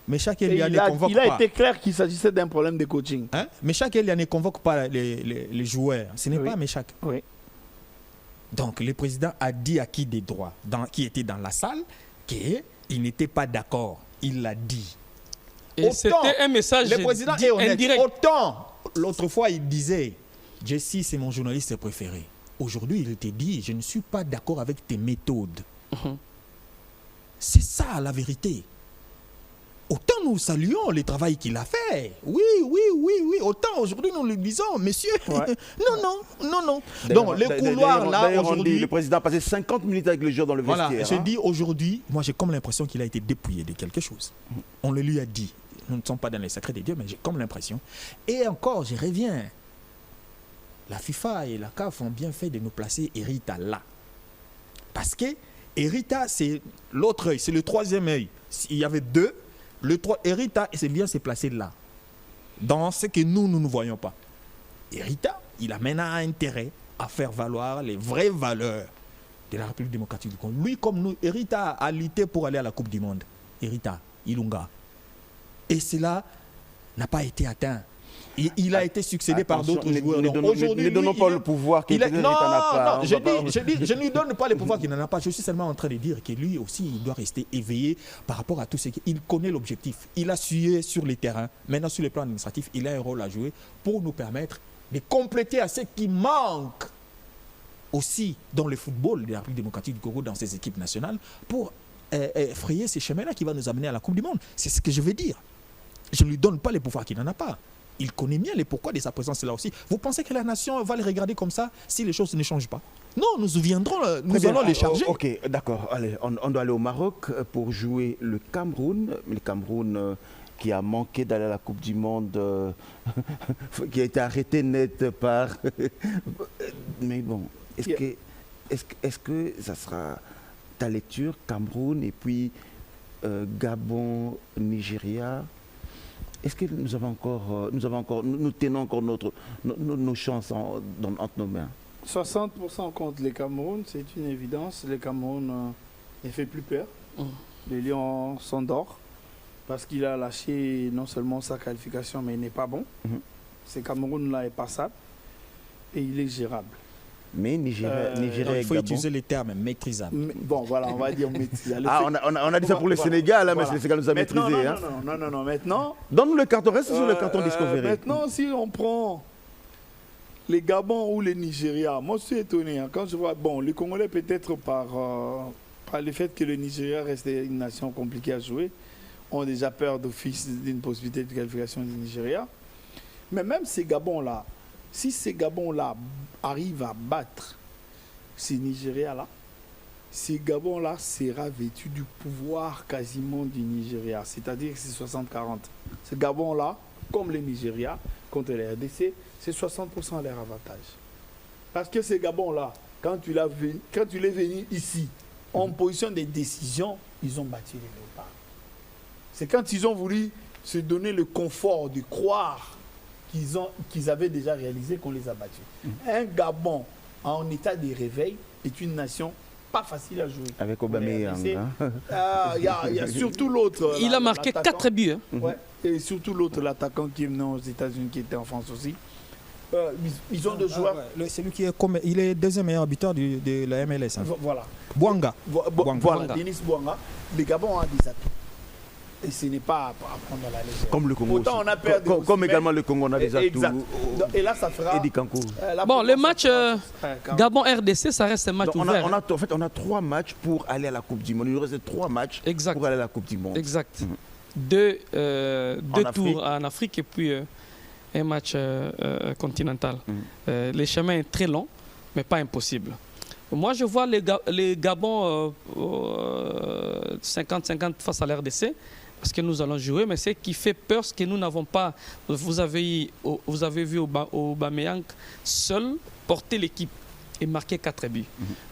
C: Meshak Elia ne convoque pas.
D: Il a été clair qu'il s'agissait d'un problème de coaching.
C: Meshak Elia ne convoque pas les joueurs. Ce n'est pas Meshak.
D: Oui.
C: Donc le président a dit à qui des droits, qui était dans la salle, qu'il n'était pas d'accord. Il l'a dit.
B: Et c'était un message
C: le président
B: est honnête. Indirect.
C: Autant, l'autre fois, il disait, Jessie, c'est mon journaliste préféré. Aujourd'hui, il te dit, je ne suis pas d'accord avec tes méthodes. C'est ça la vérité. Autant nous saluons le travail qu'il a fait. Oui. Autant aujourd'hui nous lui disons, messieurs, non. Donc le couloir là, aujourd'hui...
A: Le président a passé 50 minutes avec le joueur dans le vestiaire.
C: Voilà, je dis aujourd'hui, moi j'ai comme l'impression qu'il a été dépouillé de quelque chose. On le lui a dit. Nous ne sommes pas dans les secrets des dieux, mais j'ai comme l'impression. Et encore, je reviens. La FIFA et la CAF ont bien fait de nous placer Erita là. Parce que Erita, c'est l'autre œil, c'est le troisième œil. Il y avait deux. Erita, c'est bien se placer là. Dans ce que nous ne voyons pas. Erita, il a maintenant intérêt à faire valoir les vraies valeurs de la République démocratique du Congo. Lui, comme nous, Erita a lutté pour aller à la Coupe du Monde. Erita, Ilunga. Et cela n'a pas été atteint. Il a été succédé par d'autres joueurs.
A: Ne donnons pas le pouvoir qu'il n'en a pas.
C: Non, je ne lui donne pas le pouvoir qu'il n'en a pas. Je suis seulement en train de dire que lui aussi, il doit rester éveillé par rapport à tout ce qu'il connaît l'objectif. Il a sué sur les terrains. Maintenant, sur le plan administratif, il a un rôle à jouer pour nous permettre de compléter à ce qui manque aussi dans le football de la République démocratique du Congo, dans ses équipes nationales, pour frayer ces chemins-là qui va nous amener à la Coupe du Monde. C'est ce que je veux dire. Je ne lui donne pas le pouvoir qu'il n'en a pas. Il connaît bien les pourquoi de sa présence là aussi. Vous pensez que la nation va les regarder comme ça si les choses ne changent pas? Non, nous allons les charger.
A: Ok, d'accord. Allez, on doit aller au Maroc pour jouer le Cameroun. Le Cameroun qui a manqué d'aller à la Coupe du Monde, qui a été arrêté net par... Mais bon, est-ce que ça sera ta lecture, Cameroun et puis Gabon, Nigeria? Est-ce que nous tenons encore nos chances entre nos mains?
D: 60% contre les Cameroun, c'est une évidence. Le Cameroun ne fait plus peur. Les Lions s'endorment parce qu'il a lâché non seulement sa qualification, mais il n'est pas bon. Ce Cameroun-là est passable et il est gérable.
A: Mais Nigeria
C: il faut utiliser les termes maîtrisables.
D: Bon, voilà, on va dire maîtrisable.
A: On a dit ça pour le Sénégal, mais le Sénégal nous a maîtrisé.
D: Non, maintenant...
A: Donne-nous le carton, reste sur le carton Discovery.
D: Maintenant, si on prend les Gabon ou les Nigeria, moi je suis étonné. Quand je vois, les Congolais peut-être par le fait que le Nigeria reste une nation compliquée à jouer, ont déjà peur d'office d'une possibilité de qualification du Nigeria. Mais même ces Gabons-là, si ces Gabons-là arrivent à battre ces Nigérias-là, ces Gabons-là sera vêtu du pouvoir quasiment du Nigeria, c'est-à-dire que c'est 60-40. Ces Gabons-là, comme les Nigeria, contre les RDC, c'est 60% leur avantage. Parce que ces Gabons-là, quand tu l'es venu ici, en position de décision, ils ont battu les Léopards. C'est quand ils ont voulu se donner le confort de croire qu'ils avaient déjà réalisé qu'on les a battus. Un Gabon en état de réveil est une nation pas facile à jouer.
A: Avec Aubameyang.
D: Il y a surtout l'autre.
B: Il a marqué 4 buts. Hein.
D: Ouais. Et surtout l'autre, l'attaquant qui est venu aux États-Unis, qui était en France aussi. Ils ont deux joueurs.
C: C'est lui qui est il est deuxième meilleur buteur de la MLS. Hein.
D: Voilà.
C: Bouanga.
D: Voilà, Denis Bouanga. Les Gabons ont des atouts. Et ce n'est pas à prendre à la légère.
A: Comme le Congo.
D: Autant
A: aussi.
D: On a perdu
A: comme également le Congo, on a des atouts.
D: Exact. Et là, ça fera.
A: Eddie Kankou.
B: Bon, le match Gabon-RDC, ça reste un match ouvert.
A: On a 3 matchs pour aller à la Coupe du Monde. Il nous reste 3 matchs pour aller à la Coupe du Monde.
B: Exact. Deux tours en Afrique et puis un match continental. Le chemin est très long, mais pas impossible. Moi, je vois les Gabon 50-50 face à l'RDC. Parce que nous allons jouer, mais ce qui fait peur, c'est que nous n'avons pas... Vous avez vu Aubameyang seul porter l'équipe et marquer 4 buts.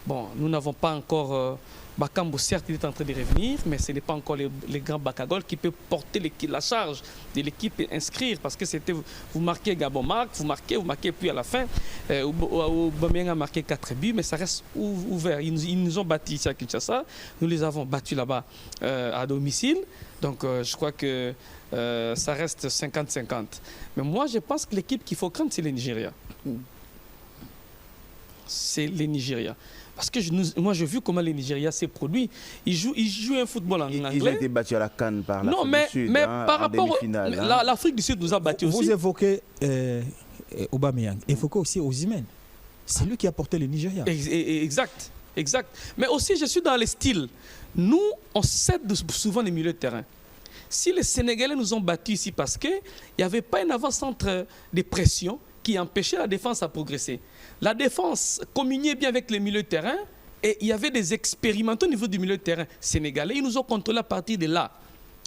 B: Bon, nous n'avons pas encore... Bakambu, certes, il est en train de revenir, mais ce n'est pas encore les grands Bakagol qui peuvent porter la charge de l'équipe et inscrire. Parce que c'était... Vous marquez, Gabon marque, vous marquez, puis à la fin, Aubameyang a marqué 4 buts, mais ça reste ouvert. Ils nous ont battus ici à Kinshasa. Nous les avons battus là-bas à domicile. Donc, je crois que ça reste 50-50. Mais moi, je pense que l'équipe qu'il faut craindre, c'est le Nigeria. C'est le Nigeria. Parce que moi, j'ai vu comment le Nigeria s'est produit. Ils jouent un football en anglais.
A: Ils ont été battus à la CAN par l'Afrique du Sud.
B: Mais par rapport l'Afrique du Sud nous a battus aussi.
C: Vous évoquez Aubameyang. Évoquez aussi Osimhen. C'est lui qui a porté le Nigeria.
B: Exact. Mais aussi, je suis dans les styles. Nous, on cède souvent les milieux de terrain. Si les Sénégalais nous ont battus ici parce qu'il n'y avait pas un avant-centre de pression qui empêchait la défense à progresser. La défense communiait bien avec les milieux de terrain et il y avait des expérimentaux au niveau du milieu de terrain sénégalais. Ils nous ont contrôlé à partir de là.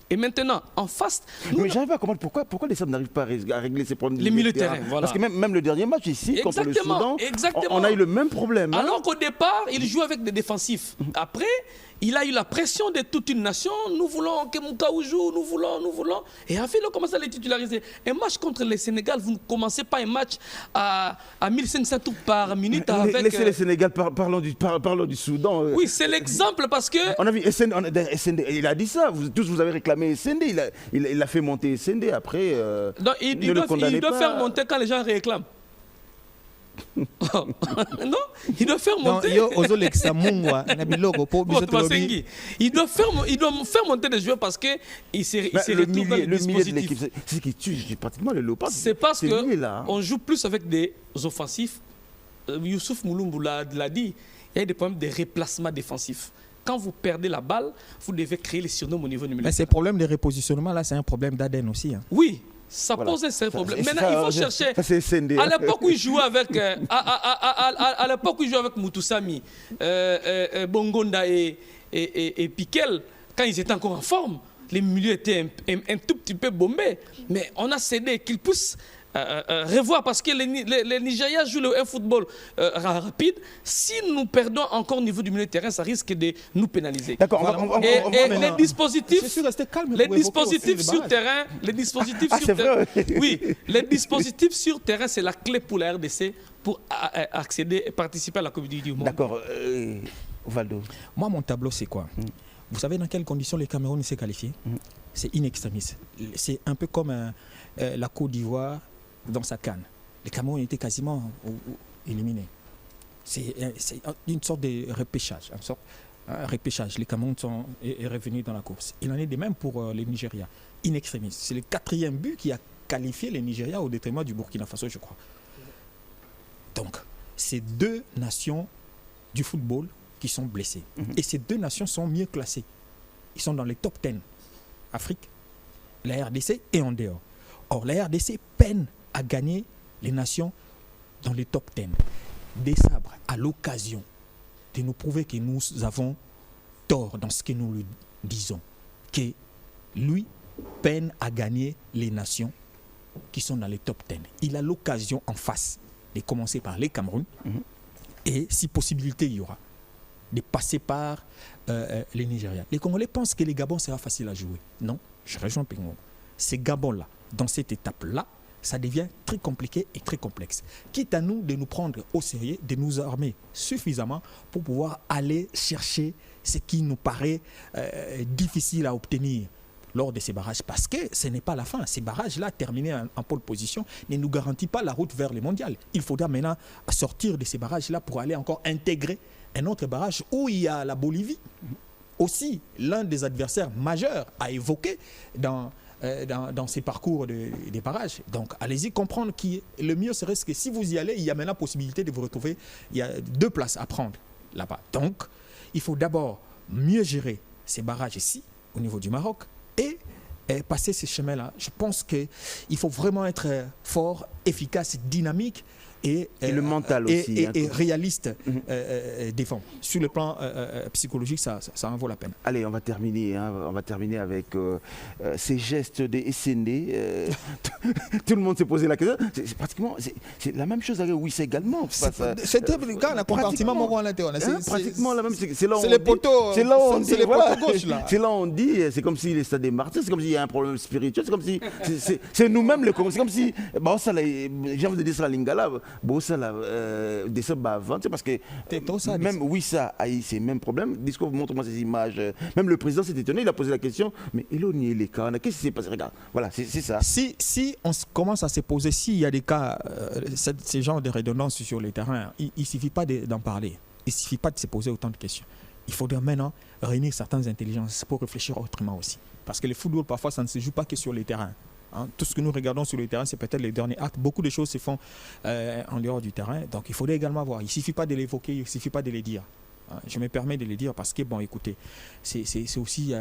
B: Et maintenant, en face...
A: Mais j'arrive pas à comprendre pourquoi les Sables n'arrivent pas à régler ces problèmes.
B: Les milieux de terrain, voilà.
A: Parce que même le dernier match ici, contre le Soudan, on a eu le même problème.
B: Alors qu'au départ, il joue avec des défensifs. Après, il a eu la pression de toute une nation. Nous voulons que Moukaou joue, nous voulons. Et après, il a commencé à les titulariser. Un match contre le Sénégal, vous ne commencez pas un match à 1500 tours par minute.
A: Laissez le Sénégal, parlons du Soudan.
B: Oui, c'est l'exemple parce que...
A: On a vu SND, il a dit ça. Tous vous avez réclamé SND. Il a fait monter SND. Après,
B: non, il doit faire monter quand les gens réclament. Non, il doit faire monter. Il doit faire monter des joueurs parce que
A: le milieu de l'équipe, c'est ce qui tue pratiquement le Léopard.
B: C'est parce qu'on joue plus avec des offensifs. Youssouf Mouloumbo l'a dit, il y a des problèmes de replacement défensif. Quand vous perdez la balle, vous devez créer les surnoms au niveau du milieu.
C: Mais ces problèmes de repositionnement là, c'est un problème d'ADN aussi. Hein.
B: Oui. Ça pose un sérieux problème. Maintenant, il faut chercher. À l'époque où il jouait avec, à l'époque où il jouait avec Moutoussami, Bongonda et Piquel, quand ils étaient encore en forme, les milieux étaient un tout petit peu bombés. Mais on a cédé qu'ils puissent revoir parce que les Nigériens jouent un football rapide. Si nous perdons encore au niveau du milieu de terrain, ça risque de nous pénaliser.
A: D'accord.
B: Et les dispositifs sur terrain, les dispositifs sur terrain, c'est la clé pour la RDC pour accéder et participer à la Coupe du Monde.
A: D'accord. Valdo.
C: Moi, mon tableau, c'est quoi? Vous savez dans quelles conditions le Cameroun s'est qualifié? C'est in extremis. C'est un peu comme la Côte d'Ivoire dans sa CAN. Le Cameroun était quasiment éliminé. C'est une sorte de repêchage. Les Cameroun est revenu dans la course. Il en est de même pour les Nigeria. In extremis. C'est le 4e but qui a qualifié les Nigeria au détriment du Burkina Faso, je crois. Donc, c'est 2 nations du football qui sont blessées. Et ces 2 nations sont mieux classées. Ils sont dans les top 10 Afrique, la RDC et en dehors. Or, la RDC peine à gagner les nations dans les top 10. Des sabres à l'occasion de nous prouver que nous avons tort dans ce que nous lui disons, que lui peine à gagner les nations qui sont dans les top 10. Il a l'occasion en face de commencer par les Cameroun et si possibilité il y aura, de passer par les Nigériens. Les Congolais pensent que les Gabon sera facile à jouer. Non, je rejoins Pengo. Ces Gabon-là, dans cette étape-là, ça devient très compliqué et très complexe. Quitte à nous de nous prendre au sérieux, de nous armer suffisamment pour pouvoir aller chercher ce qui nous paraît difficile à obtenir lors de ces barrages. Parce que ce n'est pas la fin. Ces barrages-là, terminés en pole position, ne nous garantissent pas la route vers les mondiales. Il faudra maintenant sortir de ces barrages-là pour aller encore intégrer un autre barrage où il y a la Bolivie. Aussi, l'un des adversaires majeurs à évoquer dans ces parcours des barrages. Donc, allez-y comprendre que le mieux serait que si vous y allez, il y a maintenant possibilité de vous retrouver. Il y a 2 places à prendre là-bas. Donc, il faut d'abord mieux gérer ces barrages ici, au niveau du Maroc, et passer ces chemins-là. Je pense qu'il faut vraiment être fort, efficace, dynamique, et
A: le mental aussi.
C: Et réaliste défend. Sur le plan psychologique, ça en vaut la peine.
A: Allez, on va terminer avec ces gestes des SND. Tout le monde s'est posé la question. C'est pratiquement c'est la même chose avec Wissa également.
C: C'était quand la compartiment Moro à l'intérieur.
A: Pratiquement la même. C'est là où
C: c'est les poteaux.
A: C'est là où on dit.
C: Les poteaux gauche là.
A: C'est là où on dit. C'est comme si les stades des martyrs. C'est comme s'il y a un problème spirituel. C'est comme si c'est nous-mêmes les Congolais. C'est comme si ça j'ai envie de dire ça à Lingala. Bon, ça là, des sommes avant, parce que même Wissa a eu ces mêmes problèmes. Discours montre-moi ces images. Même le président s'est étonné, il a posé la question. Mais il a nié les cas. Qu'est-ce qui s'est passé? Regarde, voilà, c'est ça.
C: Si on commence à se poser, s'il y a des cas, ces genres de redondance sur les terrains, il ne suffit pas d'en parler. Il ne suffit pas de se poser autant de questions. Il faudrait maintenant réunir certaines intelligences pour réfléchir autrement aussi. Parce que le football, parfois, ça ne se joue pas que sur les terrains. Hein, tout ce que nous regardons sur le terrain, c'est peut-être les derniers actes. Beaucoup de choses se font en dehors du terrain. Donc il faudrait également voir. Il ne suffit pas de l'évoquer, il ne suffit pas de les dire. Hein, je me permets de les dire parce que, bon, écoutez, c'est aussi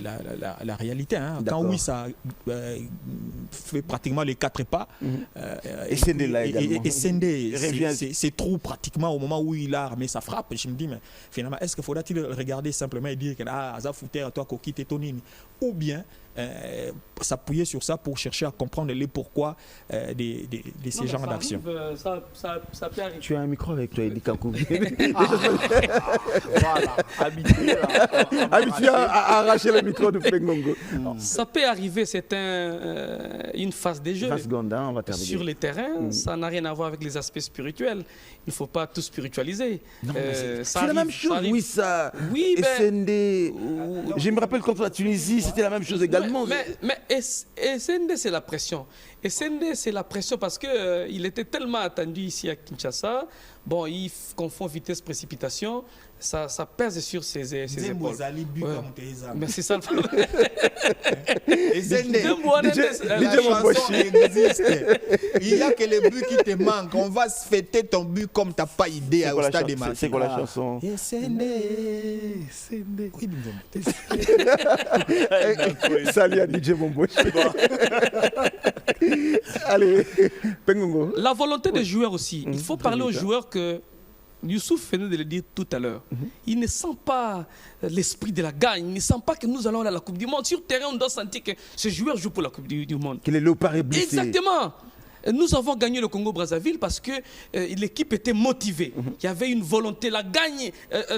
C: la réalité. Hein. Quand oui, ça fait pratiquement les 4 pas.
A: Et Sendé là également.
C: Et Sendé, c'est trop pratiquement au moment où il a armé sa frappe. Je me dis, mais finalement, est-ce qu'il faudra-t-il regarder simplement et dire que ça foutait à toi, Koki, Tétonine, ou bien s'appuyer sur ça pour chercher à comprendre les pourquoi de ces genres d'actions.
B: Ça peut arriver.
A: Tu as un micro avec toi, Eddie Kankou.
D: Voilà, habitué
A: à arracher le micro de Pengongo.
B: Ça peut arriver, c'est une phase des jeux.
A: On va terminer.
B: Sur les terrains, ça n'a rien à voir avec les aspects spirituels. Il ne faut pas tout spiritualiser.
A: C'est la même chose, oui, ça.
B: Oui,
A: SND. Je me rappelle contre la Tunisie, c'était la même chose également.
B: Mais SND, c'est la pression. SND, c'est la pression parce qu'il était tellement attendu ici à Kinshasa. Bon, il confond vitesse-précipitation. Ça pèse sur ses épaules. Mais c'est ça le problème.
C: Il n'y a que les buts qui te manquent. On va se fêter ton but comme tu n'as pas idée au stade des matchs.
A: C'est quoi la chanson? Salut à DJ Momboche. Allez, Pengongo.
B: La volonté des joueurs aussi. Il faut parler aux joueurs que Youssouf venait de le dire tout à l'heure. Il ne sent pas l'esprit de la gagne. Il ne sent pas que nous allons aller à la Coupe du Monde. Sur le terrain, on doit sentir que ce joueur joue pour la Coupe du Monde.
A: Que les léopards est blessé.
B: Exactement. Nous avons gagné le Congo-Brazzaville parce que l'équipe était motivée. Il y avait une volonté. La gagne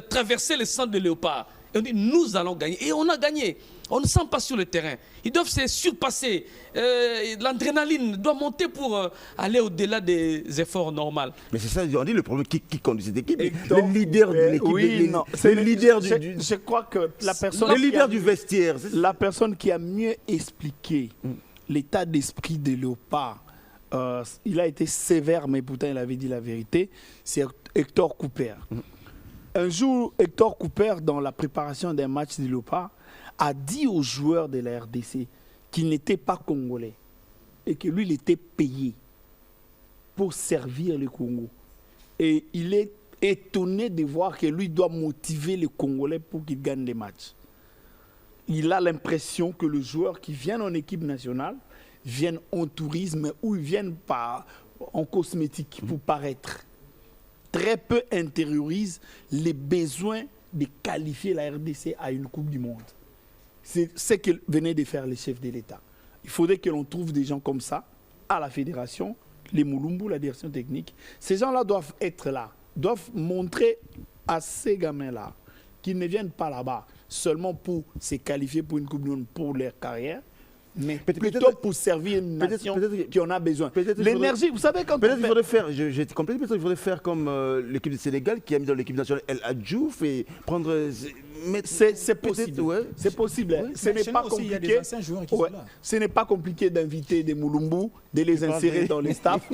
B: traversait le sang de léopard. Et on dit, nous allons gagner. Et on a gagné. On ne sent pas sur le terrain. Ils doivent se surpasser. L'adrénaline doit monter pour aller au-delà des efforts normaux.
A: Mais c'est ça, on dit le problème qui conduit cette équipe. Le leader de l'équipe.
D: Oui, non.
A: C'est le leader du...
D: Je crois que la personne...
A: Le leader du vestiaire.
D: La personne qui a mieux expliqué l'état d'esprit de Léopard, il a été sévère, mais pourtant il avait dit la vérité, c'est Hector Cooper. Un jour, Hector Cooper, dans la préparation d'un match de Léopard, a dit aux joueurs de la RDC qu'il n'était pas congolais et que lui, il était payé pour servir le Congo. Et il est étonné de voir que lui doit motiver les Congolais pour qu'ils gagnent des matchs. il a l'impression que le joueur qui vient en équipe nationale vienne en tourisme ou ils viennent en cosmétique pour paraître. Très peu intériorisent les besoins de qualifier la RDC à une Coupe du Monde. C'est ce que venaient de faire les chefs de l'État. Il faudrait que l'on trouve des gens comme ça à la fédération, les Mulumbu, la direction technique. Ces gens-là doivent être là, doivent montrer à ces gamins-là qu'ils ne viennent pas là-bas seulement pour se qualifier pour une Coupe du Monde pour leur carrière, mais plutôt pour servir une nation qui en a besoin. L'énergie, vous savez quand
A: peut-être il faudrait faire, j'ai compris, peut-être il faudrait faire comme l'équipe du Sénégal qui a mis dans l'équipe nationale El Hadjouf et prendre...
D: C'est possible. Ouais. C'est possible. Ouais. Ce n'est pas compliqué. Il y a des anciens joueurs qui sont là. Ce n'est pas compliqué d'inviter des Mulumbu, de les insérer dans les staffs.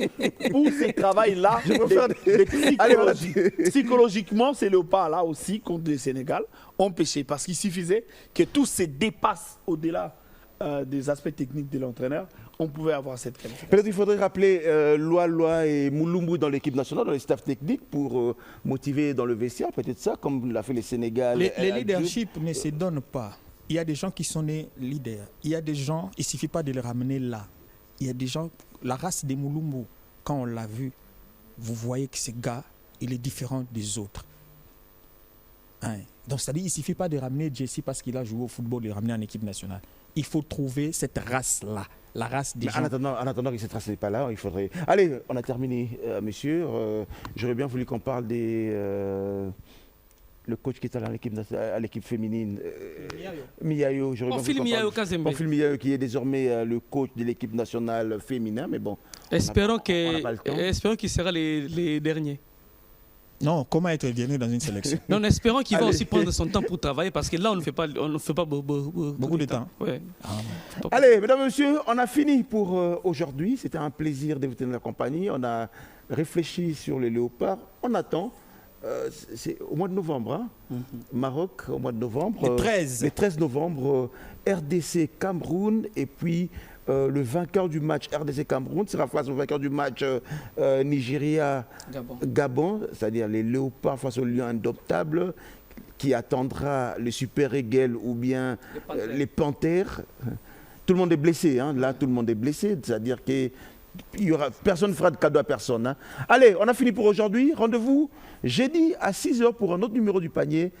D: Pour ce travail-là, psychologiquement, ces léopards-là aussi, contre le Sénégal, ont pêché. Parce qu'il suffisait que tout se dépasse au-delà des aspects techniques de l'entraîneur, on pouvait avoir cette qualification.
A: Peut-être qu'il faudrait rappeler Loa et Mulumbu dans l'équipe nationale, dans les staffs techniques, pour motiver dans le vestiaire, peut-être ça, comme l'a fait le Sénégal.
C: Les leaderships ne se donnent pas. Il y a des gens qui sont nés leaders. Il y a des gens, il ne suffit pas de les ramener là. Il y a des gens, la race des Mulumbu, quand on l'a vu, vous voyez que ce gars, il est différent des autres. Hein? Donc, c'est-à-dire, il ne suffit pas de ramener Jesse parce qu'il a joué au football, de le ramener en équipe nationale. Il faut trouver cette race-là, la race des gens.
A: En attendant que cette race n'est pas là, il faudrait... Allez, on a terminé, monsieur. J'aurais bien voulu qu'on parle le coach qui est à l'équipe féminine. Miayo.
B: Pamphile Miayo Kazembe.
A: Pamphile Miayo qui est désormais le coach de l'équipe nationale féminin, mais bon...
B: Espérons qu'il sera les derniers.
C: Non, comment être dernier dans une sélection?
B: Non, espérons qu'il va aussi prendre son temps pour travailler parce que là, on ne fait pas beaucoup
C: de temps.
B: Ouais.
A: Allez, mesdames et messieurs, on a fini pour aujourd'hui. C'était un plaisir de vous tenir la compagnie. On a réfléchi sur les léopards. On attend. C'est au mois de novembre, hein? Maroc, au mois de novembre. Le 13 novembre, RDC Cameroun et puis... le vainqueur du match RDC-Cameroun sera face au vainqueur du match Nigeria-Gabon, c'est-à-dire les léopards face aux lions indoptables, qui attendra le Super Eagle ou bien les panthères. Tout le monde est blessé, hein? Là tout le monde est blessé, c'est-à-dire que personne ne fera de cadeau à personne. Hein? Allez, on a fini pour aujourd'hui. Rendez-vous jeudi à 6h pour un autre numéro du panier.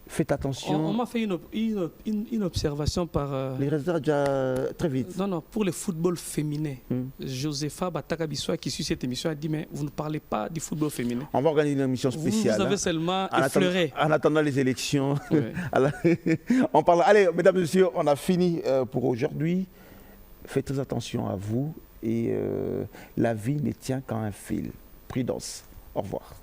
A: Faites attention.
B: On m'a fait une observation par...
A: Les résultats déjà très vite.
B: Non, pour le football féminin. Josepha Batakabissoa qui suit cette émission a dit mais vous ne parlez pas du football féminin.
A: On va organiser une émission spéciale.
B: Vous avez seulement effleuré.
A: En attendant les élections. On parle. Allez, mesdames et messieurs, on a fini pour aujourd'hui. Faites très attention à vous et la vie ne tient qu'à un fil. Prudence. Au revoir.